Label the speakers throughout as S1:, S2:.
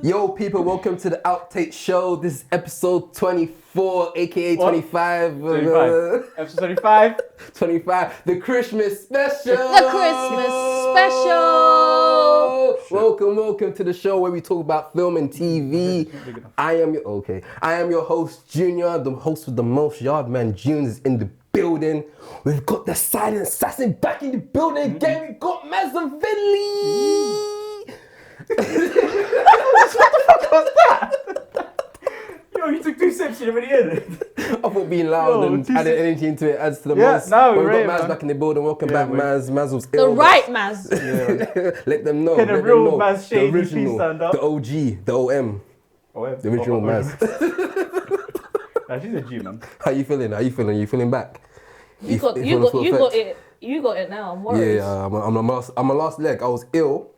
S1: Yo, people, welcome to the Outtake show. This is episode 24, aka 25.
S2: 25. Episode 25.
S1: 25. The Christmas special.
S3: The Christmas special.
S1: Welcome to the show where we talk about film and TV. I am your host, Junior, the host with the most. Yardman June is in the building. We've got the silent assassin back in the building again. We've got Mazavilli.
S2: What the fuck was that? Yo, you took 2 sips, you already in it.
S1: I thought being loud and adding energy into it adds to the Maz.
S2: No,
S1: we've
S2: right,
S1: got Maz
S2: man.
S1: back in the building. Welcome back, Maz. Maz was
S3: The
S1: ill.
S3: right Maz.
S1: Yeah. Let them know.
S2: Can the
S1: let
S2: real
S1: them know.
S2: Maz shade
S1: The
S2: his piece stand up?
S1: the OG, the OM, the original Maz.
S2: Nah, she's a G, man.
S1: How you feeling? You feeling back?
S3: You got it. You got it now. I'm worried.
S1: Yeah, I'm on my last leg. I was ill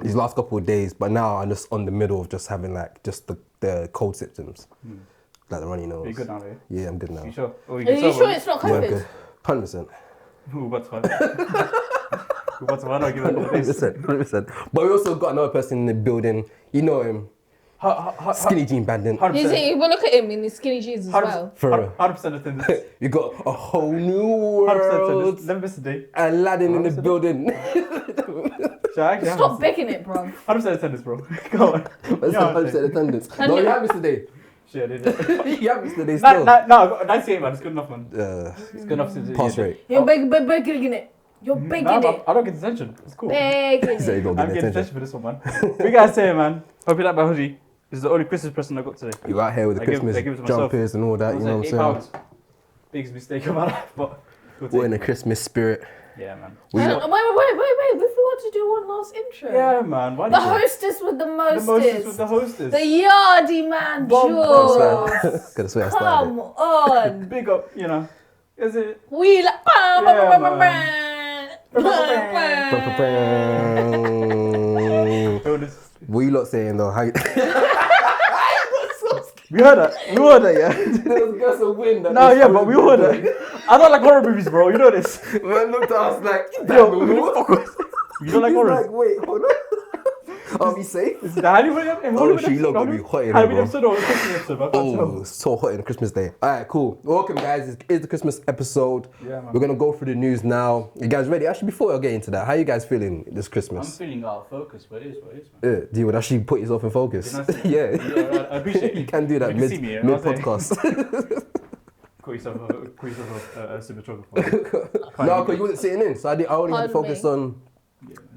S1: these last couple of days, but now I'm just on the middle of just having like just the cold symptoms, like the runny nose.
S2: Are you good now, eh?
S1: Yeah, I'm good now.
S2: You sure? Oh,
S3: Are you sure it's not
S1: Yeah, I'm
S3: COVID?
S1: good. 100%.
S2: Ooh, what's fun? What's fun? I'll give it a face.
S1: 100%. But we also got another person in the building. You know him, Skinny Jean Bandit.
S2: 100%.
S3: Well, look at him in his skinny jeans as well.
S1: For real.
S2: 100% attendance.
S1: You got a whole new
S2: 100% attendance.
S1: world.
S2: Never miss a day.
S1: Aladdin in the
S2: 100%.
S1: building.
S2: So I actually
S3: Stop begging it, bro.
S2: 100% attendance, bro. Go on.
S1: That's 100% attendance. No, you have missed today.
S2: Shit, I did it.
S1: You have missed today still.
S2: No, I got 98, man. It's good enough, man. It's good enough to
S1: Pass rate.
S3: You're begging it. You're begging it.
S2: I don't get attention. It's cool.
S3: Begging
S1: He said he
S3: it.
S1: don't
S2: I'm
S1: get
S2: getting
S1: attention.
S2: attention for this one, man. What you guys saying, man? Hope you like my hoodie. This is the only Christmas present I got today.
S1: You out here with the
S2: I give
S1: Christmas
S2: it to myself.
S1: jumpers and all that, you know what I'm saying?
S2: Biggest mistake of my life, but we'll
S1: We're in
S2: take
S1: the Christmas spirit.
S2: it. Yeah, man.
S1: We
S3: Wait.
S1: got-
S3: We forgot to do one last intro.
S2: Yeah, man. Why
S3: The
S2: did you-
S3: hostess with the
S2: The mostest with the
S3: mostest.
S2: hostess.
S3: The yardy man, Jules.
S1: Gotta swear I started
S3: Come on.
S2: Big up, you know. Is it?
S3: We like.
S1: it.
S2: Honest.
S1: What you lot saying though? How you...
S2: We heard that. We heard that, yeah.
S1: There's a win.
S2: No, yeah, but we heard that. I don't like horror movies, bro. You know this.
S1: Man looked at us like,
S2: Yo, you don't like
S1: He's
S2: horror?
S1: like, wait, hold on. Are we safe?
S2: Is it the Hollywood episode?
S1: Oh, she look gonna be hot in it,
S2: Hollywood
S1: bro.
S2: episode or Christmas episode? I can't
S1: Oh,
S2: tell.
S1: it's so hot in Christmas Day. Alright, cool. Welcome, guys. It's the Christmas episode.
S2: Yeah, man.
S1: We're gonna go through the news now. You guys ready? Actually, before I get into that, how you guys feeling this
S4: I'm
S1: Christmas?
S4: feeling out of focus, but it is what it is, man.
S1: Do you would actually put yourself in focus?
S2: Didn't I say-
S1: Yeah.
S2: I appreciate it.
S1: You can do that
S2: You can see me, you know
S1: mid
S2: what I'm
S1: podcast.
S2: Call yourself a cinematographer.
S1: No, because you wasn't sitting in, so I only had to
S3: Pardon
S1: focus
S3: me.
S1: on.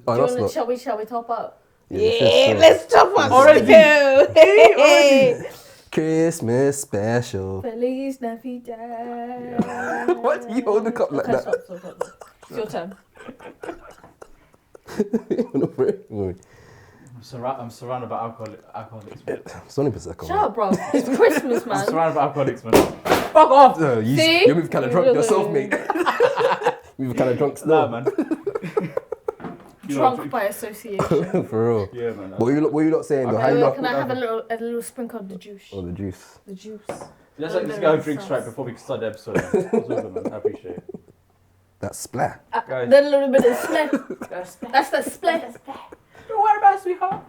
S1: Oh, that's not.
S3: Shall we top up?
S1: Yeah,
S3: Let's top up.
S2: Already.
S3: Hey.
S1: Christmas special.
S3: Feliz Navidad.
S1: Why do you hold the cup like
S3: Okay,
S1: that?
S3: stop. It's your turn.
S2: I'm surrounded by alcoholics. Man.
S1: It's only Prosecco.
S3: Shut up, bro. It's Christmas,
S2: I'm
S3: man.
S2: surrounded by alcoholics, man. Fuck off!
S3: See?
S1: You're kind of drunk yourself, mate. You're kind of drunk still.
S2: Nah, man. You know,
S3: Drunk by association.
S1: For real.
S2: Yeah, man.
S1: What you lot saying though? How you lot?
S3: Can I have a little sprinkle of the juice?
S1: Oh, the juice.
S3: The juice.
S2: Let's let this guy drink straight before we start the episode. Man. It's all good, man. I appreciate it.
S1: That splat.
S2: Guys.
S3: Then a little bit of split. That's the split.
S2: Don't worry about it, sweetheart.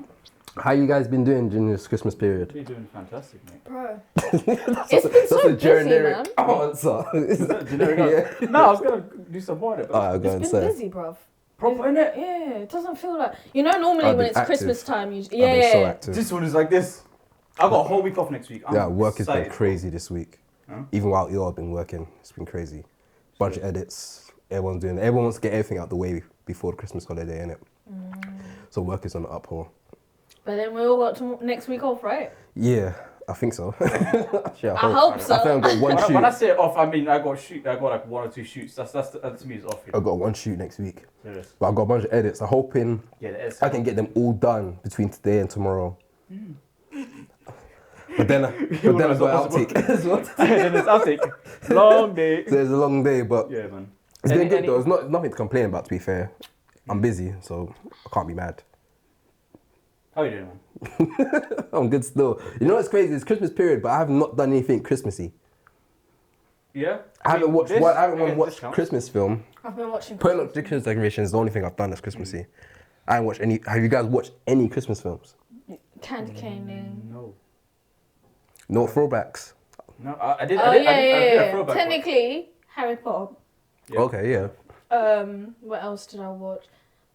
S1: How you guys been doing during this Christmas period?
S2: You're doing fantastic, mate.
S3: Bro. It's been so
S1: That's a
S3: busy,
S1: generic
S3: man.
S1: answer.
S2: Is that generic?
S1: Yeah.
S2: No, I was gonna do some more. But
S1: Alright, go and
S3: It's been
S1: say.
S3: busy, bruv.
S2: proper in it.
S3: Yeah, it doesn't feel like... You know, normally
S1: I've
S3: when
S1: been
S3: it's
S1: active.
S3: Christmas time, you...
S1: I've been so active.
S2: This one is like this. I got a whole week off next week. I'm
S1: Yeah, work has been
S2: excited.
S1: crazy this week.
S2: Huh?
S1: Even while you have been working, it's been crazy. Bunch of edits. Everyone wants to get everything out the way before the Christmas holiday, innit? So work is on the uproar.
S3: But then we all got next week off, right?
S1: Yeah, I think so. Actually,
S3: I hope so.
S1: I think I've got one shoot.
S2: When I say off, I mean I got like 1 or 2 shoots. That's to me is off.
S1: I've got one shoot next week.
S2: Serious.
S1: But I've got a bunch of edits. I'm hoping
S2: Yeah, that is.
S1: I can get them all done between today and tomorrow. But then I got outtake as well.
S2: Then it's outtake. Long day.
S1: So it's a long day, but
S2: Yeah, man.
S1: it's been good
S2: Any-
S1: though. It's nothing to complain about, to be fair. I'm busy, so I can't be mad.
S2: How you doing, man?
S1: I'm good still. You know what's crazy? It's Christmas period, but I have not done anything Christmassy.
S2: Yeah.
S1: I haven't watched
S2: this-
S1: one. I haven't
S2: again,
S1: watched
S2: this counts.
S1: Christmas film.
S3: I've been watching...
S1: Putting up Christmas decorations is the only thing I've done that's Christmassy. I haven't watched any. Have you guys watched any Christmas films?
S3: Candy caning.
S4: No.
S1: No throwbacks.
S4: No, I did.
S3: Oh
S4: I did
S3: yeah.
S4: a throwback.
S3: Technically, Harry Potter.
S4: Yeah.
S1: Okay, yeah.
S3: What else did I watch?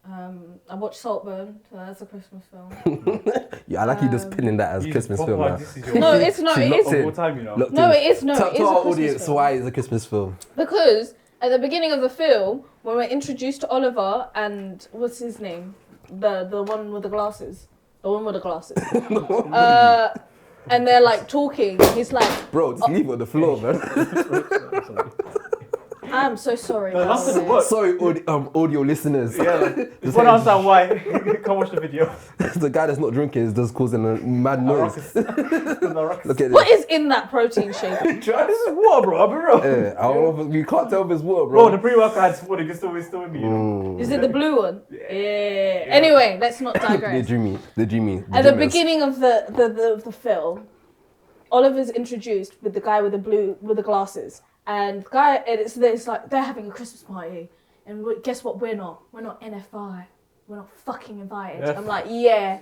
S3: I watched Saltburn, so that's a Christmas film.
S1: Yeah, I like you just pinning that as
S4: You
S1: Christmas
S4: proper,
S1: film now.
S4: this is your
S3: No, it's not.
S1: She
S3: It
S1: locked
S3: is
S1: in.
S4: of all time, you know.
S1: Locked
S3: no,
S1: in.
S3: it is no. It is
S1: To
S3: a
S1: our
S3: Christmas
S1: audience,
S3: film.
S1: why is a Christmas film?
S3: Because at the beginning of the film, when we're introduced to Oliver and what's his name, the one with the glasses, and they're like talking. He's like,
S1: Bro, just leave it on the floor, man.
S3: I'm so sorry.
S4: No, that's
S3: darling."
S4: the work.
S1: Sorry, audio listeners.
S4: Yeah,
S1: Just
S4: you don't understand why. Come watch the video.
S1: the guy that's not drinking is just causing a mad noise. Look at
S3: What
S1: this.
S3: is in that protein shake?
S4: This is water, bro. I'll be real.
S1: Yeah, I don't know if you can't tell if it's water,
S4: Bro, the
S1: bro.
S4: pre-workout I had this morning is still with me. You know?
S3: Is it the blue one? Yeah. Anyway, let's not
S1: The
S3: digress.
S1: dreamy.
S3: At the
S1: dreamers.
S3: beginning of the film, Oliver's introduced with the guy with the glasses, and the guy, and it's like they're having a Christmas party, and guess what? We're not NFI. We're not fucking invited.
S4: Yeah.
S3: I'm like, yeah.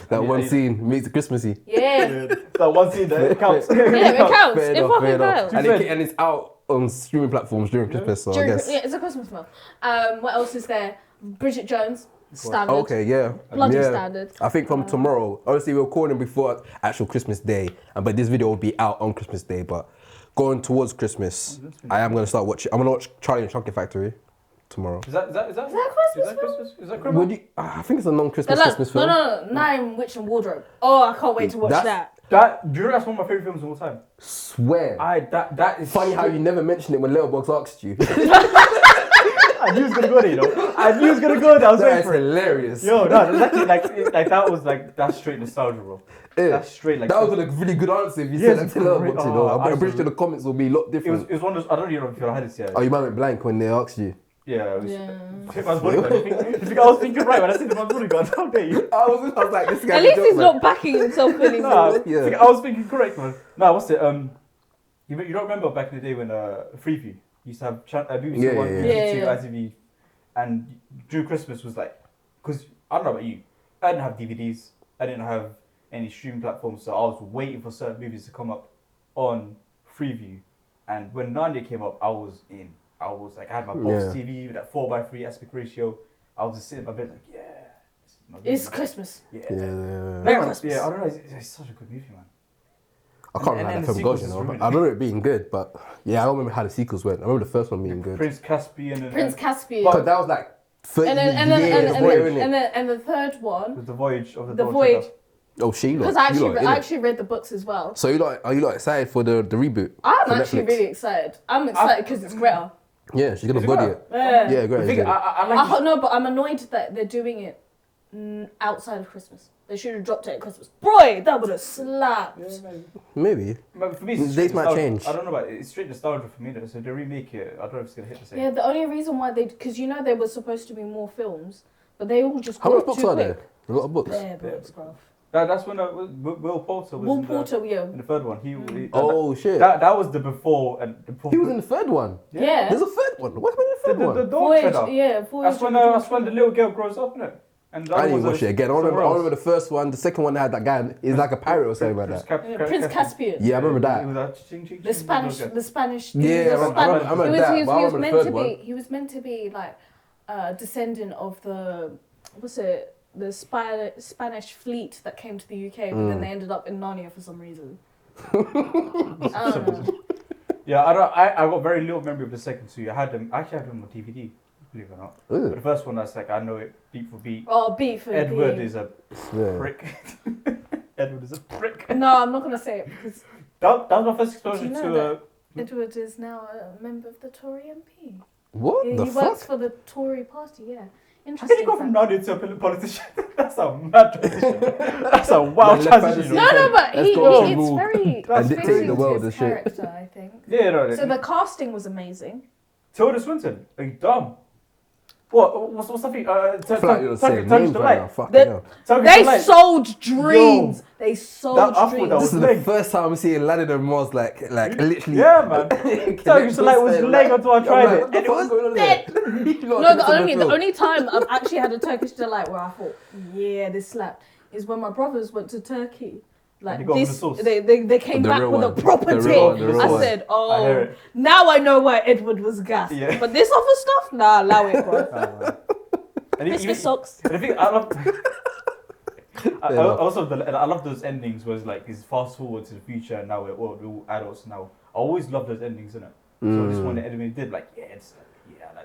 S1: That one scene makes it Christmassy.
S3: Yeah.
S4: That one scene that counts.
S3: Yeah, it counts.
S1: Fair
S3: It
S1: enough,
S3: fucking
S1: fair enough.
S3: counts.
S1: And it's out on streaming platforms during Christmas, so I guess.
S3: Yeah, it's a Christmas film. What else is there? Bridget Jones, standard.
S1: Okay, yeah.
S3: Bloody
S1: yeah.
S3: standard.
S1: I think from tomorrow, obviously we're recording before actual Christmas Day, but this video will be out on Christmas Day, but going towards Christmas, I am going to start watching, I'm going to watch Charlie and the Chocolate Factory tomorrow.
S4: Is that
S3: Christmas film?
S4: Is that Christmas?
S1: I think it's a non-Christmas Christmas film.
S3: No, Nine Witch and Wardrobe. Oh, I can't wait to watch that.
S4: Do you know that's one of my favorite films of all time?
S1: Swear.
S4: That is
S1: Funny how you never mentioned it when Letterboxd asked you.
S4: I knew he was gonna go there, you know. I knew he was gonna go there. I was waiting
S1: That's
S4: for it.
S1: hilarious.
S4: Yo, no, that's actually like that was like that's straight nostalgia, bro.
S1: Yeah.
S4: That's straight like
S1: That was a really good answer if you
S4: Yes,
S1: said that to
S4: great.
S1: Letterboxd, you know. I'm pretty
S4: absolutely.
S1: sure the comments will be a lot
S4: It
S1: different.
S4: was one of those. I don't even know if you had it yet.
S1: Oh, you might went blank when they asked you.
S4: Yeah, it was.
S3: Yeah.
S4: If I was thinking right when I said the man's bodyguard, how dare you?
S1: I was like, this guy.
S3: At least he's not backing himself anymore.
S4: Nah,
S1: Yeah.
S4: I was thinking correct, man. No, what's it? You don't remember back in the day when Freeview used to have BBC
S1: Yeah,
S4: One,
S1: yeah,
S4: BBC
S3: yeah.
S4: Two, ITV, and during Christmas was like, because I don't know about you, I didn't have DVDs, I didn't have any streaming platforms, so I was waiting for certain movies to come up on Freeview, and when Narnia came up, I was in. I was like, I had my box
S1: Yeah.
S4: TV with that 4:3 aspect ratio. I was just sitting in my bed like, yeah, this is my
S3: It's
S4: movie.
S3: Christmas.
S4: Yeah.
S1: Yeah.
S3: Merry
S4: Man,
S3: Christmas.
S4: yeah, I don't know. It's such a good movie, man.
S1: I can't
S4: And
S1: remember how
S4: then
S1: the
S4: the
S1: film goes,
S4: sequels
S1: you
S4: is
S1: know.
S4: ruined.
S1: I remember it being good, but yeah, I don't remember how the sequels went. I remember the first one being good.
S4: Prince Caspian and
S3: Prince Caspian.
S1: But that was like 30
S3: and then
S1: years later, innit?
S3: and the third one,
S4: the voyage of the
S3: the
S4: Dog
S3: voyage.
S4: Treader.
S1: Oh, Sheila.
S3: Because I actually read the books as well.
S1: So are you excited for the reboot?
S3: I'm
S1: for
S3: actually
S1: Netflix?
S3: really excited. I'm excited because it's Greta.
S1: Yeah, she's gonna
S4: Is it
S1: body
S4: Greta?
S1: it.
S3: Yeah.
S1: Yeah, great.
S4: I think I like.
S3: I no, but I'm annoyed that they're doing it outside of Christmas. They should have dropped it at Christmas. Boy, that would have slapped.
S1: Maybe.
S4: But for me, it's
S1: Dates
S4: straight
S1: might
S4: nostalgia.
S1: change.
S4: I don't know about it. It's straight nostalgia for me though. So they remake it. I don't know if it's gonna hit the same.
S3: Yeah, the only reason why because there were supposed to be more films, but they all just
S1: How
S3: got
S1: many books
S3: too
S1: are
S3: quick.
S1: there? A lot of books.
S3: Yeah, books, bruv.
S4: That's when Will Poulter was
S3: Will
S4: in,
S3: Porter, yeah.
S4: in the third one. He
S1: Oh shit.
S4: that was the before and the
S1: He was in the third one.
S3: Yeah.
S1: There's a third one. What's in the third
S4: the
S1: one?
S4: dog
S3: Voyage,
S4: treader.
S3: yeah, Voyage.
S4: That's when the little girl grows up in it. And the
S1: I
S4: other
S1: didn't
S4: one's
S1: watch it again. I remember the first one. The second one had that guy. He's like a pirate or something like that.
S3: Prince Caspian.
S1: Yeah, I remember that.
S4: He was like, ching, ching,
S3: The
S4: ching,
S3: Spanish.
S1: Yeah, I remember that.
S3: He
S1: But I
S3: was
S1: remember the
S3: meant
S1: third
S3: to
S1: one.
S3: be. He was meant to be like descendant of the the Spanish fleet that came to the UK, but then they ended up in Narnia for some reason. I don't know.
S4: Yeah, I got very little memory of the second two. I actually had them on DVD, believe it or not.
S1: Ooh.
S4: But the first one, that's like, I know it beat for beat.
S3: Oh, beat for
S4: Edward
S3: beat.
S4: is a
S1: Yeah.
S4: prick. Edward is a prick.
S3: No, I'm not gonna say it because
S4: That was my first exposure
S3: Do you know
S4: to
S3: Edward is now a member of the Tory MP.
S1: What
S3: He
S1: the
S3: works
S1: fuck?
S3: for the Tory party. Yeah,
S4: How can
S3: interesting.
S4: you go from
S3: fact.
S4: Narnia to a politician? That's a mad transition. That's a wild
S1: Man, left
S4: transition.
S1: hand
S3: No, but
S1: Let's
S3: he
S1: go
S3: it's
S1: rule
S3: very
S4: and
S3: fitting
S1: dictate the world
S3: to his
S1: and shit.
S3: character, I think.
S4: Yeah, no.
S3: So the casting was amazing.
S4: Tilda Swinton, are you dumb? What's the thing?
S1: Flat, you're saying
S4: Turkish
S1: names right now.
S4: Delight.
S1: Fucking
S3: The-
S1: hell.
S4: Turkish
S3: They
S4: Delight.
S3: sold dreams.
S4: Yo.
S3: They sold
S4: That- I thought
S3: dreams.
S4: that
S1: This
S4: was
S1: is the
S4: leg.
S1: first time we see Aladdin and Mars like literally.
S4: Yeah, man. Turkish Delight was leg until I tried it.
S1: What the fuck is going on there?
S3: No, the only time I've actually had a Turkish delight where I thought, yeah, this slapped. is when my brothers went to Turkey. Like
S4: And they got
S3: this,
S4: the sauce.
S3: they came
S1: The
S3: back
S1: real
S3: with
S1: one.
S3: a proper
S1: The real one,
S3: thing.
S1: the real
S3: I
S1: one.
S3: said,
S4: I hear
S3: oh,
S4: it.
S3: now I know why Edward was gassed.
S4: Yeah.
S3: But this other stuff, nah, allow it, bro.
S4: And
S3: Christmas socks.
S4: And I think I love. I
S1: Yeah.
S4: also, I love those endings where it's like it's fast forward to the future and now we're all adults now. I always love those endings, innit? So this one the enemy did like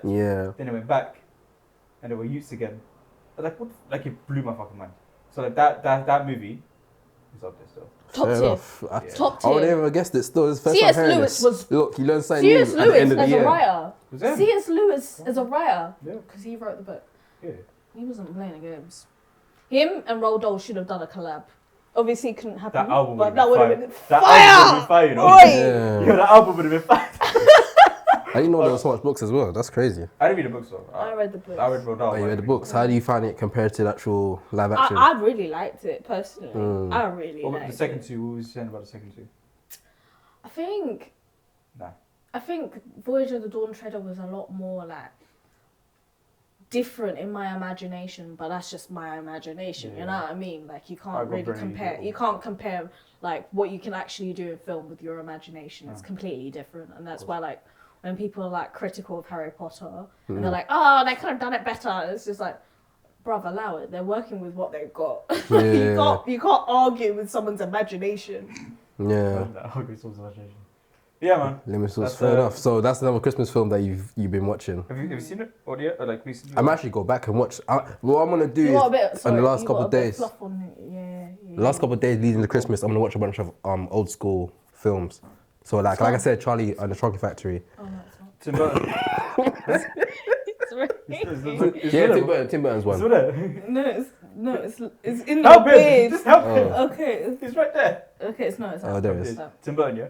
S1: Yeah.
S4: Then it went back, and they were youths again. I was like what? Like it blew my fucking mind. So like that movie is up there still.
S3: Top
S1: Fair
S3: tier.
S1: enough.
S3: Top
S1: I would
S3: tier.
S1: never guessed it still. It's the first
S3: C.S.
S1: time hearing
S3: Lewis
S1: this.
S3: was-
S1: Look, you learn something new
S3: C.S.
S1: at the end
S3: Lewis
S1: of the
S3: as a
S1: year.
S3: writer.
S4: Was it?
S3: C.S. Lewis as a writer.
S4: Yeah.
S3: Because he wrote the book.
S4: Yeah.
S3: He wasn't playing the games. Him and Roald Dahl should have done a collab. Obviously, it couldn't happen.
S4: That album
S3: but
S4: would
S3: that
S4: have
S3: would
S4: been
S3: have been
S4: fire. That
S3: fire.
S4: album would have been fire, you know.
S3: Oi.
S1: Yeah.
S4: Yeah, that album would have been fire.
S1: I didn't know there were so much books as well. That's crazy.
S4: I didn't read the books though.
S3: I read the book.
S4: I read Roald Dahl.
S1: Oh, you read the books. How do you find it compared to the actual live action?
S3: I really liked it personally. I really
S4: What about
S3: liked
S4: the second
S3: it.
S4: two? What was you saying about the second two?
S3: I think Voyage of the Dawn Treader was a lot more like different in my imagination, but that's just my imagination. You know what I mean? Like you
S4: I
S3: can't
S4: got
S3: really
S4: very
S3: compare.
S4: little.
S3: You can't compare like what you can actually do in film with your imagination. It's completely different, and that's why like when people are like critical of Harry Potter and they're like, oh, they could have done it better. It's just like, bruv, allow it. They're working with what they've got.
S1: Yeah.
S3: you can't argue with someone's imagination.
S1: Yeah.
S4: Yeah, man.
S1: Lemon sauce.
S4: That's,
S1: Fair enough. So that's another Christmas film that you've been watching.
S4: Have you seen it? Or yeah, or like recently?
S1: I'm actually go back and watch. What I'm gonna do
S3: You
S1: is
S3: got a bit. Sorry,
S1: on the last
S3: you
S1: couple
S3: got
S1: of
S3: a bit
S1: days.
S3: fluff on it. Yeah.
S1: The last couple of days leading to Christmas, I'm gonna watch a bunch of old school films. So like I said, Charlie and the Chocolate Factory.
S3: Oh no, it's not.
S4: Tim Burton.
S3: It's
S1: Yeah, Tim Burton's one.
S3: No, it's in the
S4: Help him!
S3: bed.
S4: Just help him!
S3: Okay,
S4: He's right there.
S3: it's not. It's
S1: Oh,
S3: not.
S1: there it is.
S4: Tim Burton, yeah?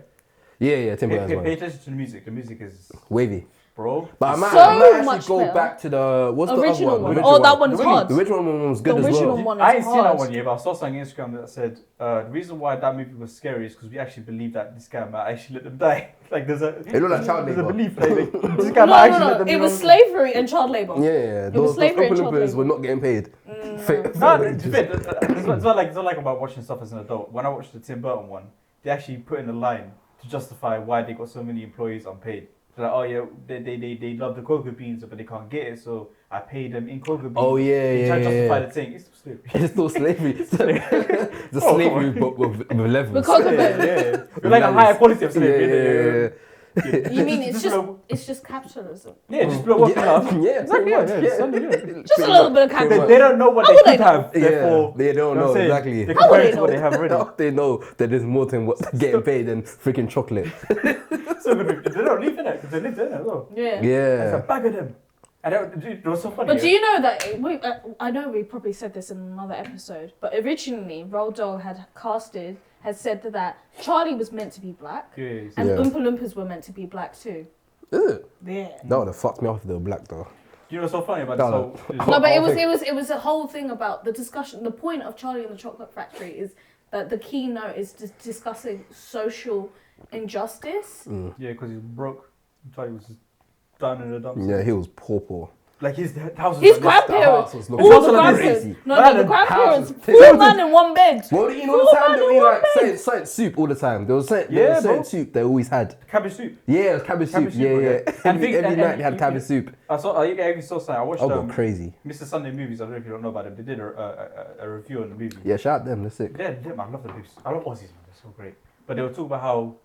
S1: Yeah, Tim Burton's
S4: Pay
S1: one.
S4: attention to the music. The music is,
S1: Wavy.
S4: bro.
S1: But I might,
S3: So
S1: I might
S3: much
S1: actually go
S3: better.
S1: back to the what's the
S3: Original
S1: other one?
S3: one.
S1: The
S3: Oh,
S1: original
S3: that
S1: one.
S3: one's hard.
S1: The original one was good
S3: The
S1: as
S3: original
S1: well.
S3: one is
S4: I ain't seen that
S3: hard.
S4: one yet, but I saw something on Instagram that said the reason why that movie was scary is because we actually believe that this guy might actually let them die. Like there's a
S1: It looked like child
S4: there's a
S1: labour.
S4: belief like this guy might actually let them.
S3: It was slavery and child labor.
S1: Yeah,
S3: was
S1: those
S3: slavery and
S1: Oompa
S3: child
S1: Loompas
S3: labour.
S1: were not getting paid.
S4: No, it's not like about watching stuff as an adult. When I watched the Tim Burton one, they actually put in a line to justify why they got so many employees unpaid. They're like, oh yeah, they love the cocoa beans, but they can't get it, so I pay them in cocoa beans.
S1: Oh, yeah,
S4: They try to
S1: yeah,
S4: justify
S1: yeah.
S4: the thing. It's slavery.
S1: It's still slavery. The slavery but with levels.
S3: With cocoa
S4: Yeah,
S3: beans.
S4: yeah. We're like a higher quality of slavery.
S1: Yeah.
S3: You mean it's
S4: blow-
S3: just capitalism?
S4: Yeah, just blow up enough.
S1: Yeah,
S4: Exactly,
S1: pretty much,
S4: yeah,
S1: yeah.
S4: something,
S3: Just a little bit of
S1: Pretty
S3: capitalism.
S1: much.
S4: They don't know what
S3: How
S4: they
S3: would
S4: could
S3: they
S4: have,
S1: Yeah,
S4: therefore.
S1: they don't
S4: you know
S1: know
S4: what I'm saying?
S1: exactly.
S4: They
S3: How would
S4: compare
S3: they
S4: it to what
S3: know?
S4: they have already.
S1: They know that there's more than what's getting paid than freaking chocolate.
S4: So good. They don't live in it because they lived in it as well.
S3: Yeah.
S4: There's a
S1: Yeah.
S4: bag of them. And it was so funny.
S3: But do you know that I know we probably said this in another episode, but originally Roald Dahl had said that Charlie was meant to be black,
S4: Yeah.
S3: and
S1: Yeah.
S3: Oompa Loompas were meant to be black too.
S1: Is it?
S3: Yeah.
S1: That would have fucked me off if they were black though.
S4: You know what's so funny about
S1: No,
S4: this
S1: no.
S4: whole...
S3: No, but
S1: whole
S3: it was a whole thing about the discussion. The point of Charlie and the Chocolate Factory is that the keynote is just discussing social injustice.
S4: Yeah, because he's broke. Charlie was just down in the dumps.
S1: Yeah, he was poor.
S4: Like his house was
S3: His
S4: like this.
S3: grandparents,
S1: house was
S3: all
S1: looking
S3: the
S4: also like
S3: grandparents,
S1: crazy.
S3: no,
S4: Man,
S3: the
S4: the
S3: grandparents,
S1: house was-
S3: full man in one bed.
S1: What do you know all the time? They were eating like certain soup all the time. There was certain
S4: Yeah, bro.
S1: soup they always had.
S4: Cabbage soup.
S1: Yeah, it was cabbage soup.
S4: Cabbage soup,
S1: Yeah,
S4: bro,
S1: yeah.
S4: yeah. And
S1: Every
S4: and-
S1: night they had
S4: and-
S1: cabbage soup.
S4: I even saw something. I watched
S1: Oh, got crazy.
S4: Mr. Sunday Movies. I don't know if you don't know about them. They did a review on the movie.
S1: Yeah, shout out them. They're sick.
S4: Yeah, man, I love the movies. I love Aussies, man. They're so great. But they were talking about how,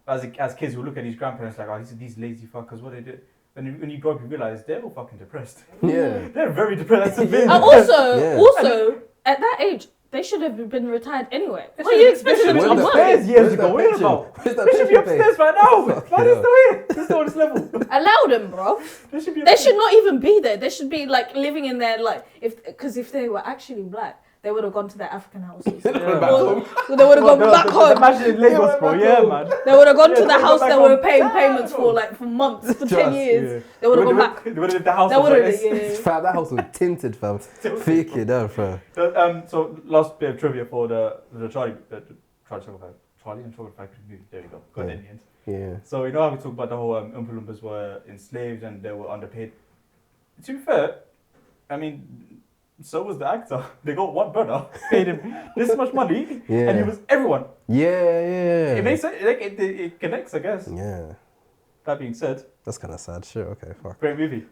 S4: as kids, we look at these grandparents like, oh, these lazy fuckers. What they do? When you grow up, you realize they're all fucking depressed.
S1: Yeah.
S4: They're very depressed. That's the thing.
S3: And also,
S1: Yeah.
S3: at that age, they should have been retired anyway.
S4: They
S3: What are you
S4: should- they
S3: expecting
S4: should
S3: them
S4: have
S3: to
S4: been
S3: work?
S4: upstairs years ago. What are you
S1: pension?
S4: about?
S1: Where's that
S4: They should be
S1: pension pay?
S4: upstairs right now. Why are they
S1: hell.
S4: still here? They're still on this level.
S3: Allow them, bro.
S4: They should be.
S3: They should not even be there. They should be like living in their because if they were actually black, they would have gone to their African houses.
S1: Back
S3: Or-
S1: home.
S3: They would have gone back home.
S4: Imagine in Lagos, bro. Yeah, man.
S3: They would have gone
S4: Yeah,
S3: to
S4: they
S3: the
S4: would've
S3: house
S4: gone
S3: they
S4: back
S3: were
S4: home.
S3: paying
S4: Yeah,
S3: payments
S4: bro.
S3: for months, for 10
S1: Trust,
S3: years. They would have gone back.
S4: They would have the house.
S3: They
S4: was
S3: would
S4: like
S3: have,
S4: this.
S3: yeah.
S1: Fam, that house was tinted, fam. Freaking hell, fam.
S4: So last bit of trivia for the Charlie and Chocolate Factory movie. There we go. Got it in the end.
S1: Yeah.
S4: So you know how we talk about the whole Oompa Loompas were enslaved and they were underpaid. To be fair, I mean, So was the actor. They got one brother, paid him this much money,
S1: Yeah.
S4: and he was everyone.
S1: Yeah.
S4: It makes sense. Like, it connects, I guess.
S1: Yeah.
S4: That being said,
S1: That's kind of sad. Shit. Okay. Fuck.
S4: great movie.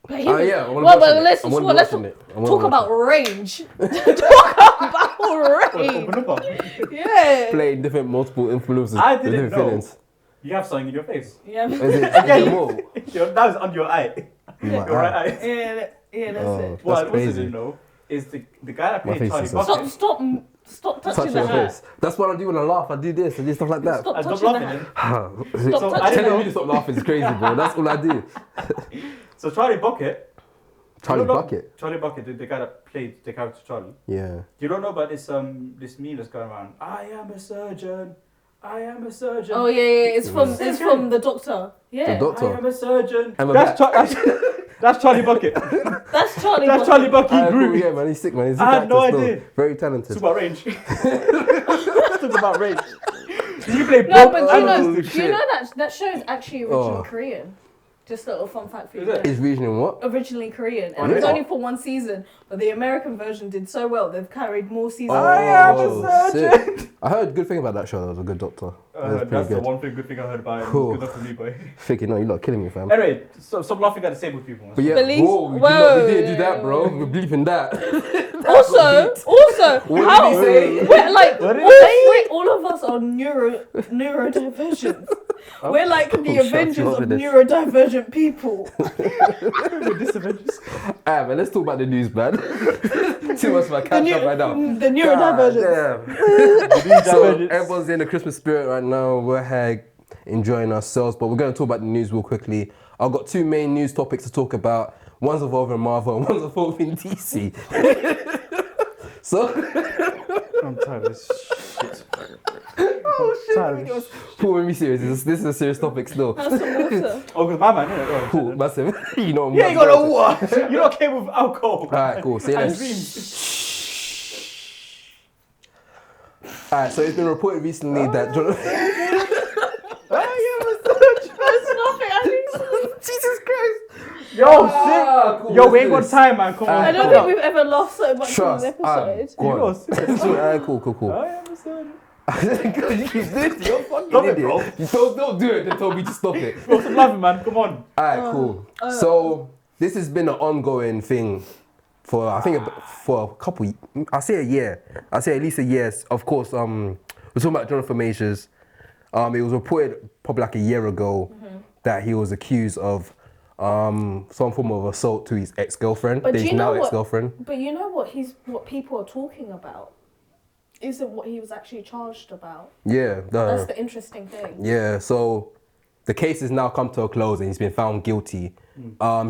S3: But
S1: Oh yeah.
S3: let's
S1: I'm gonna be
S3: let's
S1: watching it.
S3: talk about range. Talk about range.
S4: Open up.
S3: Yeah.
S1: Playing different multiple influences.
S4: I
S1: with
S4: didn't
S1: different
S4: know.
S1: feelings.
S4: You have something in your face.
S3: Yeah.
S1: Is it more?
S4: That was on your eye.
S1: My
S4: Your right
S1: eye.
S4: eye.
S3: Yeah, that's
S1: Oh.
S3: it.
S4: What I
S1: That's
S4: also
S1: crazy.
S4: didn't know is the guy that
S1: My
S4: played
S1: face
S4: Charlie
S1: is
S4: Bucket.
S3: Stop
S1: Touch
S3: touching
S1: your
S3: the hat.
S1: face. That's what I do when I laugh. I do this. I do stuff like that.
S3: Stop
S4: I stopped
S3: touching the
S4: laughing.
S3: hat.
S4: then.
S3: Stop
S4: So
S3: touching
S4: I didn't
S3: the
S4: know.
S1: You to stop laughing. It's crazy, bro. That's all I do.
S4: So Charlie Bucket.
S1: Charlie
S4: you don't know-
S1: Bucket.
S4: Charlie Bucket, the guy that played the character Charlie.
S1: Yeah.
S4: You don't know about this meme that's going around. I am a surgeon. I am a surgeon.
S3: Oh yeah. It's from the doctor. Yeah.
S1: The doctor.
S4: I am a surgeon.
S1: I'm a
S4: That's Charlie Bucket.
S3: That's Charlie.
S4: That's Charlie Bucket.
S1: Alright,
S4: Grew.
S1: cool, yeah, man. He's sick, man. He's a
S4: I had
S1: actor
S4: no
S1: still.
S4: idea.
S1: Very talented.
S4: Talk about range. Talk about range. You play
S3: No,
S4: both
S3: but do you know?
S1: animals.
S3: Do you know that show is actually originally
S1: Oh.
S3: Korean? Just a little fun fact for you.
S4: Is it?
S3: there.
S1: Is region in what?
S3: Originally Korean,
S1: Oh,
S3: and it was
S1: really?
S3: only for one season. But the American version did so well; they've carried more seasons.
S4: I am a surgeon.
S1: sick. I heard good thing about that show. That was a good doctor. That was pretty
S4: That's the
S1: good.
S4: one good thing I heard about it. It
S1: Cool.
S4: was good enough for me, boy.
S1: Thinking, no, you're not killing me, fam.
S4: Anyway, stop laughing at disabled people.
S1: But yeah,
S3: Police-
S1: whoa, we didn't do that, bro. We're bleeping that.
S3: Also,
S1: What
S3: how
S1: did he say?
S3: we're like
S4: What did he
S3: all of us are neurodivergent. We're like the
S1: shut
S3: Avengers
S1: you up
S3: of
S1: with this.
S3: neurodivergent people.
S4: With this Avengers.
S1: Alright, man, let's talk about the news, man. Too much of a catch up right now.
S3: The neurodivergent.
S1: Damn. So
S4: Divergence.
S1: everyone's in the Christmas spirit right now. We're here enjoying ourselves, but we're going to talk about the news real quickly. I've got two main news topics to talk about. One's involving Marvel and one's involving DC. So,
S4: I'm tired of this shit.
S1: oh shit,
S4: Tired of
S1: my gosh. Cool, let me serious. This is a serious topic still.
S3: Have some water.
S4: Oh, because my man, innit? Oh,
S1: Cool, massive. You know,
S4: yeah, you got no water. You're not okay with alcohol.
S1: Alright, cool. See you
S4: And
S1: later.
S4: dreams.
S1: Alright, so it's been reported recently that
S3: There's nothing.
S1: Jesus Christ.
S4: Yo,
S1: Ah, cool,
S4: Yo,
S1: let's
S4: we
S1: do
S4: ain't got
S1: this.
S4: time, man. Come on.
S3: I don't
S1: Hold
S3: think
S1: up.
S3: we've ever laughed so much
S1: Trust.
S3: in an episode.
S1: Go on.
S4: You was.
S1: Alright, cool.
S4: I am a surgeon.
S1: You keep this, you're fucking
S4: Stop it,
S1: idiot.
S4: bro.
S1: You don't do it, then tell me to stop it.
S4: Bro, stop laughing, man. Come on.
S1: Alright, cool. So this has been an ongoing thing for I think for a couple. I say a year. I say at least a year. Of course, we're talking about Johnathan Majors. It was reported probably like a year ago that he was accused of some form of assault to his ex-girlfriend.
S3: But do
S1: His
S3: you know
S1: now
S3: what?
S1: ex-girlfriend.
S3: But you know what people are talking about isn't what he was actually charged about.
S1: Yeah.
S3: That's the interesting thing.
S1: Yeah, so the case has now come to a close and he's been found guilty.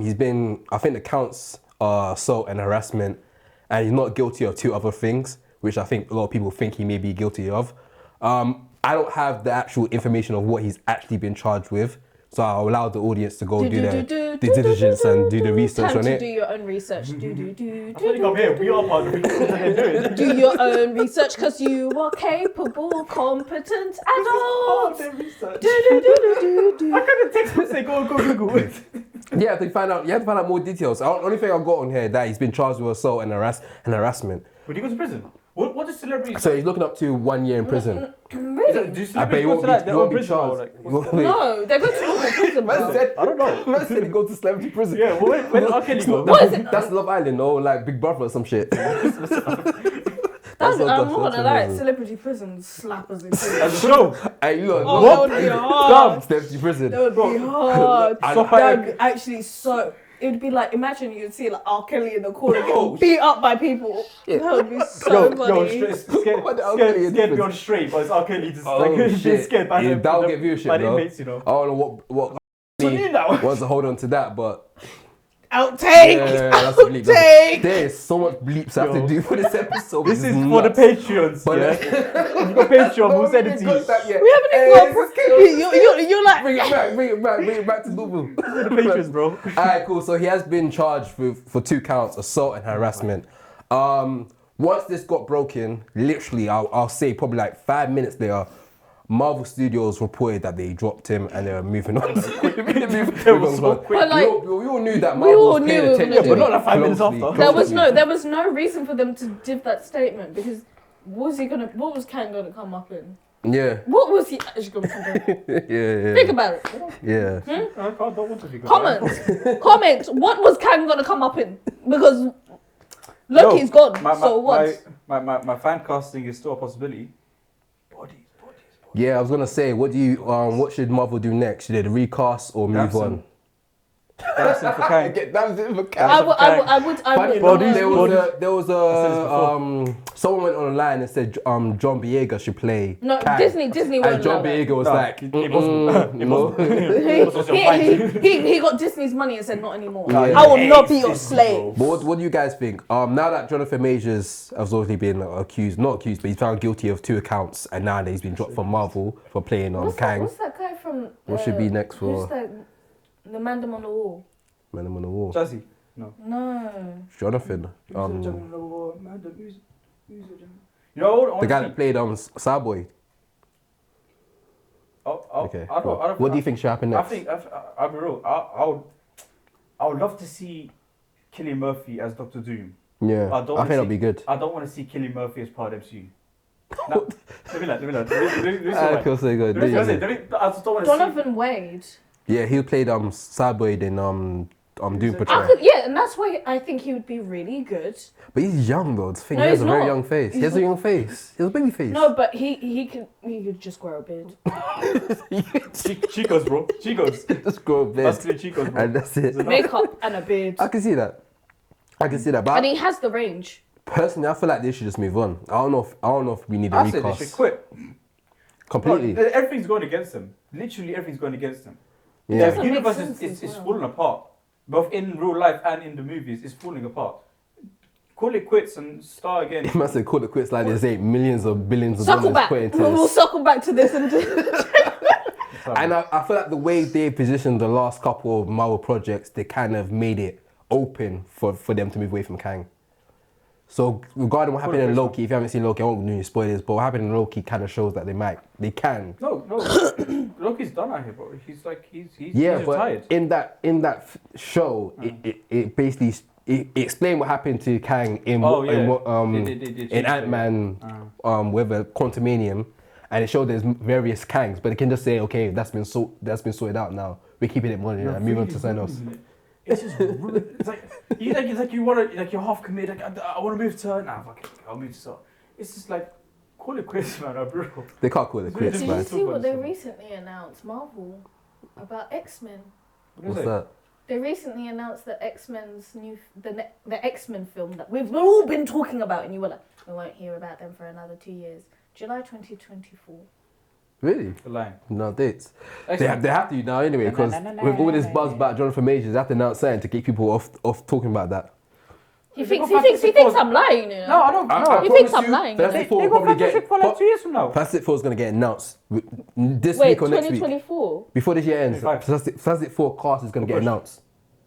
S1: He's been, I think the counts are assault and harassment, and he's not guilty of two other things, which I think a lot of people think he may be guilty of. I don't have the actual information of what he's actually been charged with, so I'll allow the audience to go do their due diligence and do the research
S3: Time
S1: on
S3: to
S1: it.
S3: do your own research.
S4: I think I'm here. We are part of the research that they're doing.
S3: Do your own research because you are capable, competent
S4: Oh,
S3: adults.
S4: their research.
S3: Do.
S4: I kind of textbook say go Google it.
S1: Yeah, you have to find out more details. The only thing I've got on here that he's been charged with assault and harassment.
S4: Would he go to prison? What does celebrities?
S1: So he's looking up to 1 year in prison.
S3: Really?
S4: Do
S1: I bet
S4: celebrities
S1: he
S4: go
S1: won't
S4: to
S1: be,
S4: like their own prison? Or,
S1: charged.
S4: like,
S3: No, they're going to normal prison.
S1: Man
S3: bro.
S1: said,
S4: I don't know.
S1: Man said he go to celebrity prison.
S4: Yeah, well, where did R. Kelly go?
S3: What is it?
S1: That's Love Island or like Big Brother or some shit.
S3: I'm
S1: what-
S3: not
S1: that's
S3: gonna
S1: what
S3: lie,
S1: it is.
S3: celebrity prison slappers in prison.
S4: That's a show.
S1: Hey, look,
S3: Oh,
S1: what?
S3: that would be hard.
S1: Celebrity prison.
S3: That would be hard.
S4: Stop
S3: That would
S4: it.
S3: be actually so. It would be like, imagine you'd see like R. Kelly in the corner
S1: Oh,
S3: getting beat up by people. That would be so
S4: Yo,
S3: funny.
S4: scared
S1: What the R. Kelly is
S4: beyond
S1: different?
S4: straight, but it's R. Kelly just
S1: Oh,
S4: like being
S1: shit.
S4: scared by
S1: Yeah,
S4: the
S1: that'll get viewership,
S4: by the
S1: though.
S4: inmates, you know.
S1: I don't know what
S4: So you know.
S1: wants to hold on to that, but
S3: Outtake!
S1: yeah, that's a bleep.
S3: Outtake!
S1: There is so much bleeps I have to
S4: Yo.
S1: do for this episode.
S4: This is for
S1: nuts.
S4: the Patreons.
S1: But
S4: Yeah. If you got Patreon, we'll send it to you.
S3: We haven't even got. You're like.
S1: Bring it back to normal.
S4: The Patrons, bro.
S1: Alright, cool. So he has been charged for 2 counts, assault and harassment. Once this got broken, literally, I'll say probably like 5 minutes later, Marvel Studios reported that they dropped him and they were moving on.
S4: was so quick.
S3: But like,
S1: we all knew that
S3: we
S1: Marvel
S3: all
S1: was paying
S3: knew,
S1: attention.
S3: but
S4: not like 5 minutes
S1: closely,
S4: after.
S3: there was no reason for them to give that statement because what was Kang gonna come up in?
S1: Yeah.
S3: What was he actually gonna come up in?
S1: Yeah.
S3: Think about it.
S1: Yeah.
S4: I don't want to be
S3: Comment. What was Kang gonna come up in? Because Loki's gone. So what?
S4: My fan casting is still a possibility. Bodies.
S1: Yeah, I was gonna say, what should Marvel do next? Should they recast or move
S4: Damson.
S1: on?
S4: Damson for Kang.
S1: Damson for
S3: I would.
S1: There was someone went online and said John Boyega should play
S3: No,
S1: Kang.
S3: Disney
S1: And
S3: won't
S1: John
S3: allow that.
S1: Boyega was
S4: No,
S1: like,
S3: He got Disney's money and said not anymore.
S1: Yeah.
S3: I will not be your slave.
S1: But what do you guys think? Now that Johnathan Majors has obviously been not accused, but he's found guilty of 2 accounts, and now he's been dropped from Marvel for playing Kang.
S3: What's that guy from?
S1: What should be next for-
S3: Who's that? The Mandem on the Wall.
S1: Man, I'm on the wall.
S4: Jazzy. No.
S1: Jonathan.
S4: You know,
S1: The guy that played Starboy. Okay. What do you think should happen next?
S4: I'll be real. I would love to see Cillian Murphy as Doctor Doom.
S1: Yeah, I think that'll be good.
S4: I don't want to see Cillian Murphy as part of MCU. No, let me
S1: I feel so good.
S4: I just don't want to see.
S3: Jonathan Wade.
S1: Yeah, he played Starboy in Doom Patrol.
S3: And that's why I think he would be really good.
S1: But he's young though. The thing,
S3: No,
S1: he has
S3: he's
S1: a very
S3: not.
S1: young face. He has a young face. He has a baby face.
S3: No, but he could just grow a beard.
S4: Chicos, bro. Chicos.
S1: Just grow a beard.
S4: That's 3 Chicos, bro.
S1: And that's it.
S3: Makeup and a beard.
S1: I can see that. But
S3: And he has the range.
S1: personally, I feel like they should just move on. I don't know if we need a
S4: I
S1: recast.
S4: said they should quit.
S1: Completely.
S4: No, everything's going against them. Literally everything's going against them.
S1: Yeah.
S4: The universe is falling apart. Both in real life and in the movies, it's falling apart. Call it quits and start again.
S1: He must have called it quits like there's millions or billions of
S3: Circle
S1: dollars
S3: back.
S1: put into
S3: We'll
S1: this.
S3: circle back to this and
S1: And I feel like the way they positioned the last couple of Marvel projects, they kind of made it open for them to move away from Kang. So regarding what happened in Loki, if you haven't seen Loki, I won't do any spoilers, but what happened in Loki kind of shows that they can.
S4: No, Loki's done out here, bro. He's
S1: Yeah, but
S4: retired.
S1: in that show, it basically it explained what happened to Kang in Ant-Man with a Quantumanium, and it showed there's various Kangs, but it can just say, okay, that's been sorted out now. We're keeping it money and moving on to something else.
S4: It's just rude. It's like you want to, like you're half committed. Like I want to move to her now. Fuck it, I'll move to her. It's just like call it quits, man. Bro.
S1: They can't call it quits,
S3: Did
S1: man.
S3: you see what they recently announced, Marvel, about X-Men?
S1: What's that?
S3: They recently announced that X-Men's the X-Men film that we've all been talking about, and you were like, we won't hear about them for another 2 years. July 2024.
S1: Really?
S4: The line.
S1: No dates. They have to now anyway, because with all this buzz about Johnathan Majors, they have to announce something to get people off talking about that.
S3: He thinks I'm lying, you know?
S4: No, I don't.
S3: He thinks I'm lying.
S1: Fantastic Four
S4: They
S1: will
S4: got
S1: probably
S4: Fantastic Four like 2 years from now.
S1: Fantastic Four is going to get announced this
S3: Wait,
S1: week or next week.
S3: 2024?
S1: Before this year ends,
S4: 25.
S1: Fantastic Four cast is going to get announced.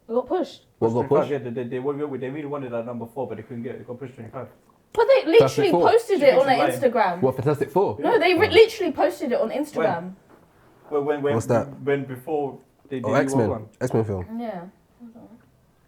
S3: We got pushed.
S1: What got pushed?
S4: Yeah, they really wanted that number 4, but they couldn't get it. They got pushed 25.
S3: But they literally
S1: Fantastic Four.
S3: posted
S4: She
S3: it on
S4: thinks
S3: their
S4: I'm lying.
S3: Instagram.
S1: What, Fantastic Four?
S3: No, they literally posted it on Instagram.
S4: When
S1: What's that?
S4: When before they did
S1: X-Men. X-Men film.
S3: Yeah.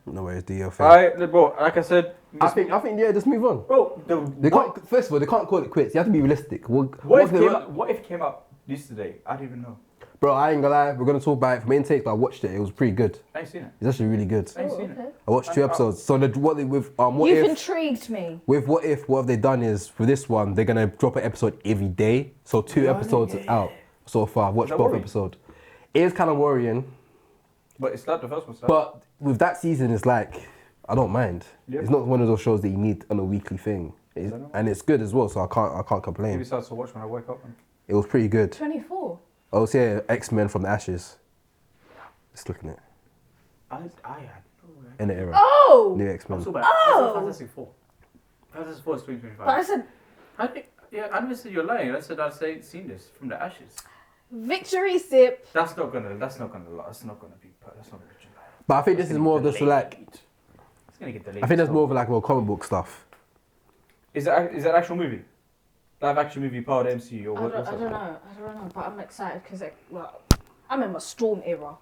S1: No worries, DL film.
S4: Alright, bro, like I said,
S1: I think yeah, just move on.
S4: bro,
S1: They can't, first of all, they can't call it quits. You have to be realistic.
S4: what if it came up yesterday? I don't even know.
S1: Bro, I ain't gonna lie, we're gonna talk about it from intake, but I watched it. It was pretty good.
S4: I ain't seen it.
S1: It's actually really good.
S4: I ain't seen
S3: okay.
S4: it.
S1: I watched 2 episodes. So what
S3: You've
S1: if
S3: intrigued me.
S1: what have they done is for this one they're gonna drop an episode every day. So 2 episodes out so far. I've watched
S4: that
S1: both
S4: worrying?
S1: episodes. It is kind of worrying,
S4: But it's not the first one.
S1: but with that season, it's like I don't mind.
S4: Yeah.
S1: It's not one of those shows that you need on a weekly thing, and it's good as well. So I can't
S4: Maybe
S1: complain.
S4: starts to watch when I wake up.
S1: It was pretty good.
S3: 24.
S1: I was here, X-Men from the Ashes. Just looking at it.
S4: I had
S1: In the era.
S3: Oh!
S1: New X-Men.
S4: so bad.
S3: Oh!
S4: Fantastic Four. Fantastic Four is 2025.
S3: But I said,
S4: I never said you're lying. I said I've seen this from the Ashes.
S3: victory sip.
S4: That's not gonna be. That's not gonna be July.
S1: But I think this is more of just like.
S4: It's gonna get delayed.
S1: I think that's more of like more comic book stuff.
S4: Is that actual movie? live action movie powered MCU or
S3: I
S4: what?
S3: don't know, but I'm excited because I'm in my Storm era.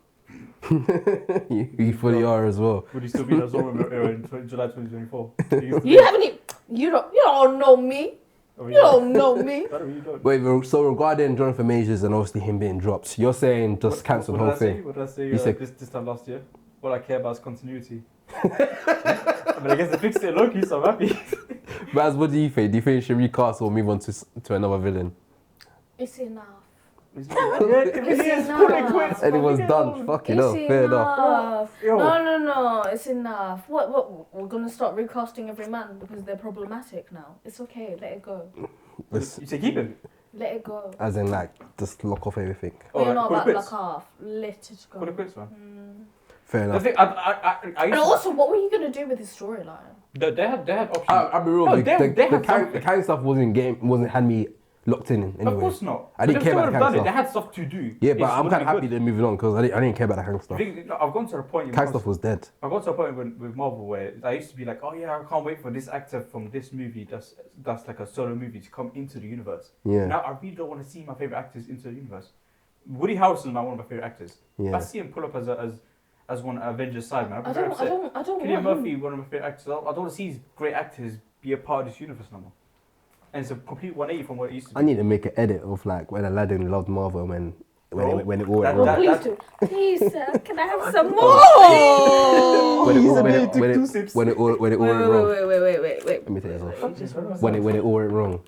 S1: You fully are as well.
S4: Would he still be in the Storm era in July 2024?
S3: You haven't even, you don't know me.
S4: Oh,
S3: You don't know me.
S4: You don't.
S1: Wait, so regarding Johnathan Majors and obviously him being dropped, you're saying just cancel the whole thing?
S4: What did I say
S1: You said-
S4: this time last year? All I care about is continuity. I mean, I guess they fixed it Loki, so I'm happy.
S1: Baz, what do you think? Do you think he should recast or move on to another villain?
S3: It's enough.
S4: If it is, call it quits.
S1: Anyone's
S4: Get
S1: done.
S4: on.
S1: Fucking hell, fair enough.
S4: Yo.
S3: No, it's enough. What? We're gonna start recasting every man because they're problematic now. It's okay, let it go.
S4: You say keep him.
S3: Let it go.
S1: As in, like, just lock off everything.
S3: We're not
S4: call it
S3: about
S4: quits.
S3: like half. Let it
S4: Call it
S3: go.
S4: quits, man.
S1: Fair
S4: I
S1: enough.
S4: think I
S3: And
S4: used to,
S3: also, what were you gonna do with his storyline?
S4: they had options.
S1: I'll be real.
S4: No,
S1: the
S4: they have
S1: Kang,
S4: something.
S1: the Kang stuff wasn't had me locked in anyway.
S4: Of course not.
S1: I didn't
S4: But
S1: care
S4: they
S1: about the
S4: still
S1: Kang
S4: would've done it.
S1: stuff.
S4: They had stuff to do.
S1: Yeah, but
S4: It's
S1: I'm kind of
S4: would've
S1: happy
S4: been
S1: they're moving on because I didn't care about the Kang
S4: good.
S1: stuff.
S4: I think I've gone to a point.
S1: Kang stuff was dead.
S4: I got to a point with Marvel where I used to be like, oh yeah, I can't wait for this actor from this movie that's like a solo movie to come into the universe.
S1: Yeah.
S4: Now I really don't want to see my favorite actors into the universe. Woody Harrelson is one of my favorite actors. If
S1: Yeah.
S4: I see him pull up as one Avengers side man,
S3: I
S4: I'd be very upset.
S3: don't
S4: Cillian
S3: want
S4: Murphy,
S3: him.
S4: one of my favorite actors. I don't want to see these great actors be a part of this universe no more. And it's a complete 180 from what it used to be.
S1: I need to make an edit of like when Aladdin loved Marvel when it all
S4: That-
S1: went
S3: Well,
S1: wrong.
S3: please do. Please, can I have some more?
S1: When it all
S4: He's a
S1: when
S4: bit
S1: it
S4: too
S1: when it
S4: sips.
S1: when it all went wrong.
S3: Wait.
S1: Let me take this off.
S3: You just-
S1: When it all went wrong.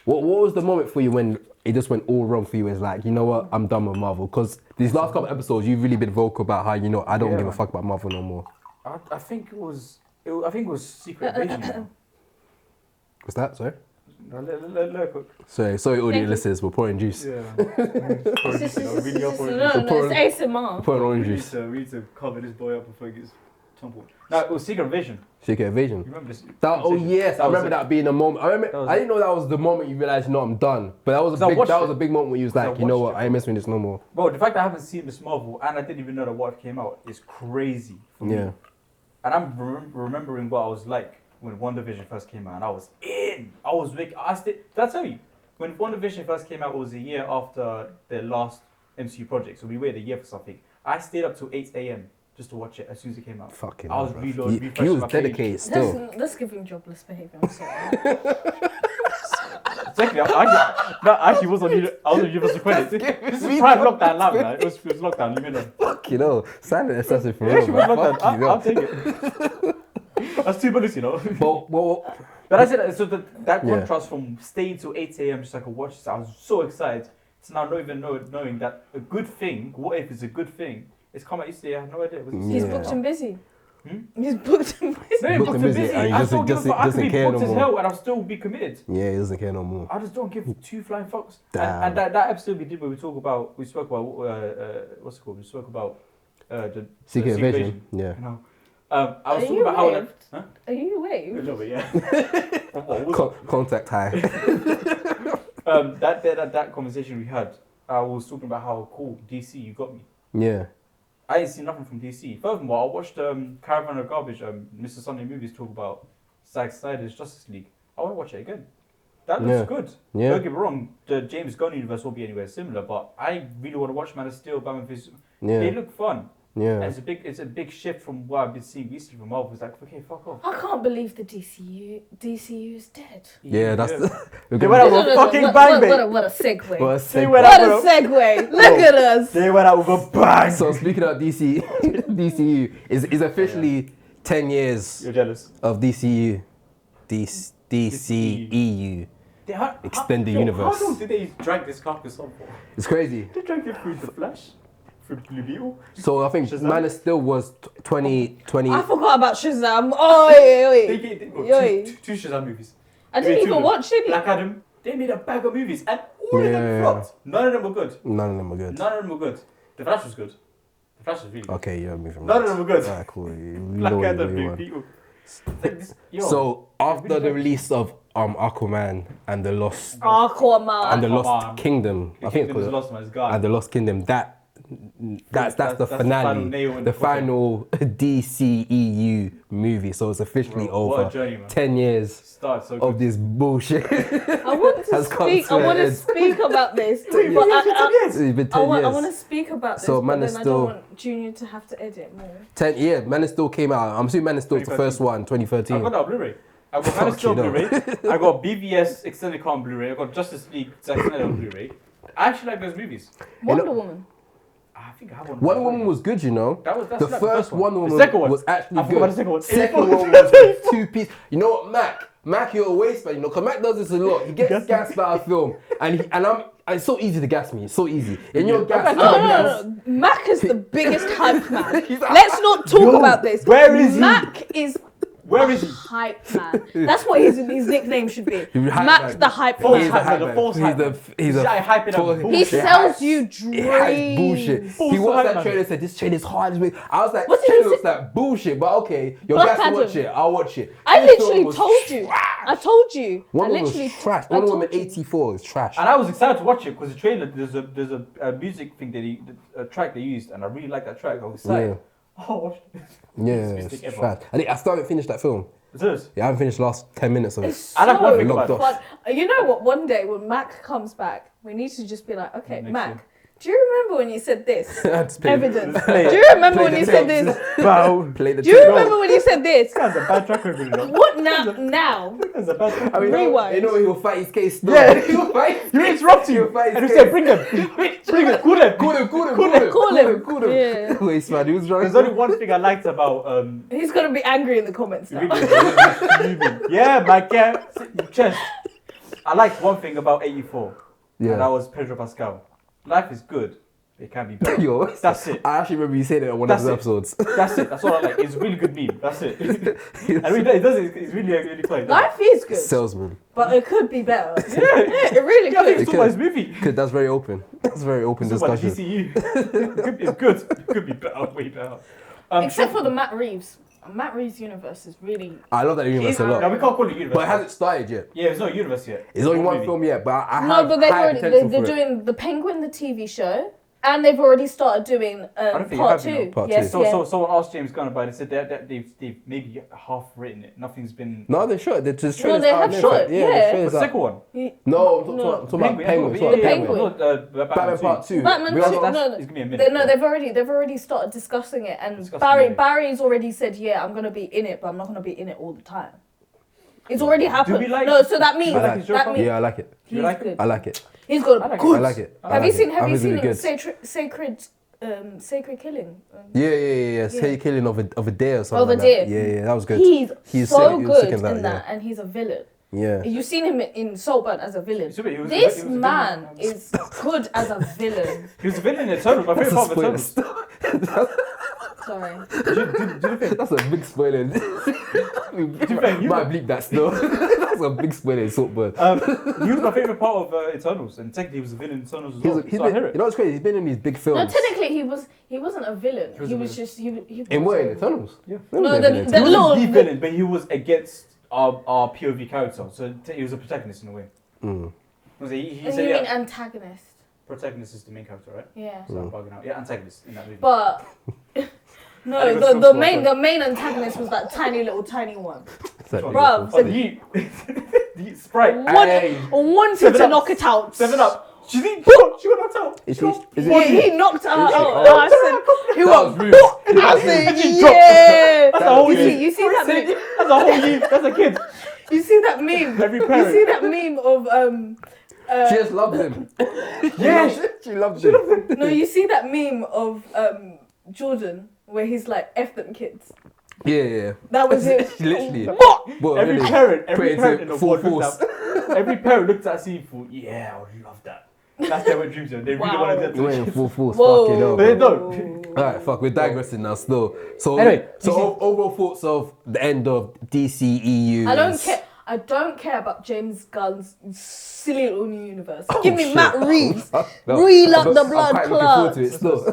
S1: What was the moment for you when it just went all wrong for you? It's like, you know what, I'm done with Marvel. Because these last couple episodes, you've really been vocal about how, you know, I don't
S4: Yeah,
S1: give a
S4: man.
S1: fuck about Marvel no more.
S4: I think it was Secret Invasion. You know?
S1: What's that? Sorry?
S4: No, let cook.
S1: Sorry, audio
S3: Thank you.
S1: listeners, we're pouring juice.
S4: Yeah.
S3: It's
S1: Pouring-
S3: ASMR.
S1: Pouring orange juice.
S4: We need to cover this boy up before he gets tumbled. No, it was Secret Invasion.
S1: Secret
S4: You
S1: Invasion.
S4: remember this?
S1: That, oh
S4: conversation?
S1: yes, I
S4: was
S1: remember
S4: it.
S1: that being a moment. I
S4: was
S1: didn't know that was the moment you realised, you know, I'm done. But that was
S4: So I watched
S1: that was
S4: it.
S1: a big moment when you was
S4: So I
S1: like, you know
S4: watched
S1: what,
S4: it.
S1: I ain't messing with this no more.
S4: Bro, the fact that I haven't seen Miss Marvel and I didn't even know that what came out is crazy for me.
S1: Yeah.
S4: And I'm remembering what I was like when WandaVision first came out, and I was in. I was wicked. Did I tell you? When WandaVision first came out, it was a year after their last MCU project, so we waited a year for something. I stayed up till 8 a.m. just to watch it as soon as it came out.
S1: Fucking
S4: I was
S1: hell,
S4: reloading,
S1: bruv.
S4: refreshing
S1: You was
S4: my page.
S1: dedicated still.
S3: That's giving jobless behaviour. I'm sorry.
S4: Exactly. I actually was on Universal Credit. This is prime lockdown lab, man. It was lockdown. You know.
S1: Fuck, you know, silent assassin for
S4: It
S1: real,
S4: actually was
S1: man.
S4: lockdown.
S1: Fuck, you
S4: I'll
S1: know.
S4: take it. That's 2 minutes, you know.
S1: Well,
S4: But I said so that
S1: Yeah.
S4: contrast from staying till 8 a.m. just so I could watch this, I was so excited. So now not even knowing that a good thing, what if it's a good thing, it's come out yesterday. I had no idea.
S3: He's
S1: Yeah.
S3: booked and busy.
S4: Hmm?
S3: He's booked and busy.
S4: No,
S1: Booked
S4: booked
S1: and
S4: and
S1: busy,
S4: busy.
S1: and he
S4: I
S1: doesn't-
S4: don't give a fuck. I
S1: doesn't
S4: could be
S1: care
S4: booked
S1: no
S4: as
S1: more.
S4: hell and I'll still be committed.
S1: yeah, he doesn't care no more.
S4: I just don't give two flying fucks.
S1: Damn.
S4: And that episode we did where we spoke about what's it called? We spoke about the
S1: Secret
S4: Secret
S1: Invasion. Yeah.
S4: You know, I was
S3: Are
S4: talking
S3: you
S4: about how
S3: waved?
S4: Huh?
S3: Are you
S4: A
S3: waved?
S4: little bit, yeah. What's up?
S1: Contact high.
S4: That conversation we had, I was talking about how cool DCEU got me.
S1: Yeah.
S4: I ain't seen nothing from DC. Furthermore, I watched Caravan of Garbage, Mr. Sunday Movies talk about Zack Snyder's Justice League. I want to watch it again. That looks
S1: Yeah.
S4: good.
S1: Yeah.
S4: Don't get me wrong, the James Gunn universe won't be anywhere similar, but I really want to watch Man of Steel, Batman vs. They
S1: Yeah.
S4: look fun. And
S1: Yeah.
S4: it's a big shift from what I've been seeing recently from Marvel. It's like, okay, fuck off.
S3: I can't believe the DCU is dead.
S1: Yeah, that's
S4: They went out with a fucking bang, babe.
S3: What a segue.
S1: Well,
S4: They
S1: segue.
S4: went
S3: What
S4: out
S3: a segue. Look at us.
S4: They went out with a bang.
S1: So speaking of DCU is officially 10 years
S4: You're jealous.
S1: of DCU. DCEU. Extend the universe.
S4: How long did they drag this carcass on for?
S1: It's crazy.
S4: They dragged it through The Flash, through Blue Beetle.
S1: So I think
S4: Shazam?
S1: Man of Steel was 2020.
S3: I forgot about Shazam. Oh, wait. Yo.
S4: Two Shazam movies.
S3: I didn't
S4: Two
S3: even
S4: of them.
S3: watch it.
S4: Black Adam. They made a bag of movies, and all of
S1: Yeah.
S4: them flopped. None of them were good.
S1: None of them were good.
S4: None of them were good. The Flash was good. The Flash was really good.
S1: Okay, yeah, moving on.
S4: None of them were good.
S1: Alright, cool.
S4: Black Adam, Blue Beetle. Like this, yo,
S1: So after
S4: really
S1: the
S4: like-
S1: release of Aquaman and the Lost
S3: Aquaman.
S1: and the Lost
S4: Aquaman.
S1: Kingdom, I think it's
S4: was
S1: called
S4: lost man's guy.
S1: and the Lost Kingdom, that's the
S4: That's the
S1: finale,
S4: final nail in
S1: the
S4: the coffin.
S1: final DCEU movie. So it's officially
S4: Bro, what
S1: over.
S4: a journey, man.
S1: 10 years
S4: Started so
S1: of
S4: good.
S1: this bullshit.
S3: I want
S1: has come
S3: speak.
S1: to
S3: I
S1: an
S3: want to
S1: end.
S3: speak about this. But
S1: It's been 10
S3: I
S1: years.
S3: want to speak about this.
S1: So,
S3: but
S1: Man
S3: then
S1: is
S3: I
S1: still-
S3: don't want Junior to have to edit more.
S1: 10, yeah, Man is Still came out. I'm assuming Man is Still the
S4: 2013.
S1: first one,
S4: I
S1: 2013.
S4: got that on Blu-ray. I got Man of Steel
S1: Fucking
S4: Blu-ray. I got BVS Extended Cut on Blu-ray. I got Justice League Zack Snyder on Blu-ray. I actually like those movies.
S3: Wonder Woman.
S4: I think I have one.
S1: Wonder Woman was good, you know.
S4: That's
S1: The
S4: like
S1: first
S4: one.
S1: Wonder
S4: The
S1: Woman
S4: second one.
S1: was actually
S4: I
S1: good.
S4: forgot about the second one.
S1: Second one was two-piece. You know what, Mac, you're a waste man, you know, because Mac does this a lot. He gets gassed by a film, and it's so easy to gas me. It's so easy. And you're gassed.
S3: No. Mac is the biggest hype man.
S1: He's a-
S3: Let's not talk about this.
S4: where is he?
S3: Mac is
S4: Where is he?
S3: hype man. That's what his nickname should be.
S1: He's hype
S3: Mac
S1: man.
S3: the hype
S4: False
S1: He's
S3: man.
S1: a hype
S4: the
S1: man.
S4: false hype man.
S1: He's a
S4: I hype it up.
S1: he
S3: He sells
S1: hypes-
S3: you
S1: He hypes bullshit.
S3: dreams.
S1: He
S4: False
S1: watched
S4: hype
S1: that
S4: man.
S1: trailer and said, this trailer is hard. I was like,
S3: What
S1: this
S3: did he
S1: trailer looks like bullshit, but okay, you're
S3: Black
S1: gas to watch
S3: Adam.
S1: it. I'll watch it.
S3: I
S1: This film
S3: literally
S1: was
S3: told you. I told you. I
S1: Wonder Woman
S3: literally
S1: was trash.
S3: I
S1: Wonder
S3: told
S1: Woman
S3: you.
S1: 84 is trash.
S4: And I was excited to watch it because the trailer, there's a music thing a track they used, and I really like that track. I was excited. Oh, watch this.
S1: Yeah,
S4: Best
S1: it's
S4: thing ever.
S1: trash. I still haven't finished that film.
S4: It is.
S1: Yeah, I haven't finished the last 10 minutes of it.
S3: It's
S4: I like one thing
S3: so
S1: about it.
S3: fun. You know what? One day when Mac comes back, we need to just be like, okay,
S4: Next
S3: Mac,
S4: year.
S3: do you remember when you said this?
S1: Just play-
S3: Evidence.
S4: Play it.
S3: Do you remember
S1: play
S3: when
S1: the
S3: you said
S1: tapes.
S3: this?
S4: Wow.
S1: Play the
S3: Do you
S1: tape.
S3: remember when you said this?
S4: That's a bad track record, you know.
S3: What now?
S4: That's a bad track
S1: I mean,
S3: Rewind.
S1: you know he'll fight his case still.
S4: Yeah.
S1: He'll fight his
S4: You
S1: case.
S4: interrupt you.
S1: He'll fight
S4: And
S1: his
S4: you
S1: case.
S4: said, bring them. Bring them.
S3: Call him. Yeah.
S1: Waste man, he was right.
S4: There's only one thing I liked about
S3: He's gonna be angry in the comments now.
S4: yeah, my cat chest. I liked one thing about 84.
S1: Yeah.
S4: And that was Pedro Pascal. Life is good. It can be better.
S1: Yo,
S4: That's it.
S1: I actually remember you saying it on one
S4: That's
S1: of
S4: it.
S1: the episodes.
S4: That's it. That's all I like. It's a really good meme. That's it. And it does it. It's really funny.
S3: Life is good,
S1: Salesman.
S3: but it could be better.
S4: Yeah.
S3: It really
S4: Yeah, I think
S3: could.
S4: it's all about his movie.
S1: Because that's very open. That's very open
S4: It's about
S1: discussion.
S4: DCEU. It's good. It could be better. Way better.
S3: Except for the Matt Reeves. Matt Reeves universe is really.
S1: I love that universe a
S4: No,
S1: lot.
S4: we can't call it universe.
S1: But it hasn't started yet.
S4: Yeah, it's not a universe yet.
S1: It's only one
S4: movie.
S1: film yet, but I
S3: No,
S1: have
S3: but they've
S1: high
S3: already
S1: potential
S3: they're
S1: for it.
S3: doing the Penguin, the TV show, and they've already started doing
S4: don't think
S3: part
S4: you have, you
S3: two.
S4: know.
S1: Part
S3: Yes,
S1: two.
S3: yeah.
S4: So someone asked James Gunn about it. Said that they've maybe half written it. Nothing's been.
S1: No, they should. They just
S3: No,
S1: trailers
S3: they
S1: out
S3: have
S1: there.
S3: shot it,
S1: Yeah,
S3: yeah.
S1: the
S4: The
S1: trailers out.
S4: second one.
S1: No, I'm talking about Penguin.
S4: Yeah,
S3: The Penguin.
S4: Not,
S1: Batman Part 2.
S3: Batman
S1: We
S3: two-
S1: are-
S3: no,
S4: It's gonna be a minute.
S3: they've already started discussing it, and
S4: Discussing it.
S3: Barry's already said, yeah, I'm gonna be in it, but I'm not gonna be in it all the time. It's already happened.
S4: we like-
S3: no, so that means
S4: do you like his
S3: that
S4: Joker?
S3: means
S1: Yeah, I like it.
S3: he's
S4: You like it?
S3: good.
S1: I like it.
S3: He's good.
S4: I like it.
S3: Good.
S1: I like it. I
S3: Have you
S1: like
S3: seen?
S1: it.
S3: Have
S1: I
S3: you
S1: think it's
S3: seen
S1: really good.
S3: Sacred Killing?
S1: Yeah. Say killing of a day or something.
S3: Of a
S1: like
S3: day.
S1: that. Yeah, that was good.
S3: He's
S1: so
S3: so
S1: sick-
S3: good
S1: sick
S3: in
S1: in
S3: that,
S1: that,
S3: and he's a villain.
S1: Yeah.
S3: You've seen him in Saltburn as a villain.
S4: He was
S3: This
S4: a
S3: man
S4: villain.
S3: is good as a villain.
S4: He was a villain in Eternals. My favorite part of Eternals.
S3: Sorry.
S1: That's a big spoiler. Might bleep that still. That's a big spoiler in Saltburn.
S4: He was my favorite part of Eternals, and technically he was a villain in Eternals as well.
S1: He's
S4: So I hear
S1: been,
S4: it.
S1: you know what's crazy? He's been in these big films.
S3: No, technically he wasn't a villain.
S4: was
S3: He
S4: a
S3: was
S4: villain.
S3: just he
S1: In what? In
S3: was-
S1: Eternals?
S4: Yeah.
S3: No,
S1: the
S4: He
S3: the
S4: wasn't
S3: little
S4: the villain, but he was against our POV character, so he was a protagonist in a way. Was he
S3: And
S4: said,
S3: you mean
S4: yeah,
S3: antagonist?
S4: protagonist is the main character, right?
S3: Yeah.
S4: So I'm bugging out. Yeah, antagonist in that movie.
S3: But
S4: And
S3: no,
S4: it was
S3: the
S4: Phil
S3: main
S4: Spencer.
S3: the main antagonist was that tiny one.
S1: Exactly.
S3: Bruv,
S4: Oh, the Sprite.
S3: Wanted
S4: Seven
S3: to
S4: Up.
S3: knock it out.
S4: 7 Up. She got knocked out.
S1: Is it-
S3: Yeah, he knocked her out.
S1: Oh.
S3: I said, he
S1: That was
S3: went.
S1: rude.
S3: I said,
S4: She dropped.
S3: yeah.
S4: That's a whole
S3: You
S4: year.
S3: see that meme?
S4: That's a whole year. That's a kid.
S3: You see that meme?
S4: Every
S3: You
S4: parent.
S3: see that meme of
S1: She just loves him.
S4: Yeah.
S1: She loves him.
S3: no, you see that meme of Jordan where he's like F them kids.
S1: Yeah.
S3: That was it.
S1: Literally.
S3: What?
S1: But
S4: Every
S1: really,
S4: parent
S1: put it
S4: in the
S1: into full
S4: world looked
S1: force.
S4: at. Every parent looked at that scene and thought, yeah, I would love that. That's their wet dreams. They really
S3: Wow.
S4: wanted that
S1: He went
S4: to
S1: in full force.
S3: Whoa.
S1: Fucking hell.
S4: But they
S1: bro.
S4: don't.
S1: Alright, fuck, we're digressing now still. So,
S4: Anyway,
S1: overall thoughts of the end of DCEU.
S3: I don't care. I don't care about James Gunn's silly little new universe.
S1: Oh,
S3: Give me
S1: shit.
S3: Matt Reeves.
S1: No,
S3: Reel up
S1: I'm-
S3: the
S1: I'm
S3: blood
S1: quite looking forward to it
S3: clots.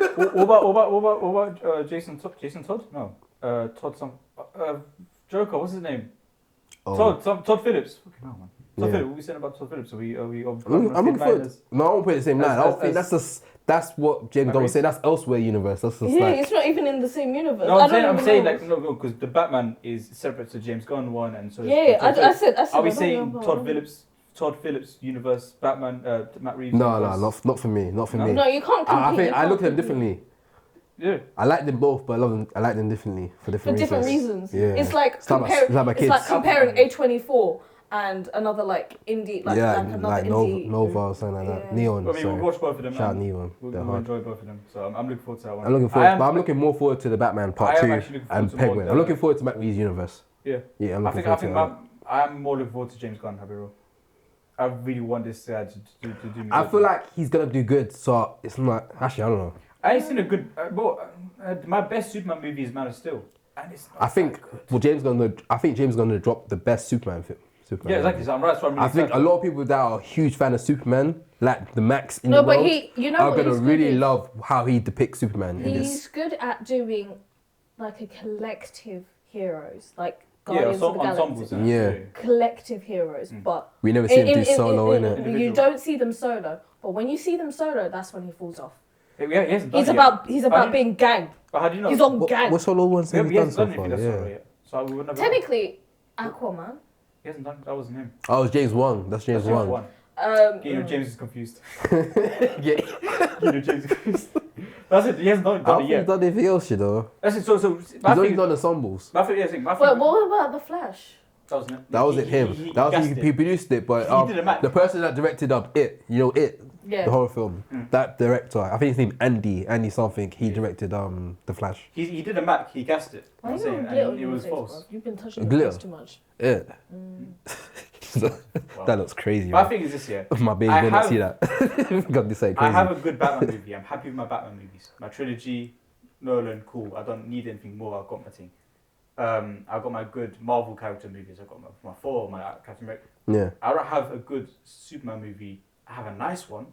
S1: still.
S4: What about Jason Todd? Jason Todd? No. Todd some. Joker, what's his name?
S1: Oh.
S4: Todd Phillips. Fucking hell, man. Todd
S1: Yeah.
S4: Phillips, what we said about Todd Phillips? Are we
S1: I'm looking forward. No, I won't put it the same line. I don't think that's what James Gunn was saying. That's elsewhere universe. That's just
S3: Yeah,
S1: like
S3: it's not even in the same universe.
S4: No,
S3: I
S4: I'm
S3: don't
S4: saying
S3: even know.
S4: like no, because the Batman is separate to James Gunn one, and so. is
S3: Yeah,
S4: Todd
S3: I
S4: Phillips.
S3: said.
S4: Are we
S3: I don't
S4: saying
S3: know.
S4: Todd Phillips Todd Phillips universe Batman, Matt Reeves.
S1: No,
S4: universe.
S1: not for me. Not for
S4: No?
S1: me.
S3: No, you can't compete.
S1: I think
S3: you
S1: I
S3: can't
S1: look at them
S3: compete.
S1: differently.
S4: Yeah.
S1: I like them both, but I like them differently for
S3: For
S1: different
S3: different
S1: reasons.
S3: reasons.
S1: Yeah.
S3: It's like
S1: It's like my-
S3: comparing.
S1: it's like my
S3: It's
S1: kids.
S3: like comparing A24 and another like indie, like another indie.
S1: Nova or something like that.
S3: Yeah.
S1: Neon.
S4: I mean,
S1: sorry.
S4: we'll watch both of them.
S1: Shout out
S4: and
S1: Neon.
S4: We'll
S1: They're hard.
S4: enjoy both of them. So I'm looking forward to that one.
S1: I'm looking forward, but I'm looking more forward to the Batman Part
S4: I am
S1: 2
S4: actually looking forward
S1: and
S4: to more
S1: Penguin.
S4: than
S1: I'm
S4: that.
S1: looking forward to Matt Reeves' universe.
S4: Yeah.
S1: Yeah, I'm
S4: I
S1: looking
S4: think
S1: forward to that.
S4: I'm more looking forward to James Gunn. I'll be real. I really want this guy to do me
S1: I
S4: good.
S1: feel like he's gonna do good, so it's not. Actually, I don't know.
S4: I ain't seen a good. My best Superman movie is Man of Steel, and it's not
S1: I think James gonna drop the best Superman film. Superman
S4: Yeah, exactly.
S1: movie.
S4: So I'm right. That's what I'm really
S1: I think a
S4: excited
S1: lot of people that are huge fan of Superman, like the Max in
S3: No,
S1: the
S3: but
S1: world,
S3: you know
S1: are
S3: what
S1: gonna
S3: he's good
S1: really
S3: at?
S1: love how he depicts Superman in
S3: He's
S1: this.
S3: good at doing like a collective heroes, like
S4: Yeah,
S3: Guardians of the
S4: ensembles.
S3: Galaxy.
S1: Yeah.
S3: Collective heroes, but
S1: We never see him do solo,
S3: in
S1: innit?
S3: You
S4: Individual.
S3: don't see them solo, but when you see them solo, that's when he falls off.
S4: Yeah, he hasn't done
S3: He's
S4: it
S3: about
S4: yet.
S3: being gang.
S4: But how do you know?
S3: He's on gang.
S1: What solo ones
S4: Yeah,
S1: have
S4: but
S1: he
S4: he
S1: done
S4: hasn't
S1: so
S4: done
S1: far?
S4: anything that's solo
S1: Yeah.
S4: yet. So I would never.
S3: Technically, Aquaman.
S4: He hasn't done. That wasn't him.
S1: Oh, it's James Wan. That's James
S4: That's
S1: Wan.
S4: James is confused.
S1: Yeah.
S4: James is confused. That's it. He hasn't done
S1: I
S4: it
S1: don't think
S4: yet.
S1: he's done anything else, you know.
S4: That's it. So
S1: He's
S4: my
S1: only
S4: thing.
S1: done ensembles.
S4: My thing. Yeah, I think my
S3: Well,
S4: thing.
S3: what about the Flash?
S4: That wasn't it.
S1: That wasn't him. That was
S4: gassed
S1: he
S4: it.
S1: produced it, but
S4: He did a Mac.
S1: the person that directed It, you know It,
S3: Yeah.
S1: the horror film. That director, I think his name Andy something. He directed The Flash.
S4: He did a Mac. He gassed it.
S3: Why
S4: I'm
S3: are you
S4: saying,
S3: on glitter
S4: and
S3: on
S4: it
S3: your
S4: was
S3: face,
S4: false.
S3: bro? You've been touching
S1: Glitter?
S3: your face too much.
S1: It. That looks crazy.
S4: My
S1: Man.
S4: thing is this year.
S1: My baby
S4: I
S1: will not
S4: have-
S1: see that. God, this ain't
S4: I
S1: crazy.
S4: have a good Batman movie. I'm happy with my Batman movies. My trilogy, Nolan, cool. I don't need anything more. I've got my thing. I've got my good Marvel character movies. I've got my Thor, my Captain America.
S1: Yeah.
S4: I don't have a good Superman movie. I have a nice one,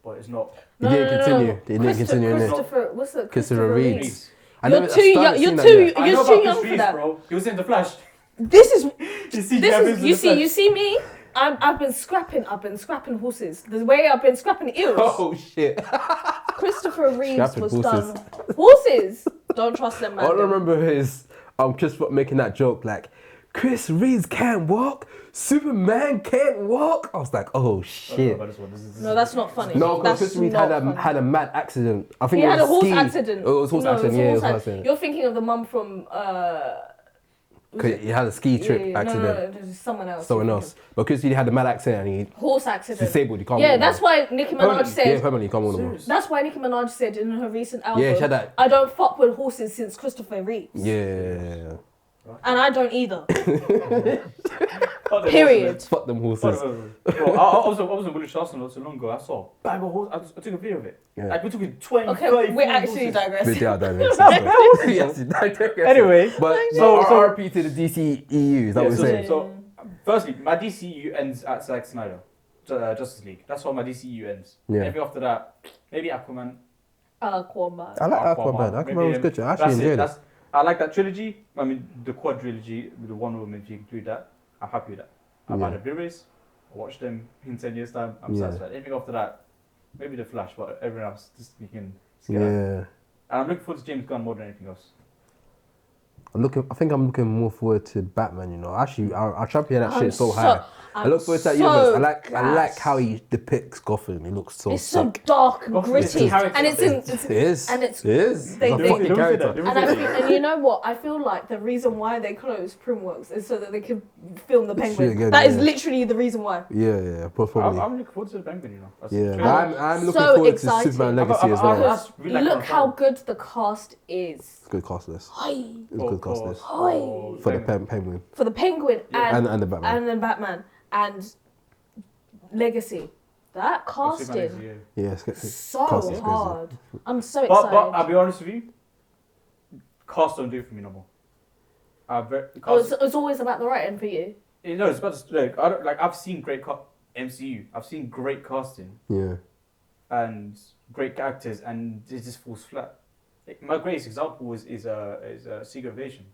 S4: but it's not.
S1: He didn't continue. He didn't continue in it.
S3: Christopher, what's it?
S1: Christopher Reeves.
S4: Reeves.
S3: You're too young. You're too.
S4: I
S3: You're
S4: know
S3: too
S4: about
S3: young
S4: Chris
S3: for
S4: Reeves,
S3: that.
S4: bro. He was in The Flash.
S3: This is.
S4: You see,
S3: This
S4: James
S3: is.
S4: in
S3: You
S4: The
S3: see.
S4: Flash.
S3: You see me. I've been scrapping. I've been scrapping horses. The way I've been scrapping eels.
S1: Oh shit.
S3: Christopher Reeves
S1: Scrapping
S3: was
S1: horses.
S3: done. Horses. Don't trust them, man.
S1: I remember his Chris Rock making that joke like, Chris Reeves can't walk, Superman can't walk. I was like, oh
S4: I don't know
S1: shit.
S4: about this one. This is-
S3: No, that's not funny.
S1: No, because
S3: That's
S1: Chris Reeves
S3: not
S1: had
S3: funny.
S1: a mad accident. I think
S3: He
S1: it
S3: had
S1: was
S3: a horse
S1: ski.
S3: accident.
S1: Oh, it was horse
S3: No,
S1: accident.
S3: a
S1: Yeah, it
S3: horse
S1: was horse
S3: accident.
S1: accident.
S3: You're thinking of the mum from.
S1: 'Cause he had a ski trip accident.
S3: No, there's someone else.
S1: Someone
S3: you're
S1: else. Because he had a mad accident and he
S3: thinking. Horse accident.
S1: disabled. He can't
S3: Yeah,
S1: walk
S3: that's
S1: now.
S3: why Nicki Minaj
S1: Yeah,
S3: said.
S1: permanently he can't walk no more.
S4: Serious?
S3: That's why Nicki Minaj said in her recent album.
S1: Yeah, she had that.
S3: I don't fuck with horses since Christopher Reeves.
S1: Yeah.
S3: And I don't either.
S4: Fuck them
S3: Period.
S1: Fuck them
S4: horses.
S1: horses.
S4: Bro, I was in Woolwich Arsenal not so long ago. I saw a bag of horse. I took a video of it.
S1: Yeah.
S4: Like, we took it 20,
S3: Okay,
S4: 30,
S3: we're
S4: 40
S3: actually
S4: horses.
S3: digressing.
S1: Yeah, that makes sense.
S4: Anyway,
S1: But
S4: so-
S1: RP to the DCEU, is that what
S4: Yeah,
S1: you're saying?
S4: so, firstly, my DCU ends at Zack Snyder, Justice League. That's how my DCU ends.
S1: Yeah.
S4: Anything after that, maybe Aquaman.
S3: Aquaman.
S1: I like Aquaman.
S4: Maybe
S1: Aquaman was
S4: him.
S1: good. I
S4: That's
S1: actually enjoyed it.
S4: I like that trilogy. I mean, the quadrilogy with the Wonder Woman. If you include that, I'm happy with that. I've had the Blu-rays. I watched them in 10 years' time. I'm
S1: Yeah.
S4: satisfied. Anything after that, maybe the Flash, but everyone else just you can skip out.
S1: Yeah.
S4: And I'm looking forward to James Gunn more than anything else.
S1: I think I'm looking more forward to Batman. You know, actually, I champion that
S3: I'm
S1: shit so
S3: so-
S1: high. I look forward to that
S3: I'm
S1: universe.
S3: so
S1: I like
S3: gassed.
S1: how he depicts Gotham. He looks so
S3: It's so
S1: sick.
S3: dark and
S4: Gotham is
S3: gritty,
S4: a character.
S3: and it's in.
S1: It is.
S3: and it's-
S1: It is.
S3: they-
S1: It's a
S3: they-
S1: fucking
S4: they don't say
S1: character.
S4: that.
S3: And I feel, and you know what? I feel like the reason why they closed Primworks is so that they could film the Penguin.
S1: again,
S3: That is
S1: yeah.
S3: literally the reason why.
S1: Yeah, probably.
S4: I'm looking forward to the Penguin, you know. That's
S1: Yeah,
S4: the
S1: but
S4: trailer.
S1: I'm looking
S3: so
S1: forward
S3: excited.
S1: to Superman Legacy as
S4: I'm-
S1: well.
S4: that's really like
S3: Look
S4: my
S3: how
S4: fan.
S3: good the cast is.
S1: It's good cast list.
S3: Hi.
S1: It's good cast list.
S3: Hi.
S1: For the Penguin
S3: For the Penguin
S1: and the Batman.
S3: and then Batman and Legacy. That casting
S1: Yeah,
S3: so
S1: cast is crazy.
S3: hard. I'm so
S4: But
S3: excited.
S4: I'll be honest with you, cast don't do it for me no more.
S3: It's always about the writing for you.
S4: No, it's about to, I've seen great MCU. I've seen great casting
S1: Yeah.
S4: and great actors, and it just falls flat. My greatest example is Secret Invasion.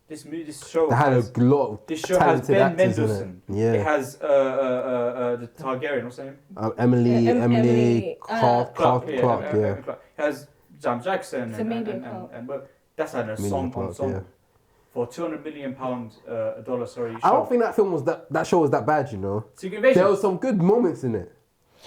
S4: This show
S1: They had
S4: has,
S1: a lot of
S4: this show has
S1: talented
S4: Ben
S1: actors in it.
S4: Mendelsohn.
S1: Yeah.
S4: It has the Targaryen. What's her name?
S1: Emily
S3: Yeah, Emily,
S1: Clark, yeah.
S4: It has Sam Jackson
S3: It's
S4: and
S3: Emilia Clarke.
S4: but that's had a
S1: Emilia
S4: song
S1: Clarke,
S4: on song.
S1: yeah.
S4: for £200 million dollar. Sorry.
S1: I don't think that film was that show was that bad, you know.
S4: Secret Invasion.
S1: There was some good moments in it.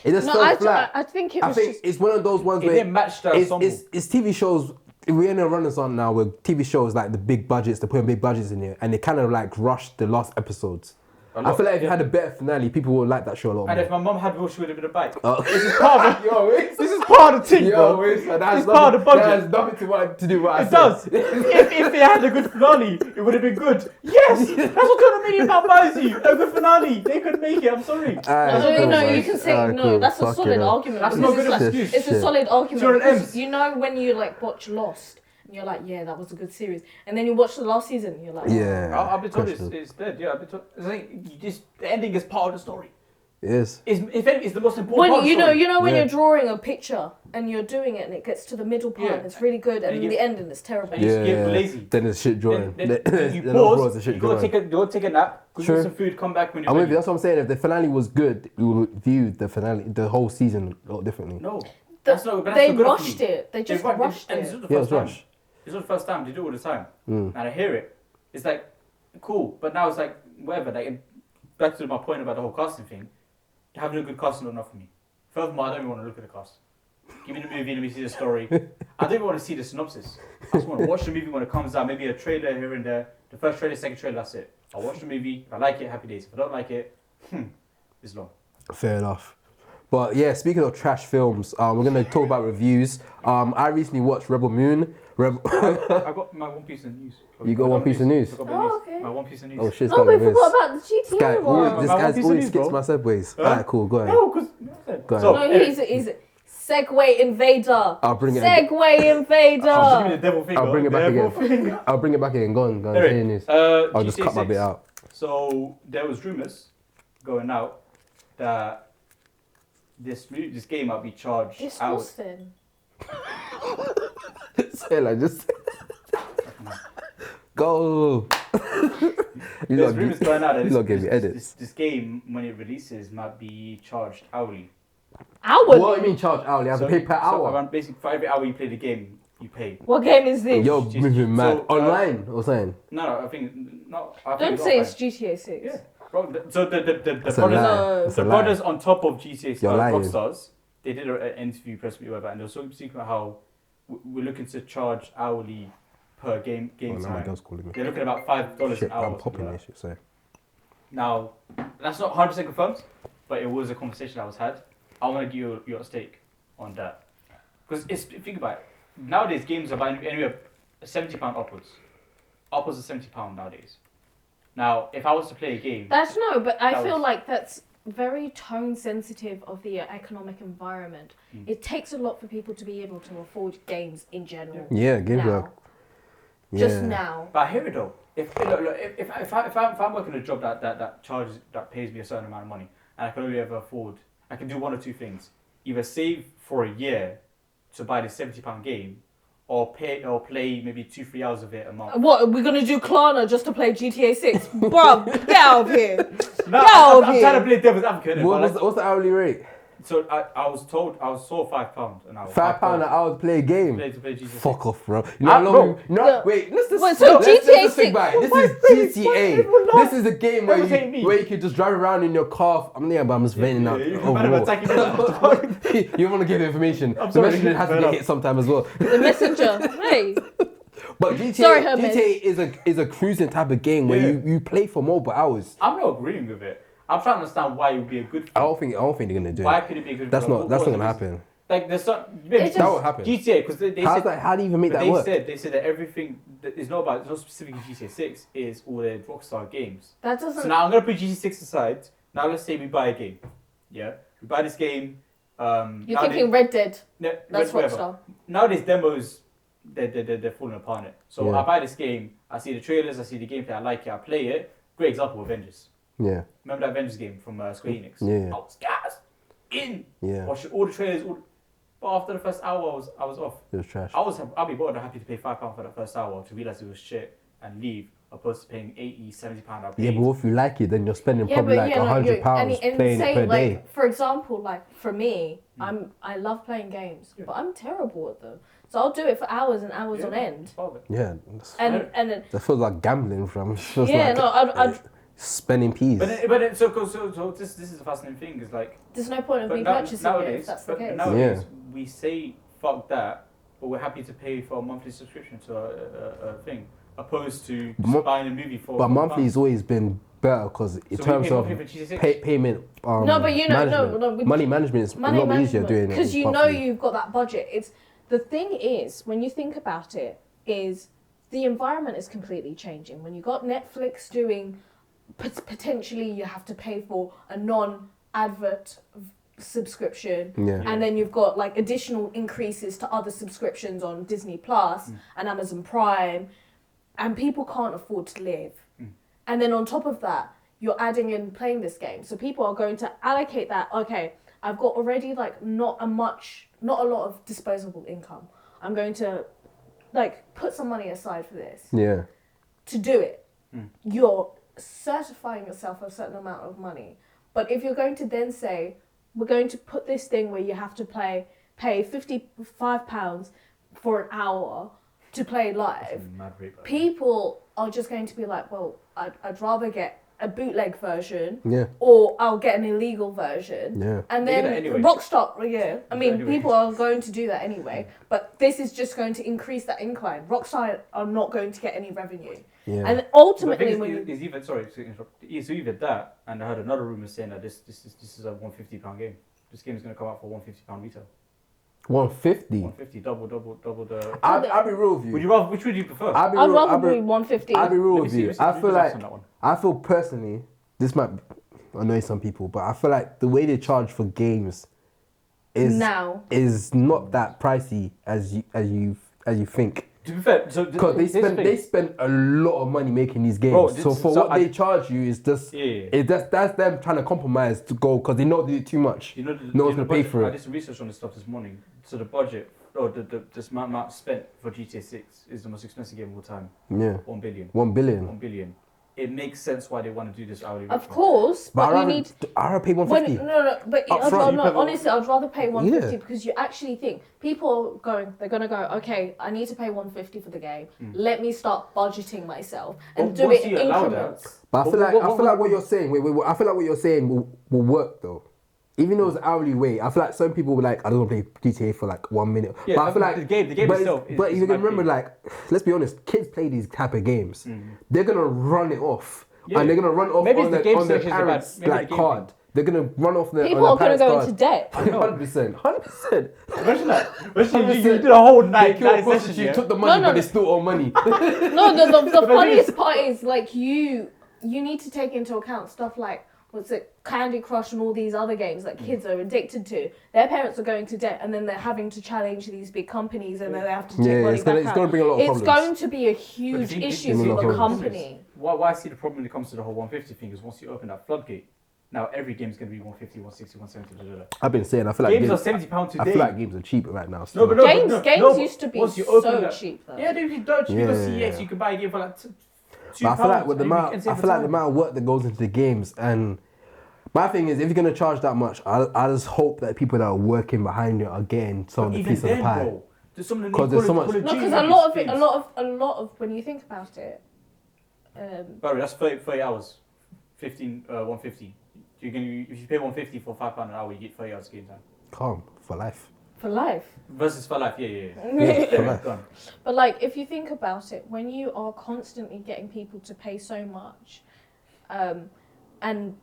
S1: It just
S3: No,
S1: fell flat.
S3: I think it
S1: I
S3: was
S1: think
S3: just.
S1: it's one of those ones
S4: It
S1: where
S4: didn't match the ensemble.
S1: it's TV shows. We're in a renaissance now where TV shows like the big budgets, they're putting big budgets in here, and they kind of like rushed the last episodes. I feel like if you had a better finale, people would like that show a lot
S4: And
S1: more.
S4: if my mum had Will, she would have been a bike.
S1: Oh.
S4: This is part of
S1: Yo,
S4: this is part of the thing,
S1: Yo,
S4: bro.
S1: it's
S4: It's part of the budget.
S1: That has nothing to do with what I
S4: It
S1: said.
S4: does. If they had a good finale, it would have been good. Yes, that's what £200 million buys you. A good finale. They could make it. I'm sorry.
S3: You can say no. That's a solid argument.
S4: That's
S3: because
S4: not good
S3: it's like-
S4: excuse.
S3: It's a solid argument.
S4: 200
S3: because
S4: M's.
S3: You know when you like watch Lost, and you're like, yeah, that was a good series, and then you watch the last season, and you're like,
S1: Yeah.
S4: I've been told
S1: question.
S4: it's dead. Yeah, I've been told. It's like the ending is part of the story.
S1: Yes.
S4: It's the most important part
S3: When
S4: of the story.
S3: you know when
S1: Yeah.
S3: you're drawing a picture and you're doing it and it gets to the middle part
S4: Yeah.
S3: and it's really good and
S4: And
S3: in
S4: you
S3: the
S4: get-
S3: end and it's terrible.
S4: and you just get lazy.
S1: Then it's shit drawing.
S4: Then you
S1: Then overall it's
S4: pause.
S1: a shit
S4: You go
S1: drawing.
S4: take a nap. Go
S1: Sure.
S4: get some food. Come back when you're
S1: I'm with
S4: ready.
S1: you. That's what I'm saying. If the finale was good, we would view the finale, the whole season a lot differently.
S4: No,
S3: The-
S4: that's not. That's
S3: they
S4: not good enough for
S3: rushed
S4: me.
S3: it. They just
S4: Right,
S3: rushed
S4: and It's
S3: it.
S4: not the
S1: Yeah,
S4: first
S1: it's
S4: time.
S1: rushed.
S4: It's not the first time. They do it all the time.
S1: Mm.
S4: And I hear it. It's like cool, but now it's like whatever. Like back to my point about the whole casting thing. Having a good cast is not enough for me. Furthermore, I don't even want to look at the cast. Give me the movie, let me see the story. I don't even want to see the synopsis. I just want to watch the movie when it comes out. Maybe a trailer here and there. The first trailer, second trailer, that's it. I'll watch the movie. If I like it, happy days. If I don't like it, it's long.
S1: Fair enough. But yeah, speaking of trash films, we're gonna talk about reviews. I recently watched Rebel Moon.
S4: I got my one piece of news.
S1: You got one piece of news?
S4: I got my
S3: Oh,
S4: news.
S3: okay.
S4: My one piece of news.
S1: Oh shit!
S3: Oh, we forgot about the GTA
S1: Guy,
S3: one.
S1: this
S4: My one
S1: guy's
S4: piece of
S1: always
S4: news,
S1: skips
S4: bro.
S1: my segues.
S4: Huh?
S1: Alright, cool. Go ahead.
S4: No, because
S1: Go ahead.
S4: so,
S3: No, he's Segway Invader.
S1: I'll bring it.
S3: Segway Invader.
S4: I'll give you the devil finger.
S1: I'll bring it back
S4: devil
S1: again.
S4: Finger.
S1: I'll bring it back again. Go on. Say
S4: Anyway,
S1: your news. I'll just
S4: GTA
S1: cut my
S4: 6.
S1: bit out.
S4: So there was rumors going out that this game might be charged out.
S3: Disgusting.
S1: Say like just go. You
S4: There's
S1: lot
S4: rumors
S1: gi-
S4: going out that
S1: you lot give me edits.
S4: this game, when it releases, might be charged hourly.
S3: Hourly?
S1: What do you mean charge hourly? I have to pay per
S4: So
S1: hour.
S4: around basically for every hour you play the game, you pay.
S3: What game is this?
S1: You're
S4: Just-
S1: moving mad.
S4: so,
S1: Online or something?
S4: No, I think no. I think
S3: Don't
S4: it's
S3: say
S4: offline.
S3: it's GTA 6.
S4: Yeah. Bro, so the
S1: That's a
S4: brothers,
S1: lie.
S3: No.
S1: That's
S4: the
S1: a lie.
S4: brothers on top of GTA
S1: You're lying.
S4: Rockstars, they did an interview, press meet, whatever, and they were speaking about how we're looking to charge hourly per game
S1: Oh, now my
S4: time.
S1: girl's calling me.
S4: They're looking at about $5
S1: Shit,
S4: an hour.
S1: I'm
S4: or
S1: popping
S4: something like
S1: this shit. So.
S4: that. Now, that's not 100% confirmed, but it was a conversation that was had. I want to give your stake on that. Because think about it. Nowadays, games are buying anywhere £70 upwards. Upwards of £70 nowadays. Now, if I was to play a game,
S3: That's no, but I
S4: That
S3: feel
S4: was-
S3: like that's very tone sensitive of the economic environment.
S4: Mm.
S3: It takes a lot for people to be able to afford games in general.
S1: Yeah, games
S3: now.
S1: are. Yeah.
S3: Just now.
S4: but I hear it though. If I'm working a job that pays me a certain amount of money, and I can only ever afford, I can do one or two things: either save for a year to buy the £70 game, or play maybe 2-3 hours of it a month.
S3: What, we're going to do Klarna just to play GTA 6? Bruv, get out of here.
S4: No,
S3: Get out of
S4: I'm
S3: here.
S4: trying to play devil's advocate. but like-
S1: What's the hourly rate?
S4: so I was told I was sold £5 an hour.
S1: £5 an hour to play a game.
S4: to play GTA 6.
S1: Fuck off, bro. You know
S4: Ah,
S1: how long?
S4: bro.
S1: No,
S3: Yeah.
S1: wait. Let's just.
S3: Wait, so
S1: let's
S3: GTA
S1: just think
S3: 6
S1: back. This
S4: Why
S1: is
S4: people
S1: GTA.
S4: laugh?
S1: This is a game where
S4: Don't hate me.
S1: you can just drive around in your car. I'm yeah, but I'm just venting out.
S4: you
S1: overall.
S4: better attack me.
S1: You want to give information.
S4: I'm
S1: The
S4: sorry.
S1: messenger has to
S4: Fair
S1: get
S4: enough.
S1: hit sometime as well.
S3: The messenger. Hey.
S1: But GTA,
S3: Sorry, Hermes.
S1: GTA is a cruising type of game where
S4: Yeah.
S1: you play for multiple hours.
S4: I'm not agreeing with it. I'm trying to understand why it would be a good thing.
S1: I don't think they're gonna do
S4: Why
S1: it.
S4: could it be a good
S1: That's
S4: thing?
S1: not gonna happen.
S4: Like there's some
S3: It's
S1: That won't happen.
S4: GTA because they
S1: How's
S4: said
S1: that? How do you even make
S4: but
S1: that work?
S4: they said that everything that is not specifically GTA 6 is all their Rockstar games.
S3: That
S4: So
S3: doesn't...
S4: now I'm gonna put GTA 6 aside. Now let's say we buy a game. Yeah, we buy this game.
S3: You're thinking Red Dead. That's
S4: whatever.
S3: Rockstar.
S4: Nowadays demos they're falling apart it. So
S1: Yeah.
S4: I buy this game. I see the trailers. I see the gameplay. I like it. I play it. Great example, Avengers.
S1: Yeah,
S4: Remember that Avengers game from Square Enix?
S1: Yeah.
S4: I was gassed in.
S1: yeah.
S4: Watching all the trailers. But after the first hour, I was off.
S1: It was trash.
S4: I'll be more than happy to pay £5 for that first hour to realize it was shit and leave, opposed to paying £80-70 I
S1: Yeah,
S4: paid.
S1: but if you like it, then you're spending probably like
S3: no,
S1: £100
S3: and
S1: playing it
S3: say,
S1: per
S3: like,
S1: day.
S3: For example, like for me, I love playing games, but I'm terrible at them. So I'll do it for hours and hours on end.
S1: Yeah.
S3: And then,
S1: That feels like gambling, fam. It feels
S3: yeah,
S1: like
S3: no, I'd
S1: spending peas.
S4: So this is the fascinating thing is like.
S3: there's no point of
S4: But
S3: me
S4: now-
S3: purchasing it
S4: nowadays,
S3: if that's the
S4: but
S3: case.
S4: nowadays we say fuck that, but we're happy to pay for a monthly subscription to a thing, opposed to just buying a movie for.
S1: But monthly has always been better because in
S4: So we
S1: terms
S4: pay
S1: of
S4: monthly for GT6?
S1: payment,
S3: No, but you know,
S1: management, money management is a lot easier doing it.
S3: because you know
S1: monthly.
S3: you've got that budget. It's the thing is when you think about it, is the environment is completely changing. When you got Netflix doing, potentially you have to pay for a non-advert subscription, and then you've got like additional increases to other subscriptions on Disney Plus and Amazon Prime, and people can't afford to live. And then on top of that, you're adding in playing this game. So people are going to allocate that, okay, I've got already like not a lot of disposable income. I'm going to like put some money aside for this.
S1: Yeah.
S3: To do it. You're certifying yourself a certain amount of money. But if you're going to then say, we're going to put this thing where you have to pay £55 for an hour to play live, people are just going to be like, well, I'd rather get a bootleg version, or I'll get an illegal version, and then
S4: anyway.
S3: Rockstar, people are going to do that anyway, but this is just going to increase that incline. Rockstar are not going to get any revenue, and ultimately,
S4: so either that, and I heard another rumor saying that this is a £150 game. This game is going to come out for £150 retail.
S1: 150.
S4: 150, double the.
S1: I'll be real with you.
S4: Which would you prefer?
S3: I'd rather be 150.
S1: I'll be real with you.
S4: I
S1: I feel personally, this might annoy some people, but I feel like the way they charge for games is not that pricey as you think.
S4: To be fair,
S1: Because they spend a lot of money making these games. They charge you is just that's them trying to compromise to go because they know they do too much. No one's gonna pay for it.
S4: I did some research on this stuff this morning. So the budget or the amount spent for GTA 6 is the most expensive game of all time.
S1: Yeah.
S4: 1 billion.
S1: 1 billion.
S4: 1 billion. It makes sense why they want to do this hourly rate.
S3: Of course, but you need.
S1: I rather pay 150.
S3: Honestly, I'd rather pay 150 because you actually think people they're gonna go, okay, I need to pay 150 for the game. Let me start budgeting myself and do it in increments.
S1: But I feel like what you're saying. I feel like what you're saying will work though. Even though it's hourly rate, I feel like some people were like, I don't want to play GTA for like 1 minute.
S4: Yeah,
S1: but I feel like
S4: the game itself.
S1: But you can remember, like, let's be honest, kids play these type of games. They're gonna run it off, and they're gonna run off on their parents' like card. They're gonna run off their.
S3: People are gonna go into debt.
S1: 100%.
S4: Imagine that. You did a whole night session.
S1: You took the money, but they still owe money.
S3: No, the funniest part is like you need to take into account stuff like. What's it, Candy Crush and all these other games that kids are addicted to. Their parents are going to debt and then they're having to challenge these big companies and then they have to take money back out.
S1: It's going to bring a lot of problems.
S3: It's going to be a huge issue for the company.
S4: Why I see the problem when it comes to the whole 150 thing is once you open that floodgate, now every game's going to be 150, 160, 170.
S1: I've been saying, I feel like
S4: games are £70 today.
S1: I feel like games are cheap right now.
S3: Games used to be so cheap though.
S4: Yeah, they were cheap. You go CX, you can buy a game for like £2.
S1: But I feel like with the amount of work that goes into the games, and my thing is, if you're gonna charge that much, I just hope that people that are working behind it are getting some of the piece of the pie.
S4: Because
S1: there's so much.
S3: No, because a lot of when you think about it.
S4: Barry, that's 30 hours, 150. If you pay 150 for £5 an hour, you get 30 hours game time.
S1: Calm for life.
S3: For life.
S4: Versus for life, yeah.
S1: For life.
S3: But like, if you think about it, when you are constantly getting people to pay so much, and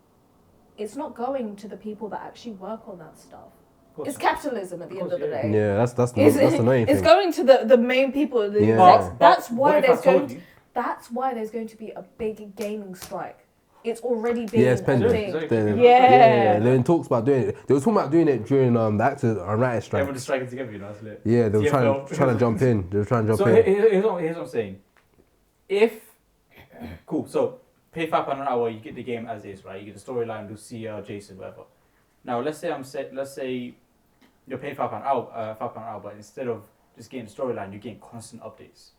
S3: it's not going to the people that actually work on that stuff. It's capitalism at the end of the day.
S1: Yeah, that's the annoying thing.
S3: It's going to the main people. That's why there's going to be a big gaming strike. It's already been a thing.
S1: They're in talks about doing it. They were talking about doing it during the actors and writers strike.
S4: Everyone's striking together, that's lit.
S1: Yeah, they were trying to jump in.
S4: So here's what I'm saying. So pay £5 an hour, you get the game as is, right? You get the storyline, Lucia, Jason, whatever. Now let's say you're paying £5 an hour, but instead of just getting the storyline, you're getting constant updates.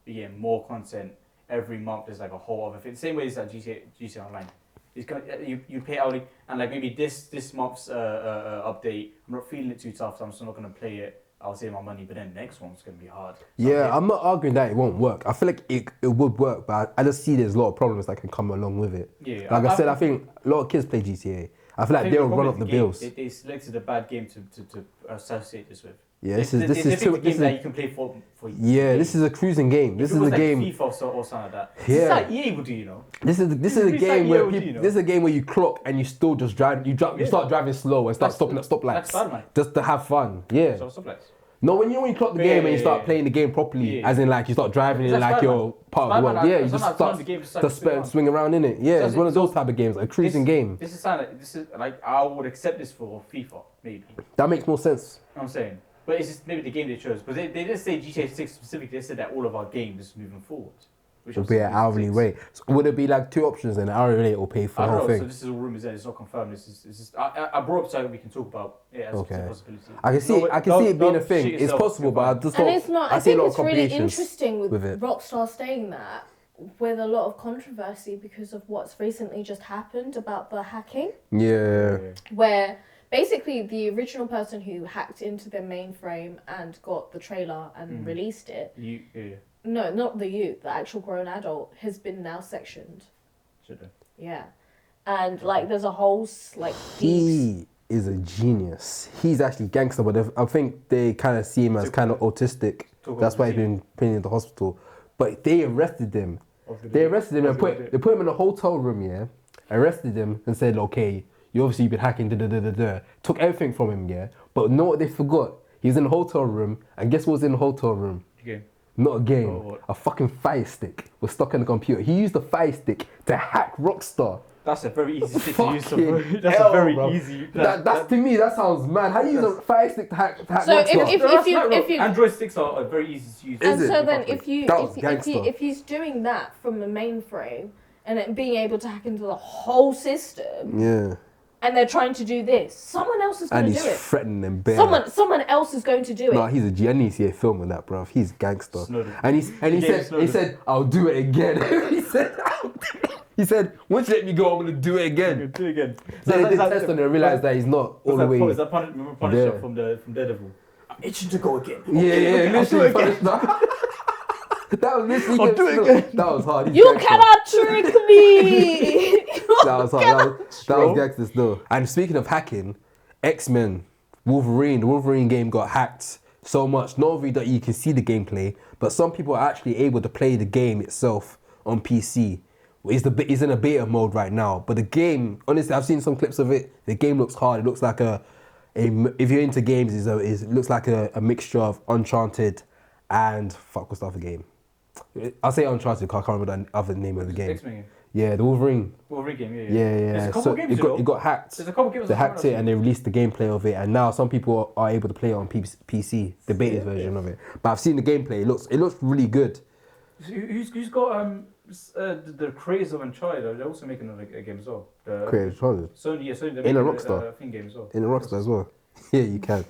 S4: You're getting more content. Every month there's like a whole other thing. Same way as GTA Online. You pay hourly, and like maybe this month's update, I'm not feeling it too tough, so I'm still not gonna play it. I'll save my money, but then the next one's gonna be hard. So
S1: Yeah, I'm not arguing that it won't work. I feel like it would work, but I just see there's a lot of problems that can come along with it.
S4: Yeah,
S1: Like I said, I think a lot of kids play GTA. I feel like they'll run up the bills.
S4: They selected a bad game to associate this with.
S1: Yeah, this
S4: They
S1: is
S4: picked a game that you can play for.
S1: Yeah, this is a cruising game. This is a game.
S4: FIFA or something like that.
S1: Yeah.
S4: It's like EA would do, you know.
S1: This is a
S4: It's
S1: game
S4: like
S1: where
S4: EOD,
S1: people.
S4: you know.
S1: This is a game where you clock and you still just drive. You start driving slow and start stopping at stoplights
S4: Like Spider-Man.
S1: just to have fun. Yeah.
S4: So stuff like that.
S1: No, when you clock the game and you start playing the game properly, as in like you start driving in like you're part of the world. Yeah, you just start swing around in it. Yeah, it's one of those type of games, a cruising game.
S4: This is like I would accept this for FIFA maybe.
S1: That makes more sense.
S4: You know what I'm saying. But it's just maybe the game they chose. But they didn't say GTA 6 specifically. They said that all of our games moving forward. Which
S1: It'll be an hourly rate. So would it be like two options then? An hourly rate or pay for
S4: I
S1: the
S4: don't
S1: whole
S4: know.
S1: thing?
S4: So this is all rumors. It's not confirmed. It's just I brought up so we can talk about it as a possibility.
S1: I can see it being a thing. It's possible, but I just
S3: And
S1: don't.
S3: it's not.
S1: I
S3: I
S1: see a
S3: think
S1: lot
S3: it's
S1: of
S3: really
S1: complications
S3: interesting with
S1: it.
S3: Rockstar saying that, with a lot of controversy because of what's recently just happened about the hacking,
S1: Yeah.
S3: where basically the original person who hacked into the mainframe and got the trailer and released it. No, not the actual grown adult has been now sectioned.
S4: Should have.
S3: Yeah, and like there's a whole like
S1: He is a genius. He's actually gangster, but I think they kind of see him as kind of autistic. That's why he's been put in the hospital. But they arrested him. They arrested him and they put him in a hotel room, yeah. Arrested him and said, okay, you obviously been hacking, Took everything from him, yeah. But know what they forgot? He was in the hotel room, and guess what was in the hotel room?
S4: Game.
S1: Not a game.
S4: Oh,
S1: a fucking fire stick was stuck in the computer. He used the fire stick to hack Rockstar.
S4: That's a very easy stick to use.
S1: Fucking
S4: That's
S1: hell,
S4: a very
S1: bro.
S4: easy.
S1: That's to me, that sounds mad. How do you use a fire stick to hack
S3: So
S1: Rockstar?
S3: if you
S4: Android sticks are very easy to use.
S3: and
S1: Is
S3: so
S1: it?
S3: then
S1: That was
S3: if he's doing that from the mainframe and then being able to hack into the whole system,
S1: Yeah.
S3: and they're trying to do this, someone else is going
S1: And
S3: to
S1: he's
S3: do it.
S1: threatening them bare.
S3: Someone else is going to do it.
S1: No, he's a G. I need to see a film of that, bro. He's gangster.
S4: Snowden.
S1: And he said, I'll do it again. he said, once you let me go, I'm gonna do it again.
S4: Do it again.
S1: Then they did test on it and realized that he's not all the way.
S4: Is that Punisher from Daredevil? I'm itching to go again.
S1: Yeah, literally. That was literally.
S4: I'll do it again.
S1: That was hard. He's
S3: You
S1: gangster.
S3: cannot trick me.
S1: That was hard. That was gangster still. And speaking of hacking, X-Men, the Wolverine game got hacked so much. Not only that you can see the gameplay, but some people are actually able to play the game itself on PC. It's in a beta mode right now. But the game, honestly, I've seen some clips of it. The game looks hard. It looks like if you're into games, it looks like a mixture of Uncharted and what's the other game? I'll say Uncharted because I can't remember the other name of the game.
S4: X-Men game.
S1: Yeah, the Wolverine.
S4: Wolverine game,
S1: Yeah.
S4: There's a couple
S1: So
S4: games,
S1: it got hacked.
S4: There's a couple games.
S1: They hacked it and they released the gameplay of it, and now some people are able to play it on PC, the beta version of it. But I've seen the gameplay. It looks really good.
S4: Who's got the creators of Uncharted? They're also making a game as well.
S1: Creative Charges.
S4: Sony. They're
S1: In a
S4: making
S1: Rockstar.
S4: thing game as well.
S1: In a Rockstar as well. Yeah, you can.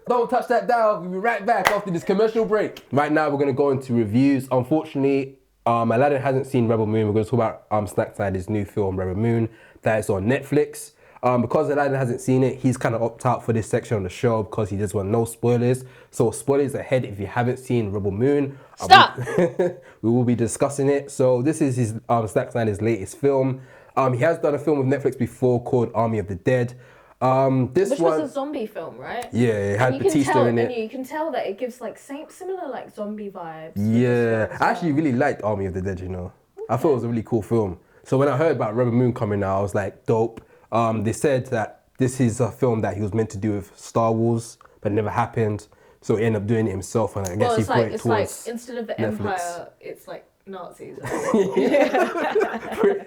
S1: Don't touch that dial. We'll be right back after this commercial break. Right now, we're going to go into reviews. Unfortunately, Aladdin hasn't seen Rebel Moon. We're going to talk about Snackside, his new film, Rebel Moon, that is on Netflix. Because Aladdin hasn't seen it, he's kind of opted out for this section on the show because he just wants no spoilers. So spoilers ahead if you haven't seen Rebel Moon.
S3: Stop!
S1: We will be discussing it. So this is his Snackside, latest film. He has done a film with Netflix before called Army of the Dead.
S3: Which was a zombie film, right?
S1: Yeah, it had Batista in it.
S3: And you can tell that it gives like similar like zombie vibes.
S1: Yeah, I actually really liked Army of the Dead, you know. I thought it was a really cool film. So when I heard about Rebel Moon coming out, I was like, dope. They said that this is a film that he was meant to do with Star Wars, but it never happened. So he ended up doing it himself, and I guess he put it towards
S3: like instead of the
S1: Netflix.
S3: Empire, it's like Nazis.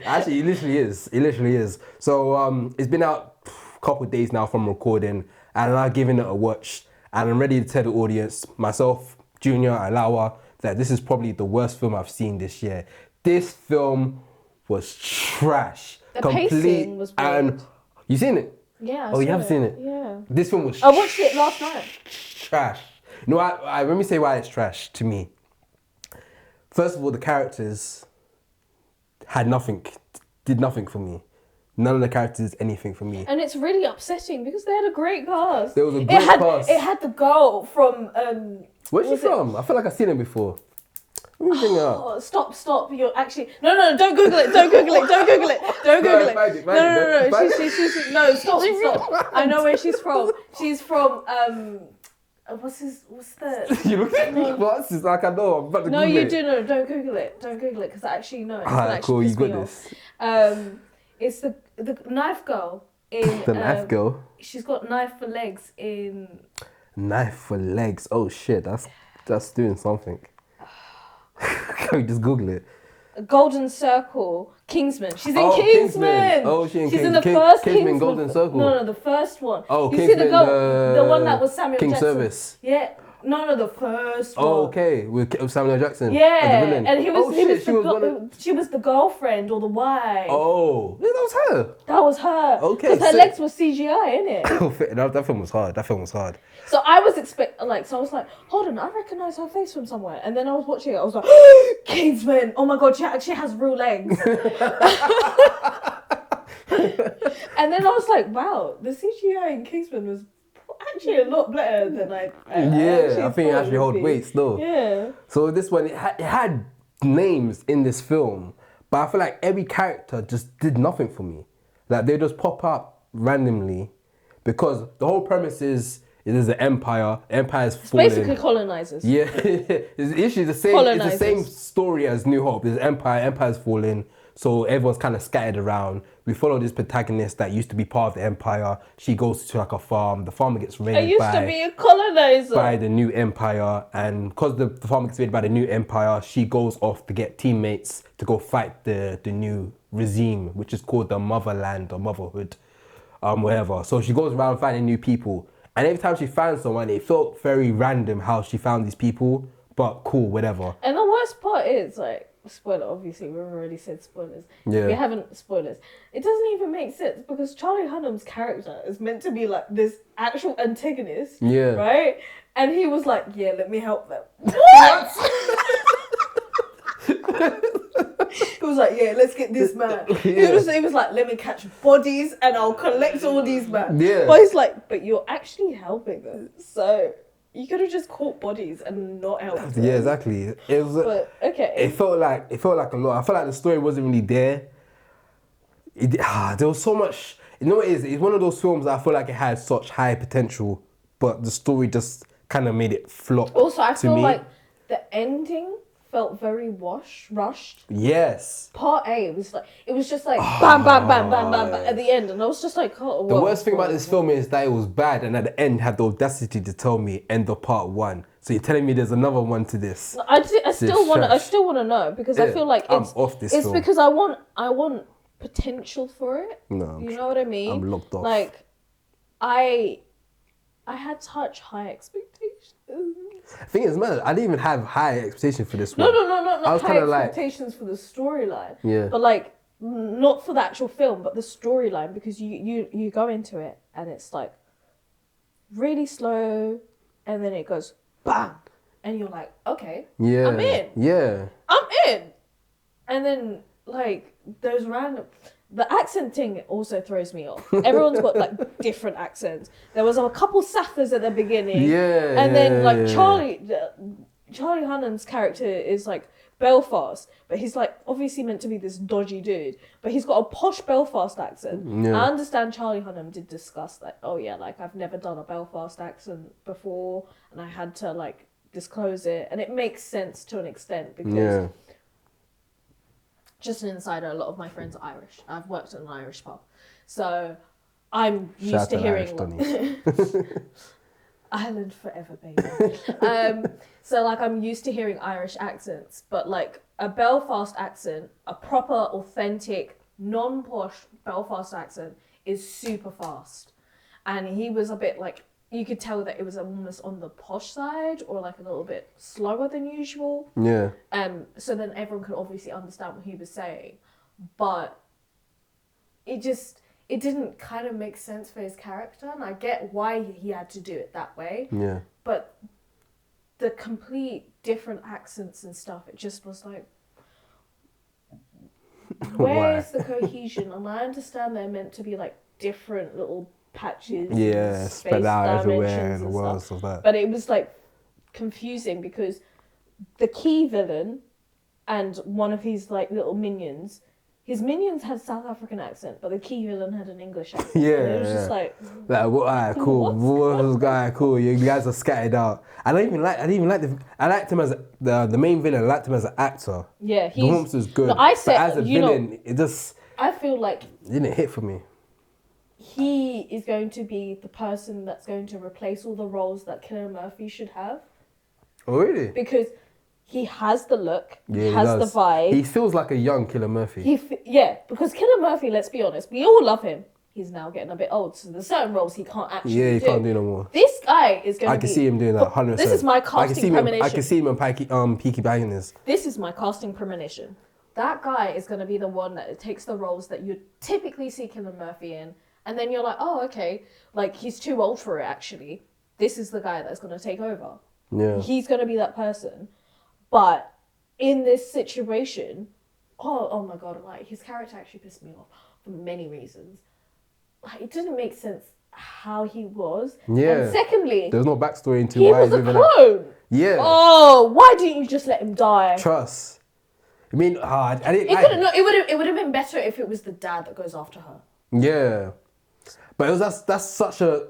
S1: Actually, it literally is. So it's been out a couple of days now from recording, and I'm giving it a watch, and I'm ready to tell the audience, myself, Junior, Alawa, that this is probably the worst film I've seen this year. This film was trash.
S3: The pacing was weird.
S1: And you seen it?
S3: Yeah.
S1: You haven't seen it?
S3: Yeah.
S1: This film was
S3: I watched it last night.
S1: trash. No, let me say why it's trash to me. First of all, the characters did nothing for me. None of the characters is anything for me.
S3: And it's really upsetting because they had a great cast.
S1: There was a great cast.
S3: It had the girl from
S1: Where's she from? I feel like I've seen her before. Let me bring her up.
S3: Oh, stop! You're actually no! Don't Google it! Don't Google it! Don't Google it! Don't Google it! No! Stop! I know where she's from. She's from what's the?
S1: You look at me. What's this? Like I know. I'm about to
S3: No,
S1: Google
S3: you
S1: it.
S3: do know. Don't Google it. Don't Google it because I actually know. It's
S1: Alright, cool. You got this.
S3: It's the knife girl in
S1: The knife girl.
S3: She's got knife for legs in.
S1: Knife for legs. Oh shit, that's doing something. Can we just Google it?
S3: Golden Circle, Kingsman. She's in
S1: Oh,
S3: Kingsman.
S1: Oh, she's
S3: in the first
S1: Kingsman Golden Circle.
S3: No, the first one.
S1: Oh,
S3: you
S1: Kingsman,
S3: see the one that was Samuel
S1: King
S3: Jackson.
S1: Service.
S3: Yeah. No, the first one.
S1: Oh, okay, with Samuel Jackson.
S3: Yeah,
S1: as the villain.
S3: and
S1: She
S3: was the girlfriend or the wife.
S1: Oh, yeah, that was her.
S3: That was her.
S1: Okay,
S3: Because her
S1: so-
S3: legs were CGI, innit?
S1: that film was hard. That film was hard.
S3: So I was so I was like, hold on, I recognize her face from somewhere. And then I was watching it, I was like, Kingsman, oh my god, she actually has real legs. And then I was like, wow, the CGI in Kingsman was actually a lot better than I
S1: Yeah, I think it
S3: thought
S1: actually
S3: would
S1: hold
S3: be.
S1: weight still.
S3: Yeah.
S1: So this one, it had names in this film, but I feel like every character just did nothing for me. Like they just pop up randomly, because the whole premise is there's an empire. The empire's fallen.
S3: Basically colonizers.
S1: Yeah, it's literally the same. It's the same story as New Hope. There's an empire. Empire's fallen. So everyone's kind of scattered around. We follow this protagonist that used to be part of the empire. She goes to like a farm. The farmer gets
S3: I
S1: raided
S3: used to be a colonizer.
S1: by the new empire, and because the farmer gets raided by the new empire, she goes off to get teammates to go fight the new regime, which is called the motherland or motherhood, whatever. So she goes around finding new people, and every time she finds someone, it felt very random how she found these people, but cool, whatever.
S3: And the worst part is, like, spoiler, obviously, we've already said spoilers.
S1: Yeah.
S3: We haven't spoilers. It doesn't even make sense because Charlie Hunnam's character is meant to be like this actual antagonist.
S1: Yeah.
S3: Right? And he was like, yeah, let me help them. What? He was like, yeah, let's get this man.
S1: Yeah.
S3: He was like, let me catch bodies and I'll collect all these men.
S1: Yeah.
S3: But he's like, but you're actually helping them. So you could have just caught bodies and not helped them.
S1: Yeah, exactly. It was.
S3: But okay.
S1: It felt like a lot. I felt like the story wasn't really there. There was so much. You know what it is? It's one of those films that I feel like it had such high potential, but the story just kind of made it flop.
S3: Also, I feel
S1: me.
S3: like the ending felt very rushed.
S1: Yes.
S3: Part A was like, it was just like bam, bam, bam, bam, bam, bam at the end, and I was just like, oh.
S1: The worst thing about this film is that it was bad, and at the end had the audacity to tell me end of part 1. So you're telling me there's another one to this?
S3: I still want to know because I
S1: Yeah,
S3: feel like
S1: I'm
S3: it's
S1: off this
S3: It's
S1: film.
S3: because I want potential for it.
S1: No,
S3: You know what I mean?
S1: I'm locked off.
S3: Like, I had such high expectations.
S1: The thing is, man, I didn't even have high expectations for this
S3: No,
S1: one.
S3: not
S1: I was
S3: high
S1: kinda like-
S3: expectations for the storyline.
S1: Yeah.
S3: But like, not for the actual film, but the storyline, because you go into it and it's like really slow, and then it goes bang, and you're like, okay,
S1: Yeah.
S3: I'm in.
S1: Yeah.
S3: I'm in. And then like those random. The accent thing also throws me off. Everyone's got like different accents. There was a couple Saffers at the beginning.
S1: Yeah.
S3: And then like
S1: yeah.
S3: Charlie Hunnam's character is like Belfast, but he's like obviously meant to be this dodgy dude, but he's got a posh Belfast accent.
S1: Yeah.
S3: I understand Charlie Hunnam did discuss that. Oh yeah, like I've never done a Belfast accent before, and I had to like disclose it, and it makes sense to an extent because.
S1: Yeah.
S3: Just an insider, a lot of my friends are Irish. I've worked at an Irish pub. So I'm used
S1: Shout
S3: to
S1: out
S3: hearing...
S1: Irish Donnies.
S3: Ireland forever, baby. So like I'm used to hearing Irish accents, but like a Belfast accent, a proper, authentic, non-posh Belfast accent is super fast. And he was a bit like, you could tell that it was almost on the posh side or like a little bit slower than usual.
S1: Yeah.
S3: So then everyone could obviously understand what he was saying, but it didn't kind of make sense for his character, and I get why he had to do it that way.
S1: Yeah.
S3: But the complete different accents and stuff, it just was like, where's the cohesion? And I understand they're meant to be like different little patches.
S1: Yeah,
S3: and
S1: spread
S3: space
S1: out everywhere
S3: dimensions
S1: and
S3: and
S1: worlds
S3: stuff.
S1: of that.
S3: But it was like confusing because the key villain and one of his like little minions, his minions had South African accent, but the key villain had an English accent.
S1: Yeah,
S3: and it was just
S1: yeah.
S3: like,
S1: Like, well, alright, cool.
S3: What's
S1: What guy? Cool. You guys are scattered out. I didn't even like I liked him as the main villain. I liked him as an actor.
S3: yeah,
S1: The
S3: he's.
S1: performance was good.
S3: No, I said,
S1: but as a villain, it just
S3: I feel like
S1: didn't hit for me.
S3: he is going to be the person that's going to replace all the roles that Cillian Murphy should have
S1: Oh really?
S3: because he has the look,
S1: Yeah,
S3: he has
S1: does.
S3: the vibe.
S1: He feels like a young Killer Murphy.
S3: Because Cillian Murphy, let's be honest, we all love him. He's now getting a bit old, so there's certain roles he can't actually do.
S1: Yeah, he can't do no more.
S3: This guy is going to
S1: I
S3: be...
S1: can see him doing that 100%.
S3: This is my casting premonition.
S1: I can see him on Peaky Blinders.
S3: This is my casting premonition. That guy is going to be the one that takes the roles that you typically see Cillian Murphy in, and then you're like, oh, okay, like he's too old for it, actually. This is the guy that's going to take over.
S1: Yeah.
S3: He's going to be that person. But in this situation, oh my God, like his character actually pissed me off for many reasons. Like, it didn't make sense how he was.
S1: Yeah.
S3: And secondly,
S1: There's no backstory into
S3: he
S1: why
S3: was
S1: he's
S3: a
S1: living out.
S3: clone.
S1: Yeah.
S3: Oh, why didn't you just let him die?
S1: Trust. I mean, I didn't.
S3: It would have been better if it was the dad that goes after her.
S1: Yeah. But that's such a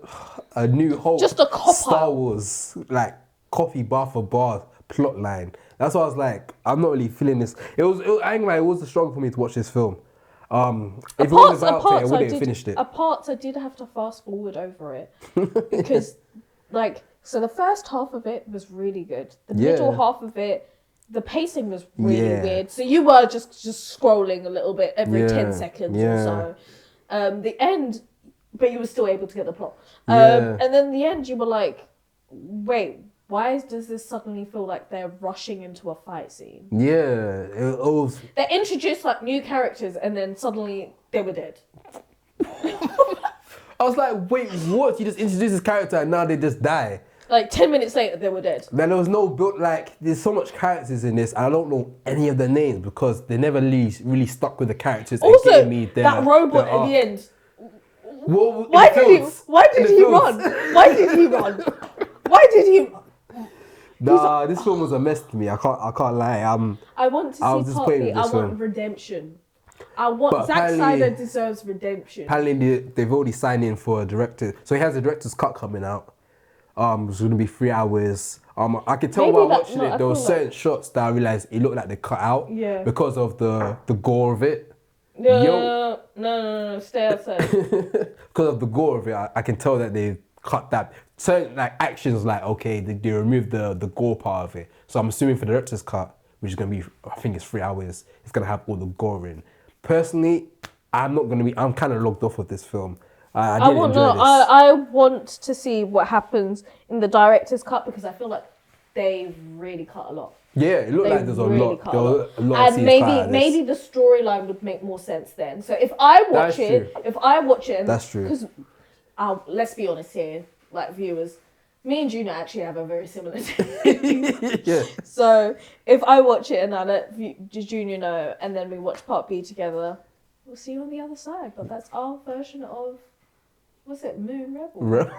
S1: New Hope.
S3: Just a cop-out.
S1: Star Wars like coffee bar for bar plot line. That's why I was like, I'm not really feeling this. I ain't gonna lie, it was a struggle for me to watch this film. If it wasn't about it, I wouldn't have finished it.
S3: At parts, I did have to fast forward over it because, like, so the first half of it was really good. The middle half of it, the pacing was really weird. So you were just scrolling a little bit every 10 seconds or so. The end, but you were still able to get the plot. And then the end, you were like, wait, why does this suddenly feel like they're rushing into a fight scene?
S1: Yeah, it was.
S3: They introduced like new characters and then suddenly they were dead.
S1: I was like, wait, what? You just introduced this character and now they just die.
S3: Like 10 minutes later, they were dead.
S1: Then there was no build. Like, there's so much characters in this, and I don't know any of the names because they never really stuck with the characters. And
S3: Also,
S1: gave me
S3: that robot at the end.
S1: Well,
S3: Why did he run? Why did he run? Why did he?
S1: Nah, this film was a mess to me. I can't lie.
S3: I want to
S1: I was
S3: see
S1: disappointed
S3: Part B.
S1: with
S3: I
S1: this
S3: want
S1: one.
S3: redemption. I want
S1: But
S3: Zack
S1: apparently-
S3: Snyder deserves redemption.
S1: Apparently, they've already signed in for a director. So he has a director's cut coming out. It's going to be 3 hours. I could tell
S3: Maybe
S1: while
S3: that-
S1: watching
S3: no,
S1: it,
S3: I
S1: there were
S3: feel
S1: certain shots that I realised it looked like they cut out.
S3: Yeah.
S1: Because of the gore of it.
S3: No, stay outside.
S1: Because of the gore of it, I can tell that they cut that. Certain like actions, like okay, they removed the gore part of it. So I'm assuming for the director's cut, which is gonna be, I think it's 3 hours, it's gonna have all the gore in. Personally, I'm kind of logged off with this film. I didn't enjoy this.
S3: I want to see what happens in the director's cut because I feel like they really cut a lot.
S1: Yeah, it looked
S3: They
S1: like there's
S3: really
S1: a lot.
S3: cut
S1: There
S3: a
S1: were
S3: lot.
S1: a lot of
S3: And
S1: scenes cut out of this.
S3: maybe the storyline would make more sense then. So if I watch it,
S1: That's true.
S3: Because let's be honest here, like viewers, me and Juna actually have a very similar taste.
S1: Yeah.
S3: So if I watch it and I let Junior know, and then we watch Part B together, we'll see you on the other side. But that's our version of, what's it, Moon Rebel?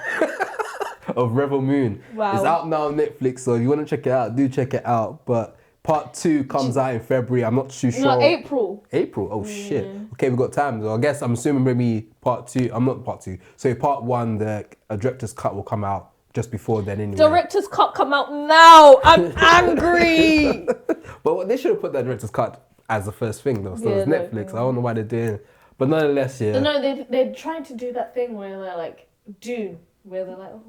S1: Of Rebel Moon.
S3: Wow.
S1: It's out now on Netflix, so if you want to check it out, do check it out. But Part 2 comes out in February. I'm not too sure.
S3: No, April.
S1: April? Oh shit. Okay, we've got time. So I guess I'm assuming maybe Part 2. I'm not Part 2. So Part 1, the director's cut will come out just before then anyway.
S3: Director's cut come out now. I'm angry.
S1: But they should have put that director's cut as the first thing though. So
S3: Yeah,
S1: it's
S3: no,
S1: Netflix. I don't know why they're doing it. But nonetheless, yeah.
S3: No, they're trying to do that thing where they're like, Dune, where they're like, oh,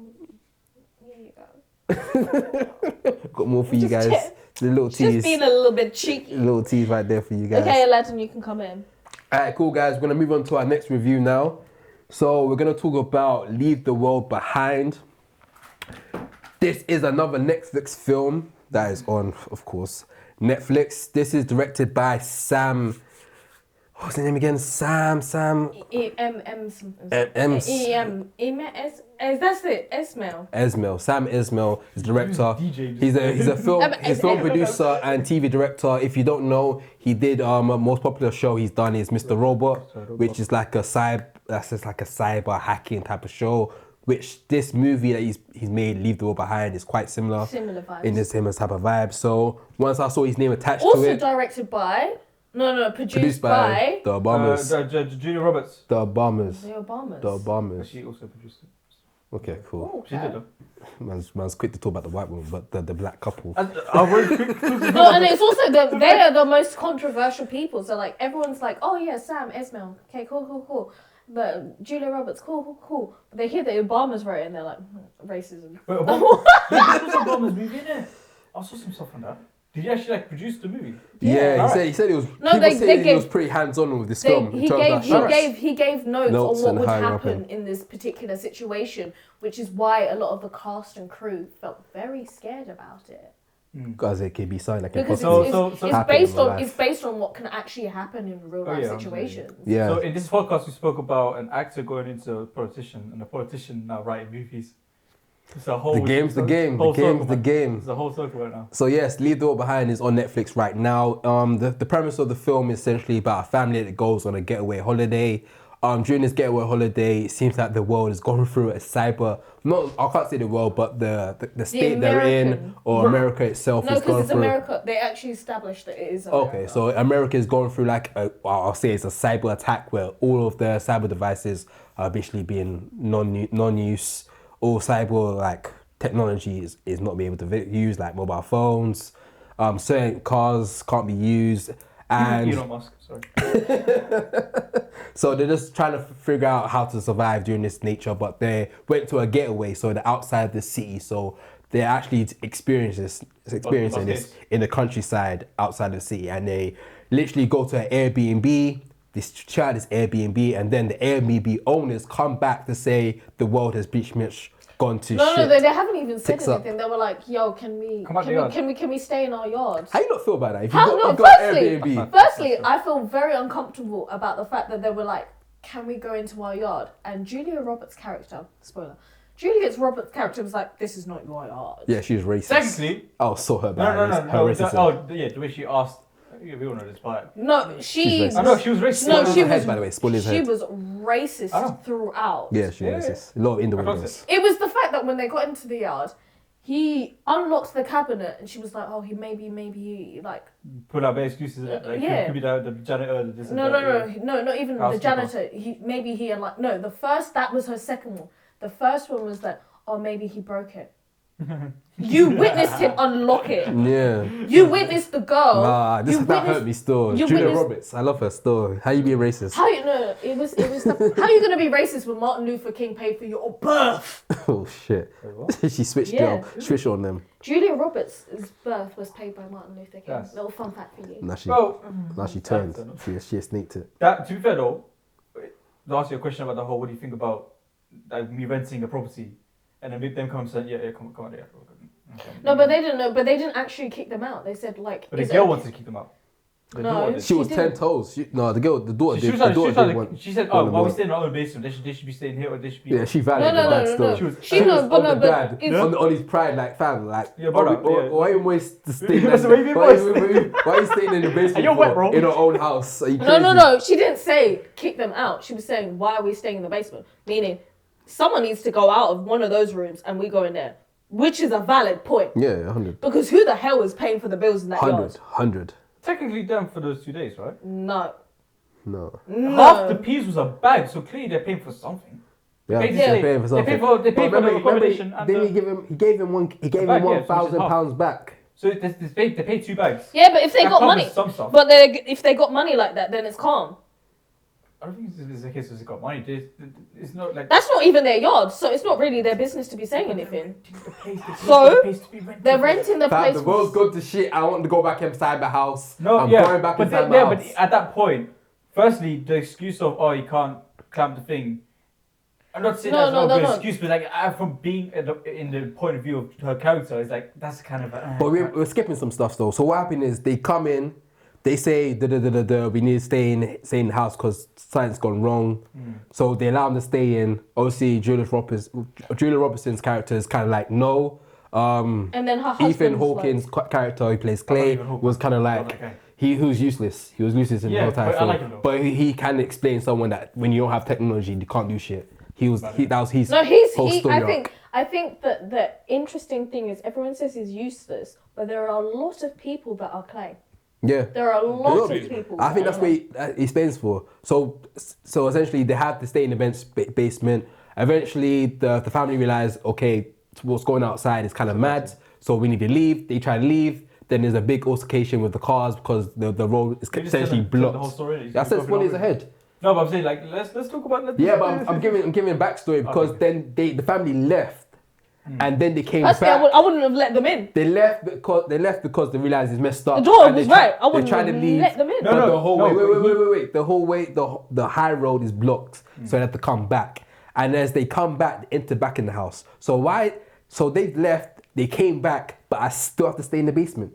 S3: here you go.
S1: Got more for you
S3: Just
S1: guys. The little tease.
S3: Just being a little bit cheeky.
S1: Little tease right there for you guys.
S3: Okay, Aladdin, you can come in.
S1: Alright, cool guys. We're gonna move on to our next review now. So we're gonna talk about Leave the World Behind. This is another Netflix film that is on, of course, Netflix. This is directed by Sam. What's his name again? Sam.
S3: M something.
S1: M.
S3: That's it. Esmail.
S1: Esmail. Sam Esmail is director.
S4: DJ.
S1: He's a film
S3: Esmail.
S1: producer and TV director. If you don't know, he did most popular show he's done is Mr. Robot, which is like a cyber hacking type of show. Which this movie that he's made, Leave the World Behind, is quite similar.
S3: Similar vibes.
S1: In the similar type of vibe. So once I saw his name attached
S3: Also
S1: to it.
S3: directed by. Produced by
S1: the Obamas.
S4: Julia Roberts.
S1: The Obamas.
S3: the Obamas.
S1: The Obamas.
S4: She also produced it.
S1: Okay, cool.
S3: Oh,
S4: She did
S3: okay.
S4: though.
S1: Man's quick to talk about the white woman, but the black couple.
S4: I'll very quick.
S3: No, and it's also they are the most controversial people. So like everyone's like, oh yeah, Sam Esmail. Okay, cool. But Julia Roberts, cool. But they hear that Obama's right, and they're like, racism.
S4: Wait, there was Obama's movie in it. I saw some stuff on that. Did he actually produce the movie?
S1: Yeah,
S4: Alright.
S1: he said it was.
S3: No,
S1: people say he
S3: gave-
S1: was pretty hands-on with this
S3: They,
S1: film.
S3: he gave notes
S1: Notes
S3: on what
S1: and
S3: would
S1: higher
S3: happen
S1: up
S3: in this particular situation, which is why a lot of the cast and crew felt very scared about it.
S1: Because it can be signed like
S3: Because it's based on what can actually happen in real life situations.
S1: Yeah.
S4: So in this podcast, we spoke about an actor going into a politician, and a politician now writing movies. It's a whole.
S1: The game's the game. The game's the game.
S4: It's a whole circle right now.
S1: So yes, Leave the World Behind is on Netflix right now. The premise of the film is essentially about a family that goes on a getaway holiday. During this getaway holiday, it seems like the world is going through a cyber. I can't say the world, but the state they're in, or America itself
S3: No,
S1: is going
S3: because it's
S1: through.
S3: America. They actually established that it is America.
S1: Okay, so America is going through like I'll say it's a cyber attack where all of their cyber devices are basically being non-use. All cyber like technology is not being able to use, like mobile phones. Certain cars can't be used, and
S4: Elon Musk, sorry.
S1: so they're just trying to figure out how to survive during this nature. But they went to a getaway, so they're outside the city. So they're actually experiencing this in the countryside outside the city, and they literally go to an Airbnb. This child is Airbnb, and then the Airbnb owners come back to say the world has pretty much gone to shit.
S3: No, they haven't even said
S1: Fix up.
S3: anything. They were like, "Yo, can we stay in our yard?"
S1: How you not feel about that? If
S3: How-
S1: you
S3: no,
S1: got Airbnb.
S3: Firstly, I feel very uncomfortable about the fact that they were like, "Can we go into our yard?" And Julia Roberts' character, spoiler, Julia Roberts' character was like, "This is not your yard."
S1: Yeah, she was racist.
S4: Technically,
S1: Oh, saw her
S4: no,
S1: bad. Her racism.
S4: the way she asked. Yeah, we all know this, but
S3: No, she.
S1: racist.
S4: I know she was racist.
S3: No, she
S1: Her head,
S3: was.
S1: by the way, spoil his
S3: She
S1: head.
S3: was
S4: I know.
S3: racist throughout.
S1: Yeah, she was racist. A lot of innuendos.
S3: It was the fact that when they got into the yard, he unlocked the cabinet, and she was like, "Oh, maybe he like."
S4: Put out bad excuses. Like,
S3: Yeah.
S4: Could be the janitor. This and
S3: No,
S4: that,
S3: not even the
S4: Housekeeper.
S3: janitor. He had like no. That was her second one. The first one was that, oh, maybe he broke it. You witnessed him unlock it.
S1: Yeah.
S3: You witnessed the girl.
S1: Nah, that hurt me still.
S3: you
S1: Julia
S3: witnessed-
S1: Roberts, I love her still. How you being racist?
S3: How you know? It was. How are you gonna be racist when Martin Luther King paid for your birth?
S1: Oh shit. She switched on them.
S3: Julia Roberts' birth was paid by Martin Luther King.
S4: Yes.
S3: Little fun fact for you.
S1: Now she
S4: Well,
S1: turned.
S4: That's
S1: She sneaked it.
S4: that to be fair though, to ask you a question about the whole. What do you think about like me renting a property, and then them come and say, yeah, come on, yeah. Okay.
S3: No, but they didn't know. But they didn't actually kick them out. They said like.
S4: But the
S3: is
S4: girl
S3: it-
S4: wanted to keep them out. The
S3: No,
S4: daughter did.
S1: She was
S3: didn't.
S1: 10 toes. The daughter
S4: She
S1: did.
S4: was
S1: The
S4: like,
S1: daughter did one.
S4: she said,
S1: one
S4: "Oh,
S1: of
S4: while we
S1: them.
S4: stay in our own basement, they should be staying here, or they should be."
S1: Yeah, she validated
S3: No,
S1: that
S3: no,
S1: still.
S3: no.
S4: She was-
S3: She knows,
S1: on
S3: but
S1: the
S3: no,
S1: dad,
S3: but it's-
S1: on his pride, like fam, like
S4: Yeah, brother, yeah.
S1: why you waste the stay?
S4: That's the way you
S1: Why
S4: voice.
S1: why are you staying in the basement
S4: You're wet, bro.
S1: in our own house? Are you
S3: No,
S1: crazy?
S3: no. She didn't say kick them out. She was saying, why are we staying in the basement? Meaning, someone needs to go out of one of those rooms and we go in there. Which is a valid point.
S1: Yeah, 100.
S3: Because who the hell is paying for the bills in that
S1: 100.
S4: Technically them for those 2 days, right?
S3: yard? No.
S1: No.
S4: Half the peas was a bag, so clearly they're paying for something.
S1: Yeah,
S4: Basically,
S1: they're paying for something.
S4: They pay for the accommodation. And
S1: Didn't he gave him
S4: bag, yeah, which is half.
S1: £1,000 back.
S4: So they pay 2 bags.
S3: Yeah, but if they
S4: That
S3: got
S4: covers
S3: money.
S4: some stuff.
S3: But if they got money like that, then it's calm.
S4: I don't think this is the case. They got money. It's not like
S3: That's not even their yard, so it's not really their business to be saying anything.
S4: So
S3: They're renting the
S1: Fam,
S3: place.
S1: the world's gone to shit. I want to go back inside the house.
S4: No,
S1: I'm
S4: yeah,
S1: going back
S4: but
S1: inside
S4: then,
S1: my
S4: but
S1: house.
S4: at that point, firstly, the excuse of you can't clamp the thing. I'm not saying that's not a good excuse, but like from being in the point of view of her character, it's like that's kind of.
S1: But we're skipping some stuff though. So what happened is they come in, they say we need to stay in the house because something's gone wrong. So they allow him to stay in. Obviously, Julia Robertson's character is kind of like no.
S3: And then her husband's
S1: Ethan Hawkins' character, who plays Clay, was kind of like who's useless. He was useless in the whole time.
S4: I like him though.
S1: But he can explain someone that when you don't have technology, you can't do shit. That was his whole story.
S3: I think that the interesting thing is everyone says he's useless, but there are a lot of people that are Clay.
S1: Yeah.
S3: There are a lot of people.
S1: I think that's what he stands for. So essentially, they have to stay in the basement. Eventually, the family realize, okay, what's going outside is kind of mad, so we need to leave. They try to leave. Then there's a big altercation with the cars because the road is essentially blocked. The whole story. That's just what is ahead.
S4: No, but I'm saying like let's talk about.
S1: But I'm giving a backstory because then the family left. And then they came back.
S3: I wouldn't have let them in.
S1: They left because they realized it's messed up.
S3: The door was right. I wouldn't have let them in.
S1: No, the whole way. The whole way, the high road is blocked, so they have to come back. And as they come back, they enter back in the house. So why? So they left. They came back, but I still have to stay in the basement.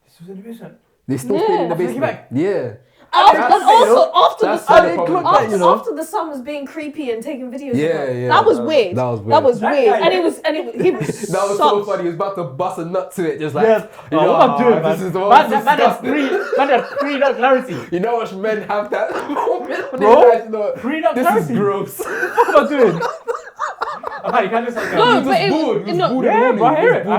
S4: This was in the basement.
S1: They still stay in the basement. Yeah.
S3: After the son was being creepy and taking videos of her. That was weird. That was weird. And he was
S1: that was so funny. He was about to bust a nut to it, just like
S4: what I'm doing, man. Man, that's pre-nut clarity.
S1: You know what men have that moment?
S4: Bro, pre-nut clarity.
S1: This is gross.
S4: What am I doing? Okay, you can't just like I hear it. No.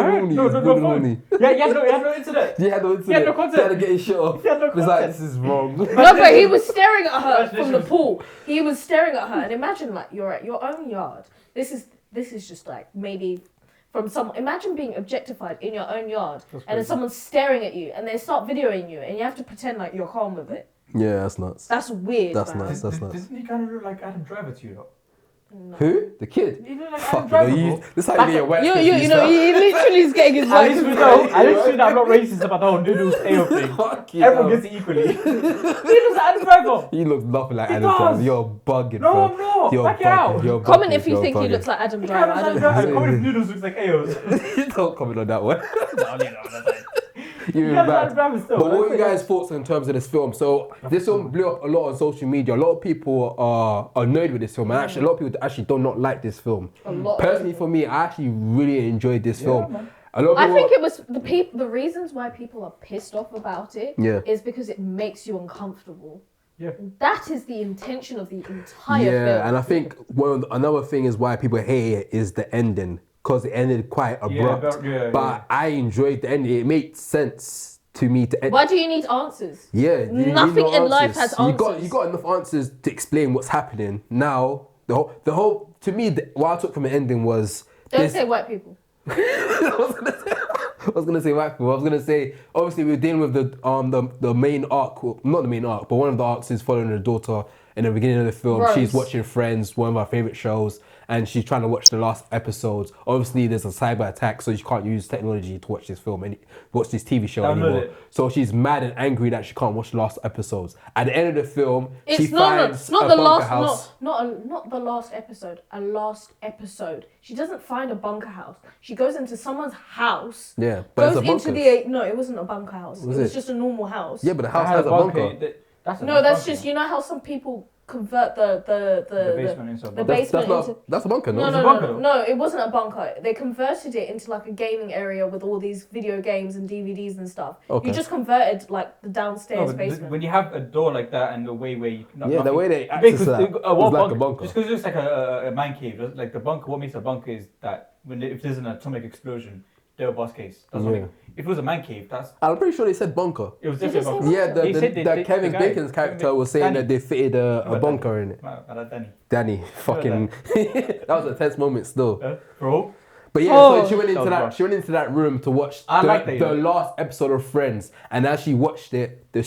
S4: Yeah, he had no internet.
S1: He had no internet.
S4: He had no content.
S1: He had to get his shit off.
S4: He had no
S1: content. Like, this is wrong.
S3: No, but he was staring at her from the pool. He was staring at her, and imagine like you're at your own yard. This is just like maybe from some. Imagine being objectified in your own yard, and then someone's staring at you, and they start videoing you, and you have to pretend like you're calm with it.
S1: Yeah, that's nuts.
S3: That's weird.
S1: That's
S3: man.
S1: nuts.
S4: Doesn't he kind of look like Adam Driver to you, though?
S3: No.
S1: Who? The kid?
S4: He look like
S1: Fuck
S4: Adam
S1: you.
S4: Driver.
S1: This is how you get wet.
S3: You know, he literally is getting his
S4: At
S3: work.
S4: least we know I'm not racist about the whole noodles AO thing.
S1: Fuck you.
S4: Everyone gets it equally. He looks like Adam Driver.
S1: He looks nothing like
S4: He
S1: Adam
S4: does.
S1: Driver. You're bugging,
S4: No,
S1: bro.
S4: I'm not.
S1: You're
S4: Back it
S1: bugging.
S4: out.
S1: You're
S3: Comment
S1: bugging.
S3: if you
S1: You're
S3: think he
S1: bugging.
S3: looks like Adam
S4: He
S3: Driver.
S4: kind
S3: I
S4: of
S3: don't
S4: sounds
S3: know.
S4: like comment if noodles looks like AOs.
S1: Don't comment on that one.
S4: No,
S1: You're
S4: Adam
S1: bad.
S4: Driver still.
S1: But what are you guys' thoughts in terms of this film? So this film blew up a lot on social media. A lot of people are annoyed with this film, and actually a lot of people actually do not like this film. Personally, for me, I actually really enjoyed this film.
S4: Man.
S1: A lot of people,
S3: I think it was the reasons why people are pissed off about it is because it makes you uncomfortable.
S4: Yeah.
S3: That is the intention of the entire film.
S1: and I think another thing is why people hate it is the ending. Because it ended quite abrupt. But I enjoyed the ending. It made sense to me to end.
S3: Why do you need answers?
S1: Yeah.
S3: Nothing in life has answers.
S1: You got enough answers to explain what's happening. Now, the whole to me, what I took from the ending was...
S3: Don't say white people.
S1: I was gonna say white people. I was gonna say, obviously we're dealing with the main arc, not the main arc, but one of the arcs is following the daughter in the beginning of the film.
S3: Rose.
S1: She's watching Friends, one of our favorite shows, and she's trying to watch the last episodes. Obviously there's a cyber attack, so she can't use technology to watch this film and watch this TV show anymore. So she's mad and angry that she can't watch the last episodes. At the end of the film, she finds
S3: not
S1: a
S3: the
S1: bunker
S3: last
S1: house.
S3: not the last episode. A last episode. She doesn't find a bunker house. She goes into someone's house.
S1: Yeah, but
S3: goes
S1: it's a
S3: into
S1: bunker.
S3: no, it wasn't a bunker house.
S1: Was
S3: it was
S1: it?
S3: just a normal house.
S1: Yeah, but the house has a bunker.
S3: That's just you know how some people convert the
S4: basement into a
S3: the
S4: bunker.
S3: basement
S1: That's a bunker, no?
S3: No, it wasn't a bunker. They converted it into like a gaming area with all these video games and DVDs and stuff.
S1: Okay.
S3: You just converted like the downstairs basement.
S4: When you have a door like that and the way where you...
S1: The way they access that is like a bunker.
S4: Just because it looks like a man cave. Like the bunker, what makes a bunker is that if there's an atomic explosion, they're a boss case. That's what if it was a man cave, that's...
S1: I'm pretty sure they said bunker.
S4: It was
S3: Did
S4: definitely
S3: you
S4: a
S3: say
S4: bunker.
S1: Yeah, Kevin Bacon's character was saying that they fitted a bunker in it. Danny, fucking... that was a tense moment still.
S4: Bro.
S1: But yeah, so she went into that room to watch the last episode of Friends, and as she watched it, the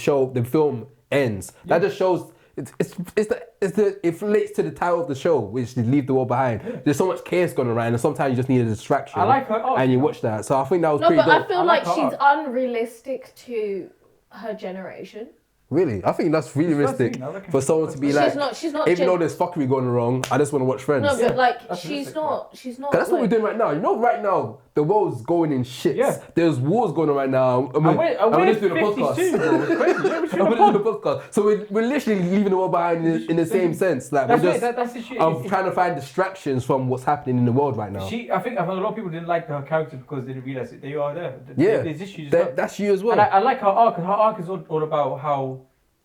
S1: film ends. That just shows it relates to the title of the show, which is Leave the World Behind. There's so much chaos going around, and sometimes you just need a distraction.
S4: I like her art.
S1: And you watch that, so I think that was pretty dope.
S3: I feel like she's unrealistic to her generation.
S1: Really? I think that's really
S4: It's
S1: realistic
S4: first scene, I reckon.
S1: for someone to be like,
S3: She's not.
S1: even though there's fuckery going wrong, I just want to watch Friends.
S3: No, but like
S4: that's
S3: she's
S4: realistic,
S3: not. She's not.
S1: 'Cause that's what we're
S3: like-
S1: doing right now. You know, right now, the world's going in shit.
S4: Yeah.
S1: There's wars going on right now.
S4: And we're
S1: just doing a
S4: 52,
S1: podcast.
S4: bro. It's crazy. Yeah, we're
S1: And
S4: doing
S1: we're
S4: a
S1: doing a
S4: pod.
S1: podcast. So we're literally leaving the world behind in the same sense. Like,
S4: That's
S1: we're
S4: it.
S1: just
S4: That's the shit.
S1: I'm trying to find distractions from what's happening in the world right now.
S4: I think a lot of people didn't like her character because they didn't realize that they are there.
S1: Yeah.
S4: There's issues.
S1: That's you as well.
S4: And I like her arc. Her arc is all about how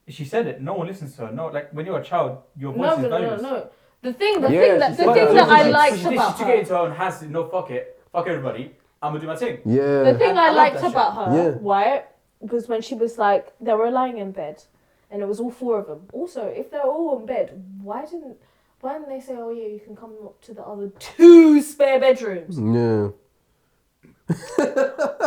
S4: she said it. No one listens to her. No, like when you're a child, your voice
S3: No,
S4: is
S3: no, no,
S4: valueless.
S3: no. The thing
S1: Yeah,
S3: that
S1: she said that.
S3: I
S1: She-
S3: liked
S4: she
S3: about
S4: took it
S3: her.
S4: into her own hands. No, fuck it. Fuck everybody. I'm gonna do my thing.
S1: Yeah.
S3: The thing
S4: I
S3: I
S4: love
S3: liked
S4: that
S3: about her,
S1: Yeah.
S3: right, was when she was like, they were lying in bed, and it was all four of them. Also, if they're all in bed, why didn't they say, oh yeah, you can come up to the other two spare bedrooms?
S1: Yeah.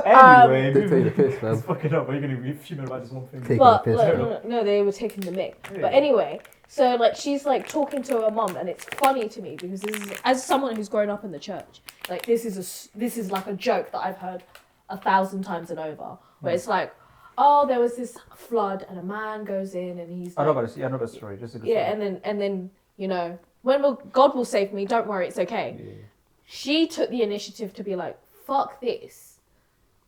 S4: Anyway,
S1: They take the piss, man.
S4: It's fucking up. Are you gonna be fuming about this one thing?
S1: Take-
S3: But
S1: the piss.
S3: like, no, they were taking the mick.
S4: Yeah.
S3: But anyway, so like she's like talking to her mum, and it's funny to me because this is, as someone who's grown up in the church, like this is like a joke that I've heard 1,000 times and over, where it's like, oh, there was this flood, and a man goes in, and he's
S4: I know
S3: like,
S4: about it. I know about the story. Just a good
S3: yeah,
S4: story.
S3: and then you know, God will save me. Don't worry, it's okay.
S4: Yeah.
S3: She took the initiative to be like, fuck this.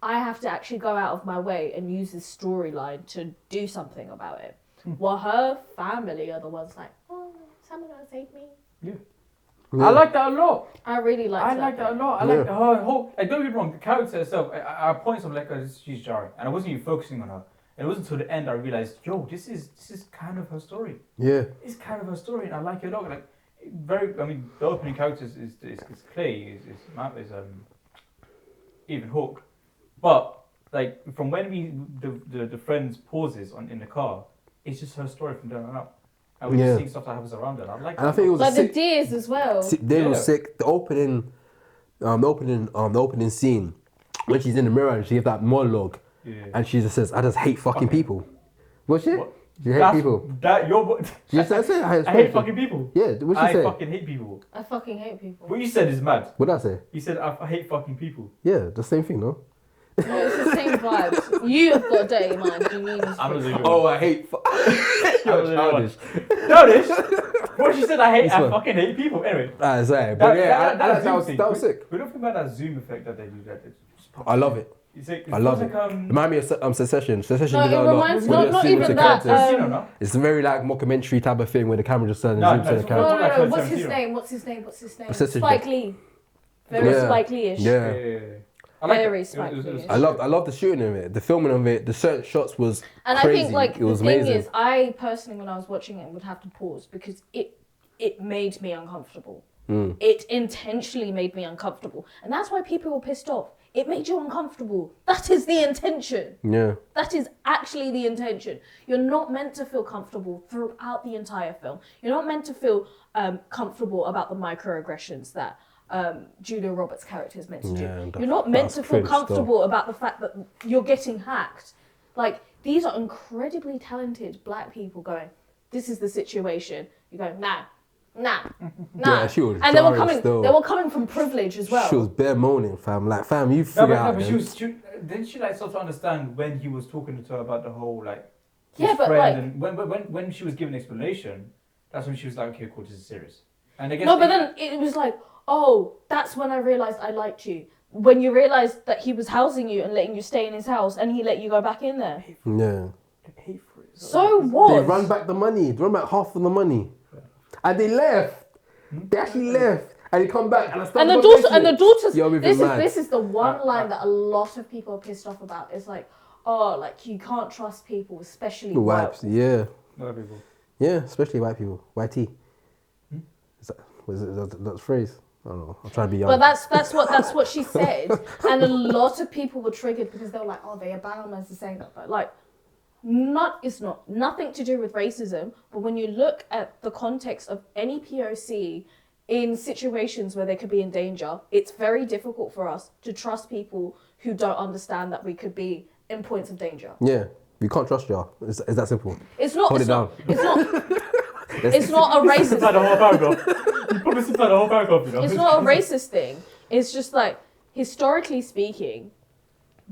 S3: I have to actually go out of my way and use this storyline to do something about it. While her family are the ones like, oh, someone gonna save me.
S4: Yeah.
S1: Yeah.
S4: I like that a lot.
S3: I really
S4: I like that a lot. I
S1: Yeah.
S4: like her whole. I don't get me wrong. The character herself, I points of like she's jarring, and I wasn't even focusing on her. And it wasn't until the end I realized, yo, this is kind of her story.
S1: Yeah.
S4: It's kind of her story, and I like it a lot. Like very, I mean, the opening characters is Clay, is even Hook, but like from when the friends pauses in the car, it's just her story from down and up. And we're
S1: Yeah.
S4: just seeing stuff that happens around her. I like
S1: And I
S4: that.
S1: think it was
S3: Like
S1: a
S3: the
S1: sick,
S3: deers as well.
S1: they were
S4: Yeah.
S1: sick. The opening scene when she's in the mirror and she gives that monologue
S4: Yeah.
S1: and she just says, "I just hate fucking
S4: Okay.
S1: people." What's it?
S4: What?
S1: You hate
S4: That's-
S1: people.
S4: That your
S1: She just said,
S4: I hate fucking people.
S1: Yeah. What she
S4: I
S1: say?
S4: fucking hate people.
S3: I fucking hate people.
S4: What you said is mad.
S1: What did I say?
S4: You said I hate fucking people.
S1: Yeah, the same thing, no?
S3: No, it's the same vibes. You have got a dirty mind. You need to
S4: I'm
S3: fix
S4: not
S3: it.
S1: Oh, I hate. You're
S4: the
S1: childish.
S4: Notice what she said. I
S1: This one.
S4: fucking hate people. Anyway,
S1: That's right. But yeah, that
S4: Zoom
S1: was
S4: thing.
S1: that was sick.
S4: We don't think about that Zoom effect that they do. That it just pops
S1: I love it.
S4: It's like,
S1: I love
S4: feels
S1: it.
S4: like,
S1: Remind me of Succession. Succession
S3: No,
S1: did
S3: it
S1: that a lot.
S3: reminds-
S1: When
S3: not-
S1: they're
S3: not
S1: zooming
S3: even
S1: to
S3: that,
S1: characters.
S4: you know, no?
S1: It's a very like mockumentary type of thing where the camera just turns and
S4: No,
S1: zooms
S4: no,
S1: to the
S4: it's
S1: character.
S3: No, no,
S4: Like
S3: no. What's his
S4: 2017.
S3: name? What's his name?
S1: Precision.
S3: Spike Lee. Very
S1: Yeah.
S3: Spike Lee-ish.
S1: Yeah.
S4: I like
S3: Very
S4: it.
S3: Spike
S4: It was-
S3: Lee.
S1: I love the shooting of it, the filming of it, the certain shots was
S3: And
S1: crazy.
S3: I think like
S1: it
S3: the
S1: was
S3: thing
S1: amazing.
S3: is, I personally, when I was watching it, would have to pause because it made me uncomfortable.
S1: Mm.
S3: It intentionally made me uncomfortable, and that's why people were pissed off. It made you uncomfortable. That is the intention.
S1: Yeah.
S3: That is actually the intention. You're not meant to feel comfortable throughout the entire film. You're not meant to feel comfortable about the microaggressions that Julia Roberts' character is meant to
S1: Yeah,
S3: do.
S1: that-
S3: You're not meant
S1: that's
S3: to feel
S1: cringe stuff.
S3: comfortable about the fact that you're getting hacked. Like, these are incredibly talented black people going, this is the situation. You go, nah.
S1: Yeah, she was
S3: And they were
S1: jarring still.
S3: coming from privilege as well.
S1: She was bare moaning, fam. Like, fam, you
S4: No,
S1: figure
S4: but,
S1: out.
S4: but
S1: man.
S4: didn't she like sort of understand when he was talking to her about the whole like
S3: Yeah,
S4: his
S3: but,
S4: friend
S3: like-
S4: and when she was giving explanation, that's when she was like, okay, cool, this is serious. And I guess
S3: No, but then it was like, oh, that's when I realised I liked you. When you realised that he was housing you and letting you stay in his house and he let you go back in there.
S1: Yeah.
S4: they pay for it.
S3: So what?
S1: They run back the money. They run back half of the money. And they left. They actually left. And they come back and I started
S3: And the daughter's
S1: Yo, we've been mad.
S3: this is the one line that a lot of people are pissed off about. It's like, oh, like you can't trust people, especially white.
S1: Wipes, yeah.
S4: No people.
S1: Yeah, especially white people. YT. Was it that phrase? I don't know. I'm trying to be young.
S3: But that's what she said, and a lot of people were triggered because they were like, oh, they abandoned us to saying that, but like, it's nothing to do with racism. But when you look at the context of any POC in situations where they could be in danger, it's very difficult for us to trust people who don't understand that we could be in points of danger.
S1: Yeah. We can't trust y'all. It's that simple.
S3: It's not.
S1: Hold
S3: It's
S1: it
S3: not.
S1: down.
S3: It's not. It's not a racist.
S4: Like the whole paragraph. You probably said the whole paragraph, you know.
S3: It's not a racist thing. It's just like, historically speaking,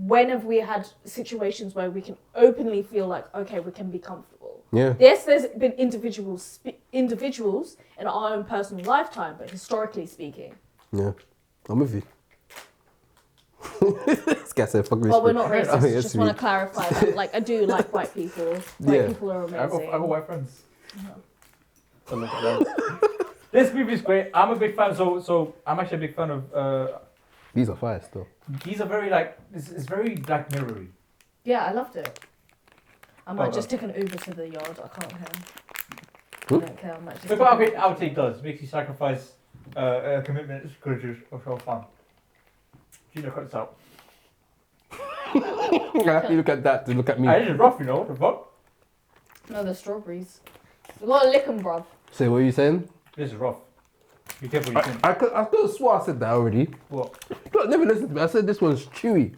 S3: when have we had situations where we can openly feel like, okay, we can be comfortable?
S1: Yeah.
S3: Yes, there's been individuals in our own personal lifetime, but historically speaking.
S1: Yeah. I'm with you. This guy said, fuck
S3: Well, we're not
S1: racist.
S3: racist.
S1: Yes,
S3: Just
S1: we-
S3: want to clarify that. Like, I do like white people. White
S1: Yeah.
S3: people are
S4: I
S3: amazing.
S4: got white friends. So look at that. This movie is great. I'm a big fan. So I'm actually a big fan of.
S1: These are fire still.
S4: These are very like. It's very Black Mirror-y.
S3: Yeah, I loved it. I might
S4: Oh,
S3: just take an Uber to the yard. I can't care.
S1: Hmm?
S3: I don't care. I might just.
S4: Look what great Outtake does. Makes you sacrifice commitment because you're so fun. Gina, cut this out.
S1: I have to look at that to look at me.
S4: This is rough, you know. What the fuck?
S3: No, the strawberries. We gotta lick 'em, bruv.
S1: Say, what are you saying?
S4: This is rough. Be careful what you think.
S1: I could have swore I said that already.
S4: What?
S1: Look, never listened to me. I said this one's chewy.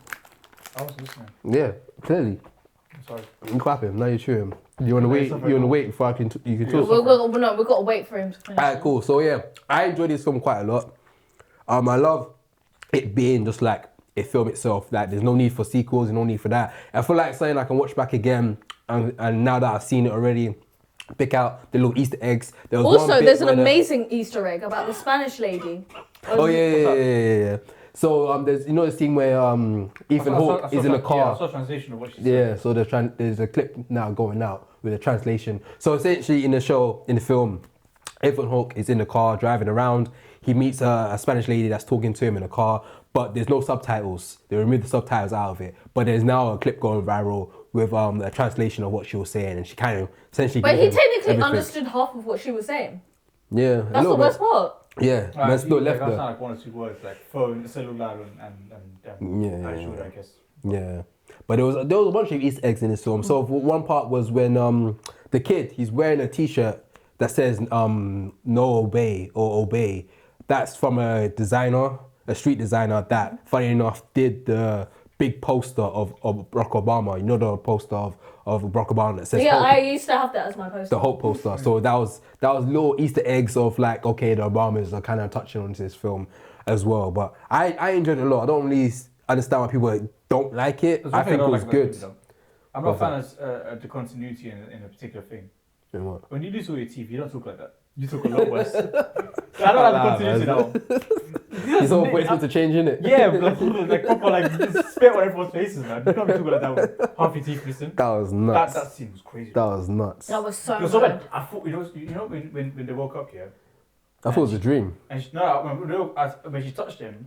S4: I was listening.
S1: Yeah, clearly.
S4: I'm sorry.
S1: You clap him. Now you chew him. You want to
S4: Okay,
S1: wait?
S4: so
S1: You want to wait before you can talk?
S3: We've got to wait for him to finish.
S1: Alright, cool. So yeah, I enjoyed this film quite a lot. I love it being just like a film itself. Like there's no need for sequels, and no need for that. I feel like something I can watch back again, and now that I've seen it already, pick out the little Easter eggs. There was one
S3: Also,
S1: bit
S3: there's an
S1: where
S3: amazing Easter egg about the Spanish lady.
S1: Oh yeah. So there's the scene where Ethan Hawke is in the
S4: Yeah, I
S1: car.
S4: saw a translation of what she said.
S1: Yeah, so there's a clip now going out with a translation. So essentially in the film, Ethan Hawke is in the car driving around. He meets a Spanish lady that's talking to him in the car, but there's no subtitles. They removed the subtitles out of it. But there's now a clip going viral with a translation of what she was saying, and she kind of essentially.
S3: But
S1: gave
S3: he
S1: him
S3: technically
S1: everything.
S3: understood half of what she was saying.
S1: Yeah, a
S3: That's
S1: little
S3: the worst
S1: bit.
S3: part.
S1: Yeah, but it's still left
S4: That's
S1: there.
S4: not like one or two words, like phone, cellular, and
S1: Yeah.
S4: I guess.
S1: Yeah, but there was a bunch of Easter eggs in this film. So one part was when the kid, he's wearing a T-shirt that says no obey or obey. That's from a designer, a street designer that, funny enough, did the big poster of Barack Obama. You know the poster of Barack Obama that says
S3: Yeah,
S1: Hope.
S3: I used to have that as my poster.
S1: The Hope poster. So that was little Easter eggs of like, okay, the Obamas are kind of touching on this film as well. But I enjoyed it a lot. I don't really understand why people don't like it.
S4: There's
S1: I
S4: one thing
S1: think it
S4: don't
S1: was
S4: like about
S1: good.
S4: movies, though. I'm not a fan of the continuity in a particular thing.
S1: In what?
S4: When you do talk your teeth, you don't talk like that. You talk a lot worse. I don't like the continuity now.
S1: His whole voice needs to change, innit?
S4: Yeah, like proper like just spit on everyone's faces, man. You can't be talking like that with half your teeth missing.
S1: That was nuts.
S4: That scene was crazy.
S1: That was nuts.
S3: That was so
S4: It was so
S3: good.
S4: bad. I thought when they woke up, yeah.
S1: I thought it was a dream.
S4: And she, when she touched him,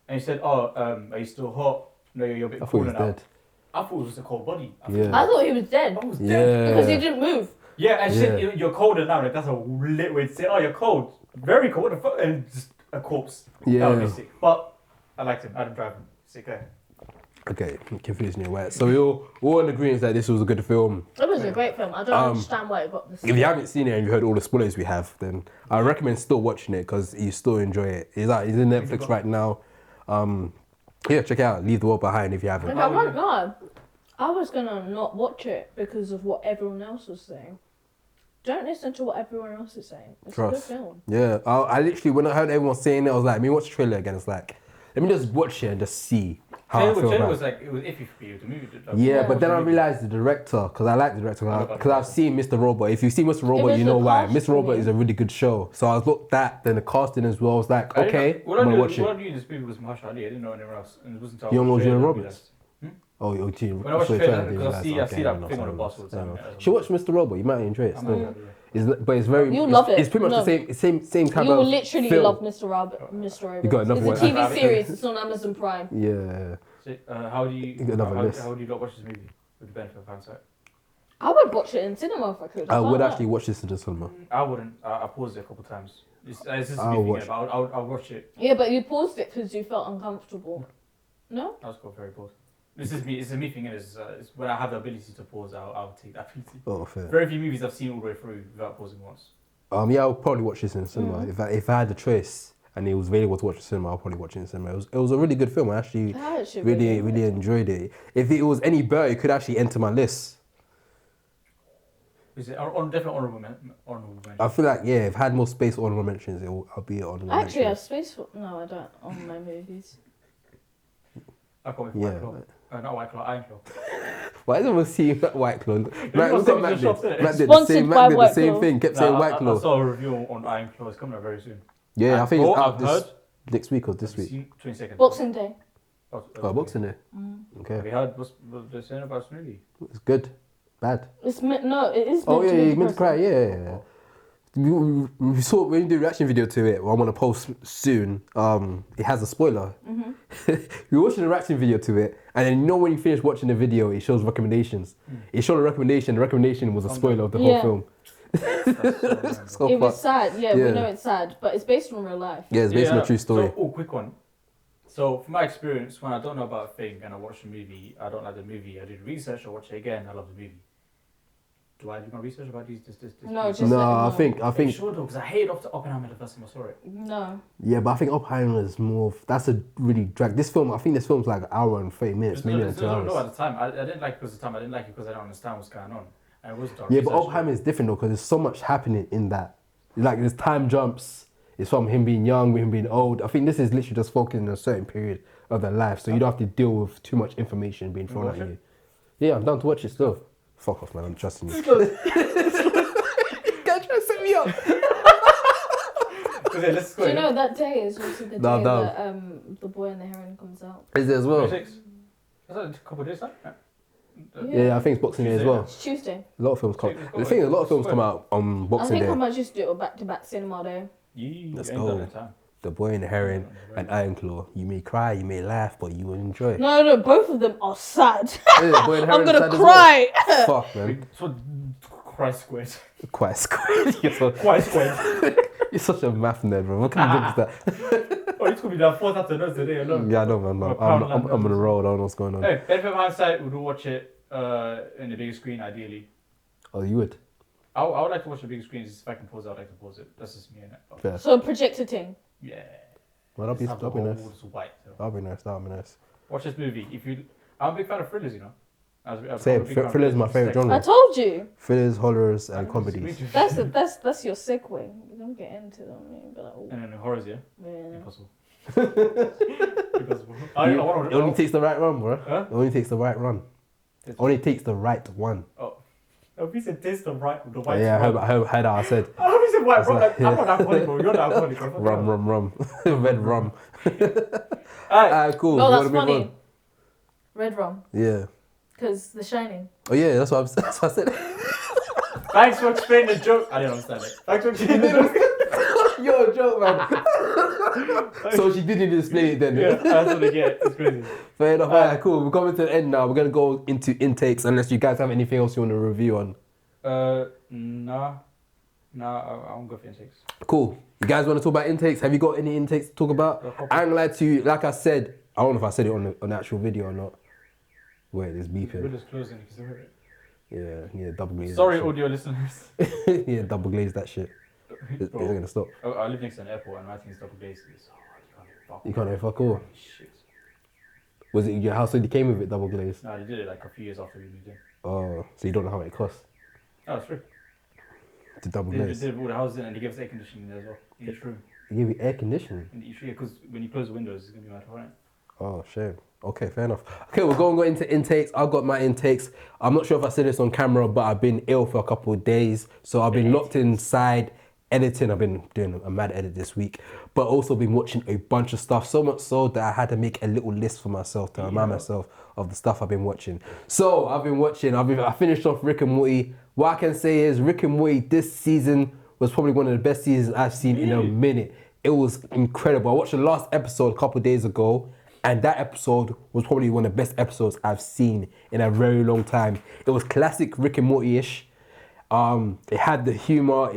S4: and he said, "Oh, are you still hot? No, you're a bit
S1: I thought he
S4: cooler
S1: was
S4: now."
S1: dead.
S4: I thought it was a cold body.
S1: Yeah.
S3: I thought he was dead
S4: I was dead.
S3: because he
S1: Yeah.
S3: didn't move.
S4: Yeah, and she
S1: Yeah.
S4: said, "You're colder now." Like that's a lit way to say, "Oh, you're cold, very cold." What the fuck? And just a corpse. That would
S1: Yeah.
S4: be sick. But I liked him. I didn't drive him. Sick guy.
S1: Okay, confusing you, right? So we're all in agreement that this was a good film.
S3: It was a great film. I don't understand why it got this.
S1: If you haven't seen it and you heard all the spoilers we have, then I recommend still watching it because you still enjoy it. It's in Netflix right now. Yeah, check it out. Leave the World Behind if you haven't.
S3: And I won't lie, I was gonna not watch it because of what everyone else was saying. Don't listen to what everyone else is saying. It's
S1: Trust.
S3: a good film.
S1: Yeah, I literally, when I heard everyone saying it, I was like, let me watch the trailer again. It's like, let me just watch it and just see how I feel
S4: Taylor
S1: about
S4: was
S1: it.
S4: like it was iffy for you. The movie did.
S1: Yeah, but then I realized the director, because I like the director, because I've seen Mr. Robot. If you've seen Mr. Robot,
S3: was
S1: you know
S3: the
S1: why.
S3: cast
S1: Mr.
S3: for
S1: Robot
S3: me.
S1: is a really good show. So I looked at then the casting as well. I was like, okay, I'm gonna watch
S4: What I
S1: it.
S4: knew in this movie was Mahershala Ali. I didn't know anyone else, and it wasn't until
S1: You don't know
S4: I watched the
S1: Julia
S4: trailer
S1: Roberts?
S4: I realised.
S1: Oh, you're team.
S4: When I watched the trailer, because I see that thing on the bus all the time.
S1: Should watch Mr. Robot. You might enjoy it
S4: I
S1: still.
S4: might,
S1: But it's very.
S3: You'll
S1: it's,
S3: love it.
S1: It's pretty much
S3: No.
S1: the same type
S3: You
S1: of
S3: will literally
S1: film.
S3: love Mr. Roberts.
S1: You got another
S3: It's
S1: one.
S3: a TV series. It's on Amazon Prime.
S1: Yeah.
S4: So, how do you
S1: Get another list.
S4: how do you not watch this movie with the benefit of hindsight?
S3: I would watch it in cinema if I could.
S1: I would
S3: can't
S1: actually watch this in the cinema.
S4: I wouldn't. I paused it a couple times. It's just
S1: I'll
S4: me
S1: watch
S4: thinking about. I'll watch it.
S3: lie. Yeah, but you paused it because you felt uncomfortable. No?
S4: I was got very bored. This is me. It's a me thing. Is when I have the ability to pause, I'll take that ability.
S1: Oh, fair.
S4: Very few movies I've seen all the way through without pausing once.
S1: Yeah, I'll probably watch this in the cinema.
S3: Mm.
S1: If I had the choice and it was available to watch in the cinema, I'll probably watch it in the cinema. It was a really good film. I actually
S3: I actually
S1: really enjoyed it. If it was any better, it could actually enter my list.
S4: Is it definitely honorable mention?
S1: I feel like, yeah, if I had more space for honorable mentions, I'll be on honorable
S3: I actually have
S1: mentions.
S3: space for. No, I don't. On my movies.
S4: I can't wait for
S1: Yeah.
S4: White Claw. Not White Claw, Iron Claw.
S1: Why is everyone seeing that White Claw?
S4: not
S1: Look
S4: saying
S1: at
S4: it's a shop, innit?
S1: Matt did the
S3: Sponsored
S1: same.
S3: by
S1: Matt did the
S3: White
S1: same
S3: Claw.
S1: thing. Kept saying White
S4: I
S1: Claw.
S4: saw a review on Iron Claw. It's coming out very soon.
S1: Yeah, I think it's out
S4: I've
S1: this
S4: heard.
S1: next week or this week.
S4: 22nd.
S3: Boxing Day.
S1: Oh, Boxing Day.
S4: Have
S1: Okay,
S4: you heard what they're saying about this movie?
S1: it's good. Bad.
S3: It's no, it is.
S1: Oh
S3: meant
S1: yeah,
S3: to be
S1: you meant to cry.
S3: depressing.
S1: Yeah. We saw when you do a reaction video to it. I'm gonna post soon. It has a spoiler. We watched the reaction video to it, and then when you finish watching the video, it shows recommendations. It showed a recommendation. The recommendation was a spoiler of the whole
S3: Yeah.
S1: film. So
S3: It was
S1: fucked.
S3: sad. Yeah,
S1: Yeah.
S3: we know it's sad, but it's based on real life.
S1: Yeah, it's based on a true story.
S4: So, quick one. So, from my experience, when I don't know about a thing and I watch a movie, I don't like the movie. I did research, I watch it again, I love the movie. Do I do my research about this?
S3: No,
S4: this?
S3: just
S1: No,
S3: let
S1: I
S3: him
S1: think
S4: Are you sure though? Because I hated Oppenheimer the first time I saw it.
S3: No.
S1: yeah, but I think Oppenheimer is more. That's a really drag. This film, I think this film's like an hour and 30 minutes, maybe
S4: No,
S1: 2 hours.
S4: at the time. I didn't like it because of the time. I didn't like it because I don't understand what's going on. And it was dark.
S1: Yeah, but Oppenheimer is different though because there's so much happening in that. Like there's time jumps. It's from him being young, him being old. I think this is literally just focusing on a certain period of their life, so you don't have to deal with too much information being thrown at
S4: watch
S1: you. Yeah, I'm down to watch it still. Fuck off, man. I'm trusting you. Can't try to set me up.
S4: Okay, let's go.
S3: Do you know that day is also the day
S1: No.
S3: that the boy and the heron comes out?
S1: Is it as well?
S4: 26? Is that a couple of days time?
S1: Yeah, I think it's Boxing Day as well.
S3: It's Tuesday.
S1: A lot of films come.
S4: Tuesday's
S1: The thing is, a lot of films come out on
S3: I
S1: Boxing
S3: think I
S1: Day.
S3: might just do it back to back cinema day.
S1: Let's
S4: ain't
S1: go.
S4: got that time.
S1: The Boy and the Heron and Iron Claw. You may cry, you may laugh, but you will enjoy.
S3: No, both of them are sad.
S1: Yeah, The Boy and the
S3: I'm
S1: Heron's
S3: gonna
S1: sad as
S3: cry.
S1: well. Fuck, man.
S4: So, Christ squared.
S1: Quite squared.
S4: Quite squared.
S1: You're such a math nerd, bro. What kind of book is that?
S4: Oh, it's gonna be that fourth after notes today alone.
S1: Yeah, I know, man.
S4: Or
S1: I'm
S4: Poundland
S1: on a
S4: notes.
S1: roll. I don't know what's going on.
S4: Hey, benefit of hindsight, we'd watch it in the bigger screen, ideally.
S1: Oh, you would?
S4: I would like to watch the bigger screen. If I can pause it, I'd like to pause it. That's just me, innit?
S1: Fair.
S3: So projector thing.
S4: Yeah.
S1: Well, that'd be
S4: Just have
S1: nice.
S4: the whole walls white. So.
S1: That'd be nice. That'd be nice.
S4: Watch this movie. I'm a big fan of thrillers, you know. I'm a
S1: Same.
S4: big fan of
S1: Thrillers is my favourite
S4: Sex-
S1: genre.
S3: I told you.
S1: Thrillers, horrors, and
S4: Me
S1: comedies.
S4: too.
S3: That's your segue. You don't get into them. You'll be like, oh,
S4: And then horrors, yeah.
S3: yeah.
S4: Impossible. Impossible.
S1: It only takes the right run, bro.
S4: Huh?
S1: It only takes the right run.
S4: It's-
S1: Only takes the right one.
S4: Oh, if you said taste the white.
S1: Yeah, I heard how I said.
S4: I hope you said white, bro.
S1: It's like-
S4: I'm not alcoholic, bro. You're not alcoholic, bro.
S1: Rum. Red rum.
S4: Alright.
S1: Alright, cool.
S3: No,
S1: You
S3: that's
S1: wanna move
S3: funny.
S1: on?
S3: Red rum.
S1: Yeah.
S3: Because The Shining.
S1: Oh yeah, that's what I said.
S4: Thanks for explaining the joke. I didn't understand it. Thanks for explaining the joke.
S1: You're a joke, man. So she didn't explain it then.
S4: Yeah, that's what they get. It's crazy.
S1: Fair enough. Alright, cool. We're coming to the end now. We're gonna go into intakes unless you guys have anything else you want to review on.
S4: Nah, I won't go for intakes.
S1: Cool. You guys want to talk about intakes? Have you got any intakes to talk about? I ain't gonna lie to you. Like I said, I don't know if I said it on the actual video or not. Wait, it's
S4: We're
S1: beeping.
S4: just closing because of it.
S1: Yeah, double glaze.
S4: Sorry,
S1: that
S4: audio listeners.
S1: shit. Yeah, double glaze that shit. It's
S4: Bro,
S1: gonna stop.
S4: I live next to an airport and my thing is double glazed. It's hard.
S1: You can't have fuck all.
S4: Shit.
S1: Was it your house already came with it double glazed?
S4: No, they did it like a few years after we moved in.
S1: Oh, so you don't know how much it costs
S4: Oh, it's free.
S1: to double
S4: They
S1: glaze?
S4: did all the houses in and they gave us air conditioning there as well. In each room.
S1: They give you air conditioning.
S4: In each room, because when you close the windows, it's going to be mad hot, right?
S1: Oh, shame. Okay, fair enough. Okay, we're going to go into intakes. I've got my intakes. I'm not sure if I said this on camera, but I've been ill for a couple of days. So I've been locked inside editing. I've been doing a mad edit this week, but also been watching a bunch of stuff. So much so that I had to make a little list for myself to remind myself of the stuff I've been watching. So I've been watching, I finished off Rick and Morty. What I can say is Rick and Morty this season was probably one of the best seasons I've seen in a minute. It was incredible. I watched the last episode a couple of days ago, and that episode was probably one of the best episodes I've seen in a very long time. It was classic Rick and Morty-ish. It had the humor.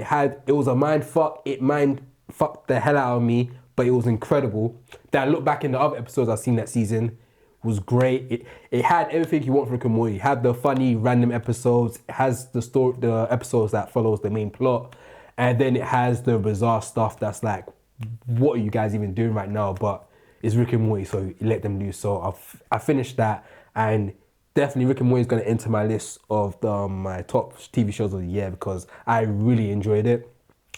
S1: It was a mind fuck. It mind fucked the hell out of me, but it was incredible. Then I look back in the other episodes I've seen that season. Was great. It had everything you want from Rick and Morty. It had the funny random episodes. It has the episodes that follows the main plot, and then it has the bizarre stuff that's like, what are you guys even doing right now? But it's Rick and Morty, so you let them loose. So I finished that, and definitely Rick and Morty is going to enter my list of my top TV shows of the year because I really enjoyed it.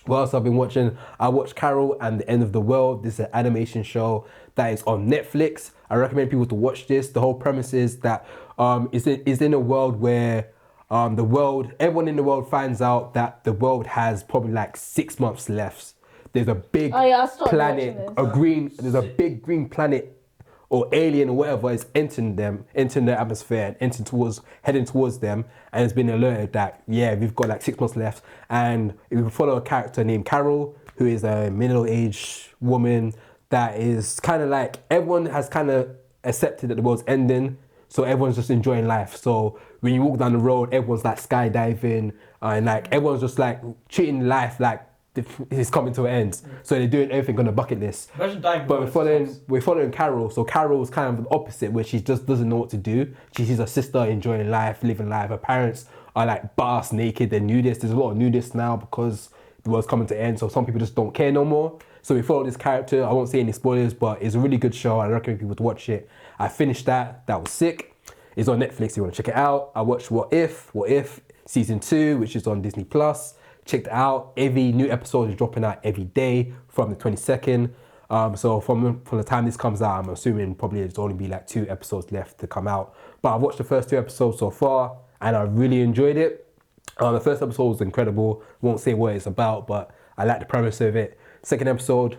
S1: What else I've been watching? I watched Carol and the End of the World. This is an animation show that is on Netflix. I recommend people to watch this. The whole premise is that is in a world where everyone in the world finds out that the world has probably like 6 months left. There's a big
S3: I started
S1: planet,
S3: watching this.
S1: there's a big green planet or alien or whatever is entering the atmosphere and heading towards them, and it's been alerted that we've got like 6 months left, and we follow a character named Carol, who is a middle-aged woman that is kind of like, everyone has kind of accepted that the world's ending, so everyone's just enjoying life. So when you walk down the road, everyone's like skydiving, and like everyone's just like treating life like it's coming to an end. So they're doing everything on a bucket list.
S4: Imagine dying.
S1: But we're following Carol. So Carol's kind of the opposite, where she just doesn't know what to do. She sees her sister enjoying life, living life. Her parents are like butt naked. They're nudists. There's a lot of nudists now because the world's coming to an end. So some people just don't care no more. So we follow this character. I won't say any spoilers, but it's a really good show. I recommend people to watch it. I finished that. That was sick. It's on Netflix. You want to check it out. I watched What If season 2, which is on Disney Plus. Checked it out. Every new episode is dropping out every day from the 22nd. So from the time this comes out, I'm assuming probably there's only be like 2 episodes left to come out. But I've watched the first 2 episodes so far, and I really enjoyed it. The first episode was incredible. Won't say what it's about, but I like the premise of it. Second episode,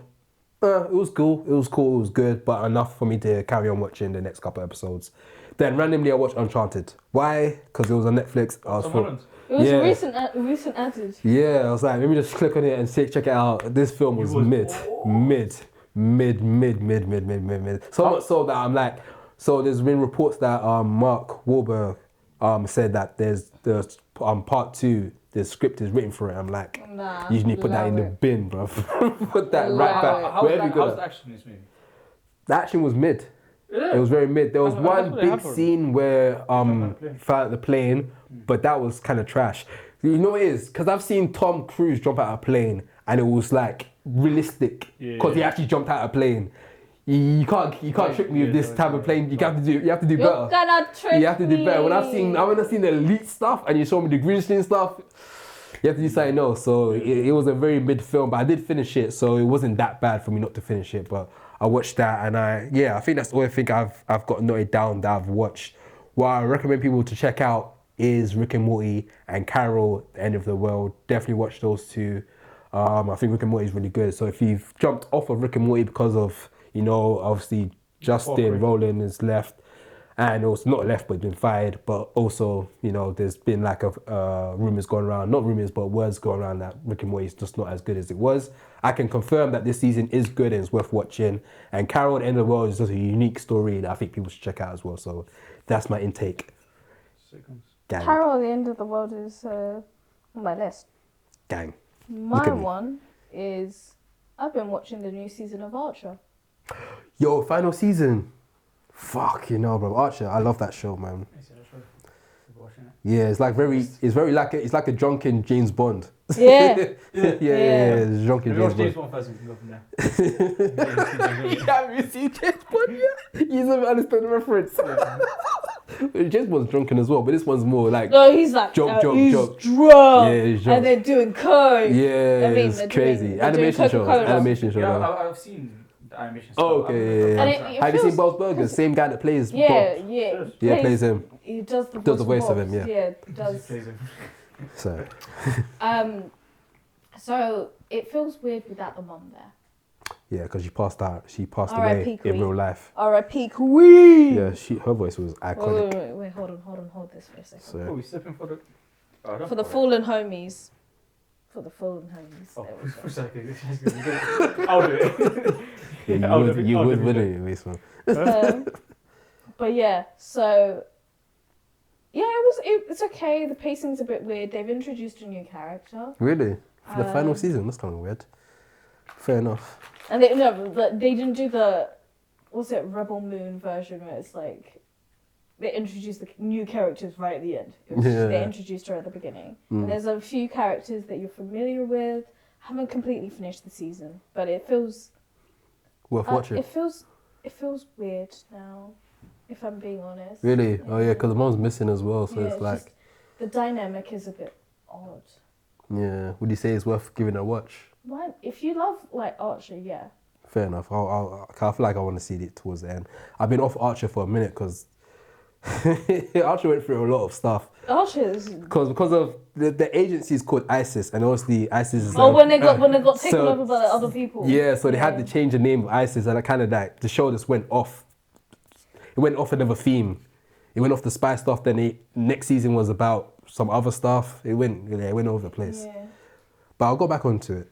S1: it was cool. It was good, but enough for me to carry on watching the next couple episodes. Then randomly I watched Uncharted. Why? Because it was on Netflix.
S3: It was recent added.
S1: Yeah, I was like, let me just click on it and check it out. This film was mid. So much so that I'm like, so there's been reports that Mark Wahlberg said that there's part 2, the script is written for it. I'm like, you need to put that in the bin, bro. Put that right back.
S4: How's the action in this movie?
S1: The action was mid.
S4: Yeah.
S1: It was very mid. There was one
S4: what
S1: big
S4: happened.
S1: scene where fell out the plane, but that was kind of trash. You know what it is? Because I've seen Tom Cruise jump out of a plane, and it was like realistic because he actually jumped out of a plane. You can't trick me with this type of plane. You have to do better.
S3: You're gonna trick
S1: You have to do better. When I've
S3: me.
S1: seen the elite stuff and you show me the green screen stuff, you have to decide no. So it was a very mid film, but I did finish it, so it wasn't that bad for me not to finish it. But I watched that, and I think that's all I think I've got noted down that I've watched. What I recommend people to check out is Rick and Morty and Carol, The End of the World. Definitely watch those 2. I think Rick and Morty is really good. So if you've jumped off of Rick and Morty because of, obviously Justin Roiland is left, and also not left but been fired, but also, there's been like rumours going around, not rumours but words going around that Rick and Morty is just not as good as it was. I can confirm that this season is good and it's worth watching. And Carol at the End of the World is just a unique story that I think people should check out as well. So that's my intake. Gang.
S3: Carol at the End of the World is on my list.
S1: Gang.
S3: My one is, I've been watching the new season of Archer.
S1: Yo, final season. Fuck, bro. Archer, I love that show, man. Yeah, it's like a drunken James Bond.
S3: Yeah.
S1: It's drunken James Bond.
S4: James Bond first, we can go from there.
S1: Have you seen James Bond yet? You don't understand the reference. James Bond's drunken as well, but this one's more like
S3: No, he's like
S1: joke.
S3: drunk.
S1: Yeah, he's drunk.
S3: And they're doing coke.
S1: Yeah,
S3: I mean,
S1: it's crazy.
S3: they're doing
S1: Animation show.
S4: Yeah,
S1: though.
S4: I've seen the animation stuff.
S1: Oh, okay.
S3: And it
S1: Have you
S3: feels-
S1: seen Bob's Burgers? Same guy that plays Bob.
S3: Yeah,
S1: Plays him.
S3: He does the
S1: Does the voice of him, yeah.
S3: Yeah, does.
S1: So,
S3: So it feels weird without the mum there.
S1: yeah, because she passed away
S3: R.I.P.
S1: in
S3: Queen.
S1: real life.
S3: R.I.P. Queen.
S1: Yeah, her voice was iconic.
S3: Wait, hold this for a second.
S1: So,
S4: Oh, we stepping for the...
S3: For the fallen homies. For the fallen homies.
S4: Oh,
S3: there we go.
S4: for a second. I'll do it.
S1: you would, wouldn't you, Mason?
S3: But yeah, so yeah, it's okay. The pacing's a bit weird. They've introduced a new character,
S1: Really? For the final season? That's kind of weird. Fair enough.
S3: and they didn't do the Rebel Moon version where it's like they introduced the new characters right at the end. It was just, they introduced her at the beginning. And there's a few characters that you're familiar with. I haven't completely finished the season, but it feels
S1: Worth watching.
S3: It feels weird now, if I'm being honest.
S1: Really? Oh yeah, because the mom's missing as well, so
S3: Yeah,
S1: it's like...
S3: just, the dynamic is a bit odd.
S1: Yeah. Would you say it's worth giving a watch?
S3: Why? If you love like Archer, yeah.
S1: Fair enough. I feel like I want to see it towards the end. I've been off Archer for a minute because Archer went through a lot of stuff.
S3: Archer is.
S1: Because of the agency is called ISIS, and obviously ISIS is.
S3: Oh, when they got taken
S1: so-
S3: over by the other people.
S1: Yeah, so they had to change the name of ISIS, and I kind of like the show just went off. It went off another theme. It went off the spy stuff. Then next season was about some other stuff. It went all over the place.
S3: Yeah.
S1: But I'll go back onto it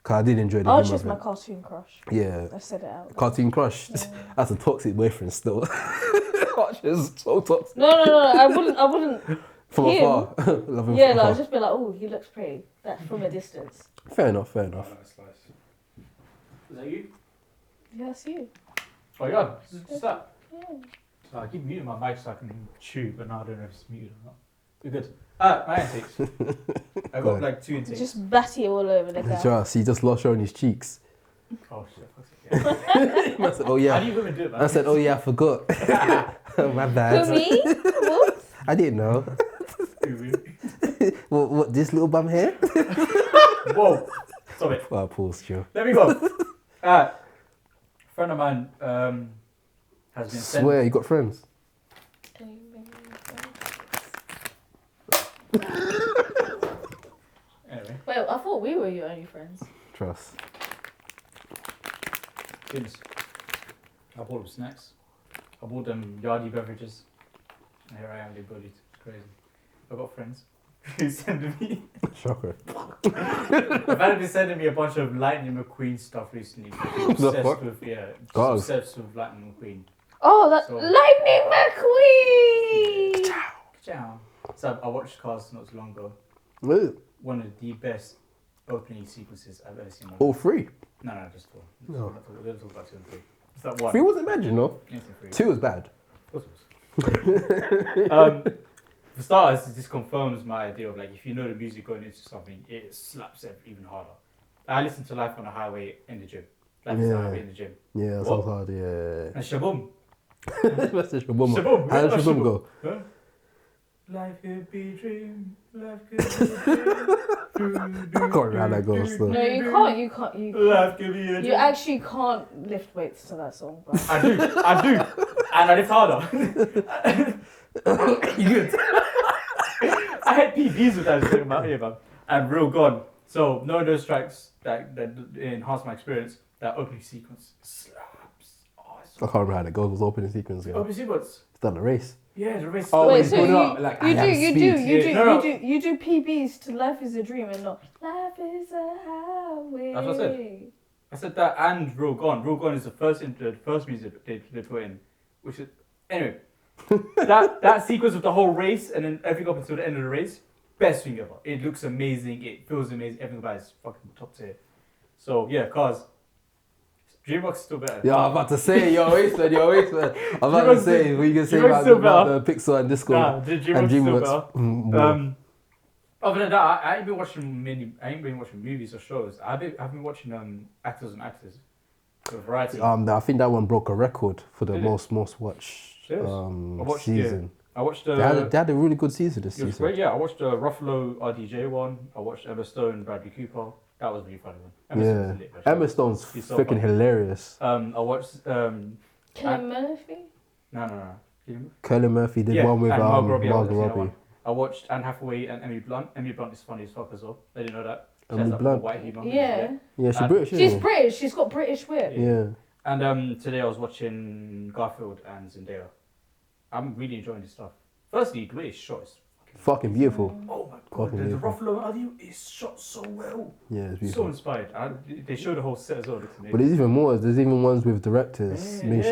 S1: because I did enjoy the humor
S3: Archer's
S1: of
S3: my
S1: it.
S3: cartoon crush.
S1: Yeah.
S3: I said it out.
S1: Cartoon crush. That's a toxic boyfriend still. Archer's so toxic.
S3: No. I wouldn't.
S1: From
S3: Him?
S1: afar. Love him
S3: Yeah,
S1: from
S3: no, I'd
S1: afar.
S3: just be like, oh, he looks pretty. That from a distance.
S1: Fair enough.
S4: Is that you?
S3: Yeah, that's you.
S4: Oh, yeah. What's that?
S3: Yeah.
S4: So I keep muting my mic so I can chew, but now I don't know if it's muted or not. We're good. My intakes. I
S1: Go
S4: got
S1: on.
S4: like 2 intakes.
S3: Just batty all over the guy.
S1: Just, he just lost showing his cheeks.
S4: Oh shit. Yeah.
S1: I said, oh
S4: How
S1: yeah.
S4: do you women do it, man?
S1: I said, oh yeah, I forgot. My
S3: Who,
S1: bad.
S3: me? Whoops.
S1: I didn't know. What, this little bum here?
S4: Whoa. Stop it.
S1: Oh, pause, Joe.
S4: Let me go. A friend of mine has been sent.
S1: Swear, you got friends?
S4: Anyway,
S3: Wait, I thought we were your only friends.
S1: Trust.
S4: goodness. I bought them snacks. I bought them yardie beverages. And here I am, they bullied. It's crazy. I've got friends who send me.
S1: Shocker.
S4: I've had been sending me a bunch of Lightning McQueen stuff recently.
S1: The
S4: Obsessed
S1: fuck?
S4: with, yeah, just
S1: God.
S4: obsessed with Lightning McQueen.
S3: Oh, that
S4: So-
S3: Lightning McQueen!
S4: Ciao. So I watched Cars not too long ago.
S1: Ooh,
S4: One of the best opening sequences I've ever seen.
S1: all three.
S4: No, just four.
S1: No.
S4: We'll talk about 2 and 3. It's that one.
S1: Three wasn't bad, you know.
S4: Instant 3.
S1: Two was bad.
S4: For starters, it just confirms my idea of like if you know the music going into something, it slaps it even harder. I listen to Life on the Highway in the gym. Life is on the
S1: Yeah.
S4: Highway in the gym.
S1: Yeah, that
S4: What?
S1: sounds hard, yeah.
S4: And Shaboom.
S1: Message from Shaboom.
S4: Shaboom.
S1: How did
S4: Yeah,
S1: Shaboom
S4: Shaboom.
S1: go?
S4: Huh? Life could be a dream. Life could be a dream.
S1: I can't remember how that goes, so.
S3: No, you can't.
S4: Life could be a dream.
S3: You actually can't lift weights to that song, bro.
S4: I do. And I lift harder. You good? I had PBs with that thing about here, man. And real gone. So knowing those tracks that enhance my experience, that opening sequence slaps. Oh, it's
S1: I
S4: so
S1: can't remember how that goes. It was opening sequence. Yeah.
S4: opening sequence.
S1: It's done the race.
S4: Yeah, the race.
S1: Oh,
S3: Wait,
S1: he's
S3: so
S1: going
S3: you,
S1: up, like, I
S3: you
S1: have speed.
S4: Yeah, no.
S3: you do PBs to Life is a Dream and not Life is a Highway.
S4: That's what I said. I said that and Real Gone. Real Gone is the first music they put in, which is anyway. that sequence of the whole race and then everything up until the end of the race, best thing ever. It looks amazing. It feels amazing. Everything about it is fucking top tier. So yeah, Cars. DreamWorks is still better.
S1: Yeah, I'm about to say, you're always man. I'm about to say, what you going to say
S4: DreamWorks
S1: about
S4: still
S1: the Pixar and Discord?
S4: Nah, DreamWorks is still better.
S1: Mm,
S4: Other than that, I ain't been watching movies or shows. I've been watching Actors and Actors. The variety.
S1: I think that one broke a record for the
S4: Did it?
S1: most watched
S4: Serious? I watched,
S1: season.
S4: I watched
S1: They had a really good season this
S4: it was
S1: season.
S4: great, yeah. I watched the Ruffalo RDJ one. I watched Emma Stone, Bradley Cooper. That was really funny one. Emma Stone's a lit,
S1: Emma Stone's
S4: She's so
S1: freaking
S4: funny.
S1: hilarious.
S4: I watched
S3: Cillian Murphy?
S4: no.
S1: Curly Murphy did one with
S4: and
S1: Margot
S4: I watched that
S1: Robbie.
S4: one. I watched Anne Hathaway and Emily Blunt. Emily Blunt is funny as fuck as well. I didn't know that. She has
S1: Emily
S4: that
S1: Blunt?
S4: white humor.
S3: Yeah.
S1: Yeah, she's
S4: And-
S1: British,
S3: She's
S1: isn't
S3: British. She's got British wit.
S1: she? Yeah.
S4: And today I was watching Garfield and Zendaya. I'm really enjoying this stuff. Firstly, the way it's shot is
S1: Fucking beautiful.
S4: oh my god,
S1: Fucking
S4: the
S1: beautiful.
S4: Ruffalo audio is shot so well.
S1: Yeah, it's
S4: So
S1: beautiful.
S4: inspired. They showed the whole set as well. Looks amazing.
S1: But there's even more. There's even ones with directors.
S4: Yeah,
S1: I mean,
S4: yeah.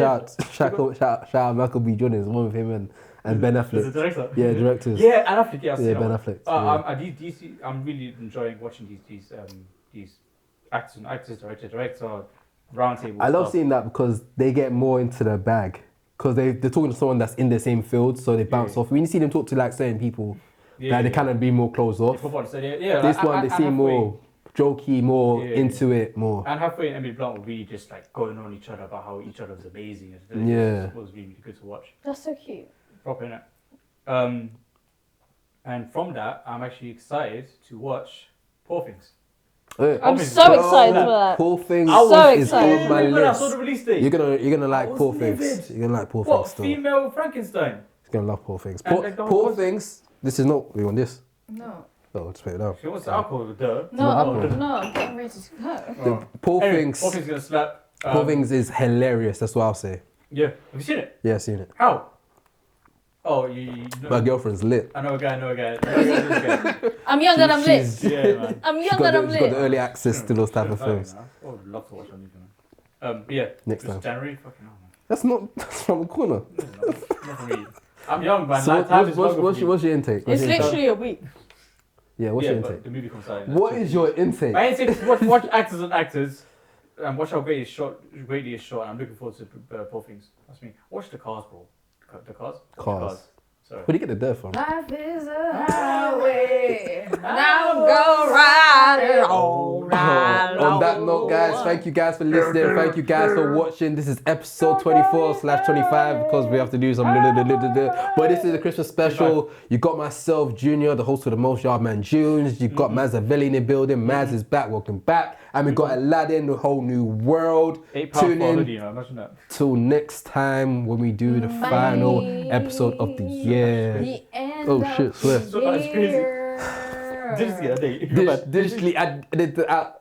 S1: shout out Michael B. Jordan. There's one with him and Ben
S4: There's a
S1: Affleck.
S4: director.
S1: Yeah, directors.
S4: Yeah, and Affleck. Yeah, I've seen
S1: Yeah,
S4: that
S1: Ben
S4: one.
S1: Affleck. yeah.
S4: I'm really enjoying watching these actors and actors, director, roundtable.
S1: I love
S4: stuff.
S1: seeing that because they get more into the bag. Because they're talking to someone that's in the same field, so they bounce
S4: Yeah.
S1: off. When you see them talk to like certain people,
S4: Yeah,
S1: like, they kind of be more closed off.
S4: Yeah,
S1: This
S4: like,
S1: one, they
S4: Anne
S1: seem
S4: Hathaway-
S1: more jokey, more
S4: Yeah.
S1: into it, more.
S4: And Hathaway and Emily Blunt were really just like going on each other about how each other was amazing.
S1: Yeah.
S4: It was really good to watch.
S3: That's so cute.
S4: Proper innit? And from that, I'm actually excited to watch Poor Things.
S3: I'm
S4: Things.
S3: so excited for that.
S1: Poor Things
S3: So
S1: is
S3: excited.
S1: on my
S4: When I saw
S1: list.
S4: the release date.
S1: You're gonna like
S4: was
S1: Poor
S4: livid.
S1: Things. You're gonna like Poor
S4: What?
S1: Things still.
S4: Female Frankenstein?
S1: You're gonna love Poor Things.
S4: And
S1: Poor,
S4: like the whole
S1: Poor
S4: concept.
S1: Things. This is not. We want this.
S3: No.
S1: Oh, just put it down.
S4: She wants the alcohol, duh.
S3: No,
S1: alcohol.
S3: no, I'm getting ready to go.
S4: Oh.
S1: Poor
S4: Anyway,
S1: Things.
S4: Poor Things gonna slap.
S1: Poor Things is hilarious. That's what I'll say.
S4: Yeah. Have you seen it?
S1: Yeah, I've seen it.
S4: How? Oh, you know.
S1: My girlfriend's lit.
S4: I know a guy. Okay.
S3: I'm young and I'm lit.
S4: Yeah, man.
S3: I'm
S1: She's
S3: young
S1: got,
S3: and I'm
S1: she's got the
S3: lit.
S1: early access to those type of films.
S4: I would love to watch on YouTube, man. But yeah.
S1: Next
S4: just
S1: time.
S4: January. Fucking hell, man.
S1: That's from the corner.
S4: Not for me. I'm young, man.
S1: So
S4: Like, time is longer
S1: what's
S4: for me.
S1: your intake? What's
S3: It's
S1: your intake?
S3: literally a week.
S1: Yeah, what's
S4: Yeah,
S1: your
S4: but
S1: intake?
S4: the movie comes out.
S1: What is your intake?
S4: My intake is watch actors and actors, and watch how greatly is shot. And I'm looking forward to Poor Things. That's me. Watch the Cars, bro. The Cars.
S1: Cars.
S4: Sorry.
S1: Where do you get the dirt from?
S3: Life is a highway, and I'll go riding all night long.
S1: On that note, guys, thank you guys for listening. Thank you guys for watching. This is episode 24/25 because we have to do some. But this is a Christmas special. You got myself, Junior, the host of the Most Yardman Junes. You got Mazavelli in the building. Maz is back. Welcome back. And we got Aladdin, the whole new world.
S4: £8
S1: Tune
S4: for a
S1: in
S4: hoodie, imagine that.
S1: till next time when we do the final episode of the year.
S3: The end
S1: Oh,
S3: of
S1: shit, swear.
S3: the
S4: That's crazy.
S3: year.
S4: Digitally, I date.
S1: Digitally edit it out.